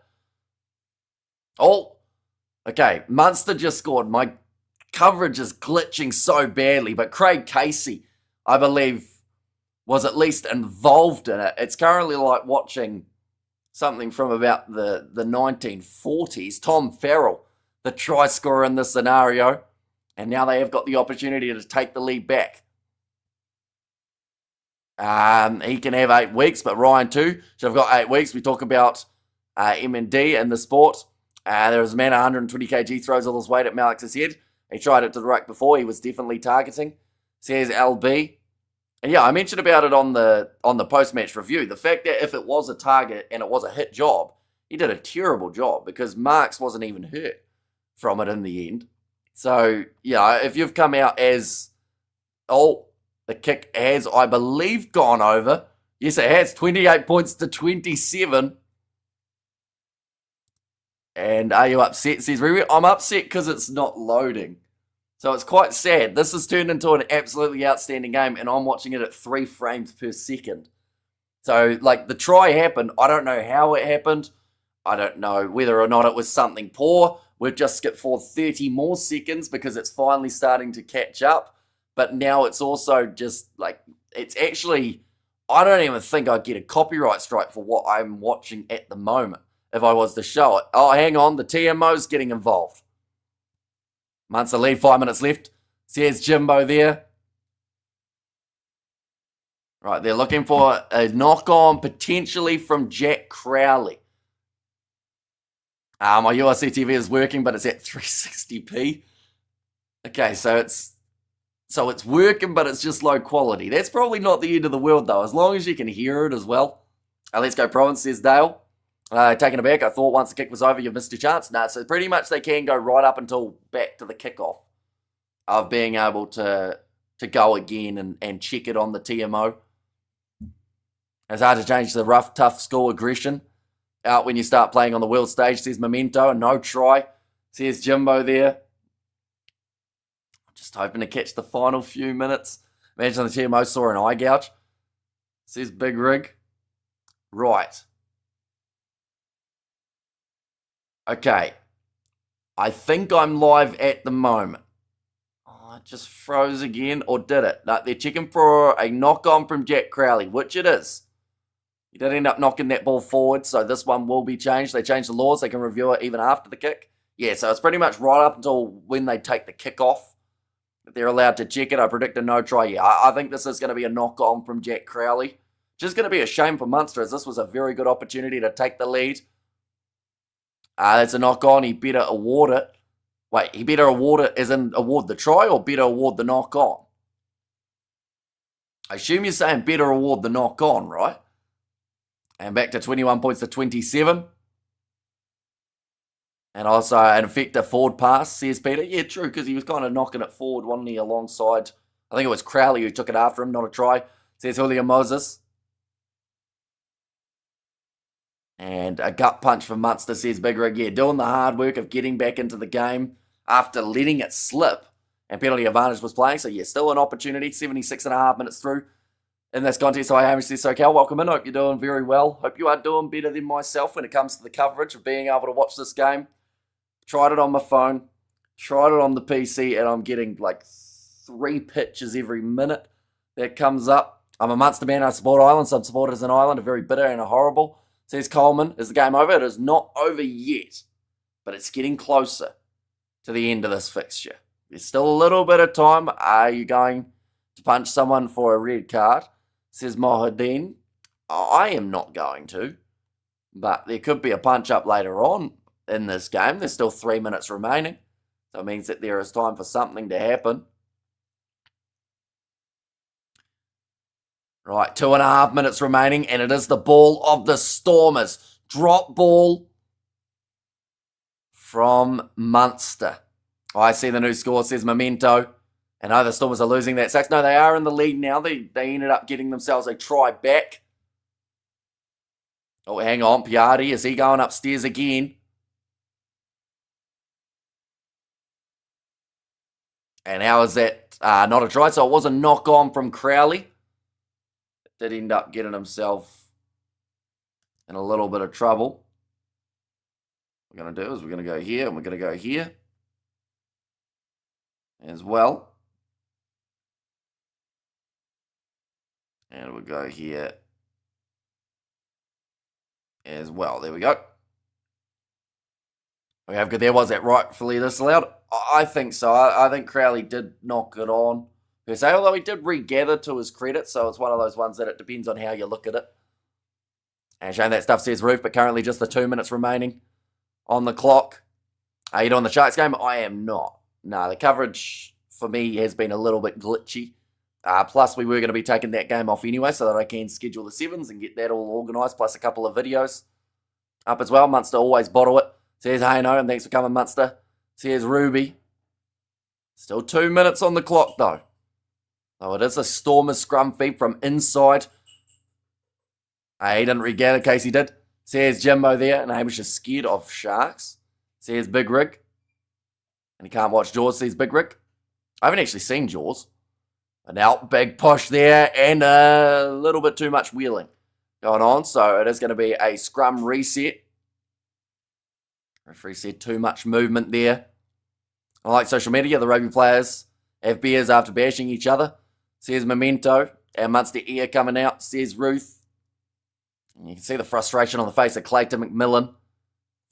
Oh, okay. Munster just scored. My coverage is glitching so badly, but Craig Casey, I believe, was at least involved in it. It's currently like watching something from about the 1940s. Tom Farrell, the try scorer in this scenario. And now they have got the opportunity to take the lead back. He can have 8 weeks, but Ryan too should have got 8 weeks. We talk about M&D in the sport. There was a man 120 kg throws all his weight at Malix's head. He tried it to the ruck before. He was definitely targeting. Says LB. And yeah, I mentioned about it on the post-match review. The fact that if it was a target and it was a hit job, he did a terrible job because Marks wasn't even hurt from it in the end. So, yeah, if you've come out as, the kick has, I believe, gone over. Yes, it has, 28 points to 27. And are you upset, says Riri? I'm upset because it's not loading. So it's quite sad. This has turned into an absolutely outstanding game, and I'm watching it at 3 frames per second. So, the try happened. I don't know how it happened. I don't know whether or not it was something poor. We've just skipped forward 30 more seconds because it's finally starting to catch up. But now it's also just, it's actually, I don't even think I'd get a copyright strike for what I'm watching at the moment if I was to show it. Oh, hang on, the TMO's getting involved. Munster lead, 5 minutes left. Says Jimbo there. Right, they're looking for a knock-on potentially from Jack Crowley. My URC TV is working, but it's at 360p. Okay, so it's working, but it's just low quality. That's probably not the end of the world, though, as long as you can hear it as well. Let's go Province, says Dale. Taken aback, I thought once the kick was over, you've missed your chance. No, so pretty much they can go right up until back to the kickoff of being able to go again and check it on the TMO. It's hard to change the rough, tough school aggression out when you start playing on the world stage, says Memento. No try, says Jimbo there. Just hoping to catch the final few minutes. Imagine the TMO saw an eye gouge, says Big Rig. Right. Okay. I think I'm live at the moment. Oh, it just froze again, or did it? No, they're checking for a knock-on from Jack Crowley, which it is. He did end up knocking that ball forward, so this one will be changed. They changed the laws. They can review it even after the kick. Yeah, so it's pretty much right up until when they take the kick off. They're allowed to check it. I predict a no try. Yeah, I think this is going to be a knock on from Jack Crowley. Just going to be a shame for Munster, as this was a very good opportunity to take the lead. It's a knock on. He better award it. Wait, he better award it as in award the try or better award the knock on? I assume you're saying better award the knock on, right? And back to 21 points to 27. And also an effective forward pass, says Peter. Yeah, true, because he was kind of knocking it forward, wasn't he, alongside, I think it was Crowley who took it after him, not a try, says Julio Moses. And a gut punch from Munster, says Big Rig. Yeah, doing the hard work of getting back into the game after letting it slip. And penalty advantage was playing, so yeah, still an opportunity, 76.5 minutes through in this contest. Hi, Hamish says, so Cal, welcome in. Hope you're doing very well. Hope you are doing better than myself when it comes to the coverage of being able to watch this game. Tried it on my phone, tried it on the PC, and I'm getting like 3 pictures every minute that comes up. I'm a Munster man. I support Ireland. Some supporters in Ireland are very bitter and are horrible. Says Coleman, is the game over? It is not over yet, but it's getting closer to the end of this fixture. There's still a little bit of time. Are you going to punch someone for a red card? Says Mohadeen. I am not going to, but there could be a punch up later on in this game. There's still 3 minutes remaining, so it means that there is time for something to happen. Right, 2.5 minutes remaining, and it is the ball of the Stormers. Drop ball from Munster. I see the new score, says Memento. And the Stormers are losing that sacks. No, they are in the lead now. They ended up getting themselves a try back. Oh, hang on. Piatti, is he going upstairs again? And how is that not a try? So it was a knock on from Crowley. Did end up getting himself in a little bit of trouble. What we're going to do is we're going to go here and we're going to go here as well. And we'll go here as well. There we go. We have good. There was that rightfully disallowed. I think so. I think Crowley did knock it on per se, although he did regather to his credit, so it's one of those ones that it depends on how you look at it. And showing that stuff, says Roof, but currently just the 2 minutes remaining on the clock. Are you doing the Sharks game? I am not. No, the coverage for me has been a little bit glitchy. Plus, we were going to be taking that game off anyway so that I can schedule the sevens and get that all organised, plus a couple of videos up as well. Munster always bottle it. Says, hey, no, and thanks for coming, Munster. Says Ruby. Still 2 minutes on the clock, though. Oh, it is a Stormers scrum feed from inside. He didn't regather, Casey did. Says Jimbo there, and Hamish is scared of Sharks. Says Big Rig. And he can't watch Jaws, says Big Rig. I haven't actually seen Jaws. And now, big push there, and a little bit too much wheeling going on. So it is going to be a scrum reset. Referee said too much movement there. I like social media. The rugby players have beers after bashing each other. Says Memento. And Munster ear coming out, says Ruth. And you can see the frustration on the face of Clayton McMillan.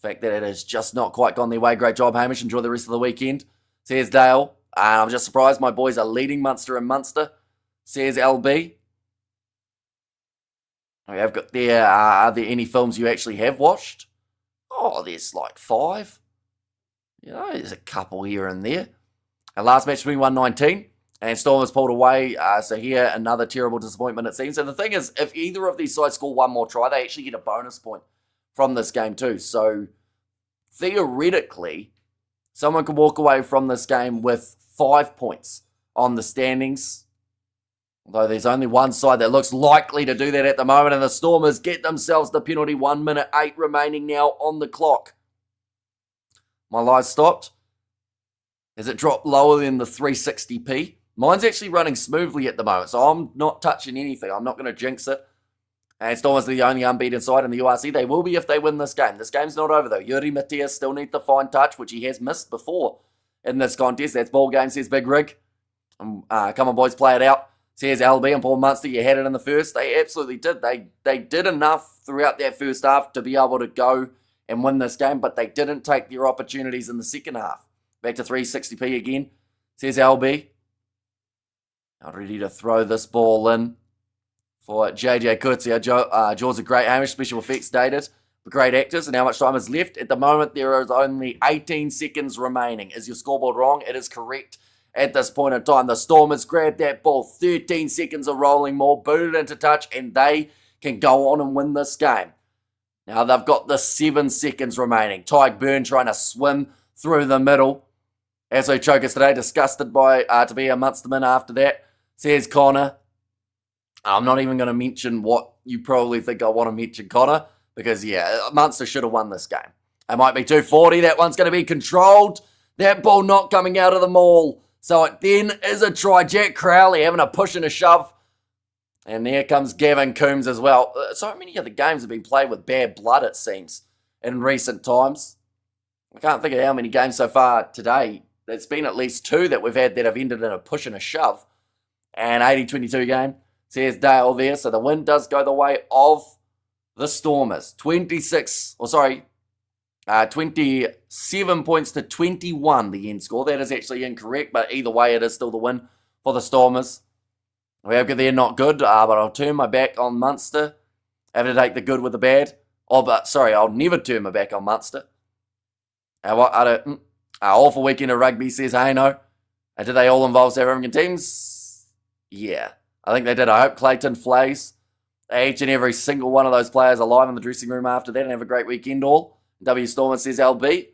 The fact that it has just not quite gone their way. Great job, Hamish. Enjoy the rest of the weekend. Says Dale. And I'm just surprised my boys are leading Munster and Munster. Says LB. We have got there. Are there any films you actually have watched? Oh, there's like 5. You know, there's a couple here and there. Our last match 21-19. And Stormers pulled away. So here, another terrible disappointment, it seems. And the thing is, if either of these sides score one more try, they actually get a bonus point from this game too. So, theoretically, someone could walk away from this game with 5 points on the standings. Although there's only one side that looks likely to do that at the moment. And the Stormers get themselves the penalty. 1 minute 8 remaining now on the clock. My live stopped. Has it dropped lower than the 360p? Mine's actually running smoothly at the moment, so I'm not touching anything. I'm not going to jinx it. And Stormers are the only unbeaten side in the URC. They will be if they win this game. This game's not over, though. Yuri Matias still needs the fine touch, which he has missed before in this contest. That's ball game, says Big Rig. Come on, boys, play it out, Says LB and Paul Munster, you had it in the first. They absolutely did. They did enough throughout that first half to be able to go and win this game, but they didn't take their opportunities in the second half. Back to 360p again. Says LB. Not ready to throw this ball in for JJ Kurtzia. Jaws a great Hamish, special effects dated. Great actors, and how much time is left? At the moment, there is only 18 seconds remaining. Is your scoreboard wrong? It is correct at this point in time. The Stormers grab that ball, 13 seconds of rolling more, boot it into touch, and they can go on and win this game. Now they've got the 7 seconds remaining. Tyke Byrne trying to swim through the middle. As we choke us today, disgusted by to be a Munsterman after that. Says Connor. I'm not even going to mention what you probably think I want to mention, Connor. Because, yeah, Munster should have won this game. It might be 240. That one's going to be controlled. That ball not coming out of the maul. So it then is a try. Jack Crowley having a push and a shove. And there comes Gavin Coombs as well. So many of the games have been played with bad blood, it seems, in recent times. I can't think of how many games so far today. There's been at least 2 that we've had that have ended in a push and a shove. And 80-22 game. Says Dale there. So the win does go the way of the Stormers. 27 points to 21, the end score. That is actually incorrect, but either way, it is still the win for the Stormers. We have good there, not good, but I'll turn my back on Munster. I have to take the good with the bad. I'll never turn my back on Munster. Awful weekend of rugby, says Hayno. Did they all involve South African teams? Yeah, I think they did. I hope Clayton Flays, each and every single one of those players alive in the dressing room after that, and have a great weekend all. W Stormer says LB.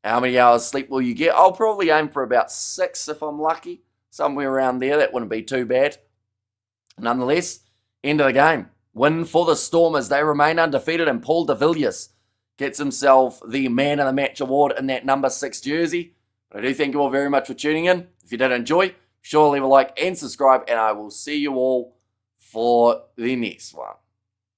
How many hours sleep will you get? I'll probably aim for about 6 if I'm lucky. Somewhere around there. That wouldn't be too bad. Nonetheless, end of the game. Win for the Stormers. They remain undefeated, and Paul de Villiers gets himself the Man of the Match award in that number 6 jersey. But I do thank you all very much for tuning in. If you did enjoy, be sure to leave a like and subscribe, and I will see you all for the next one.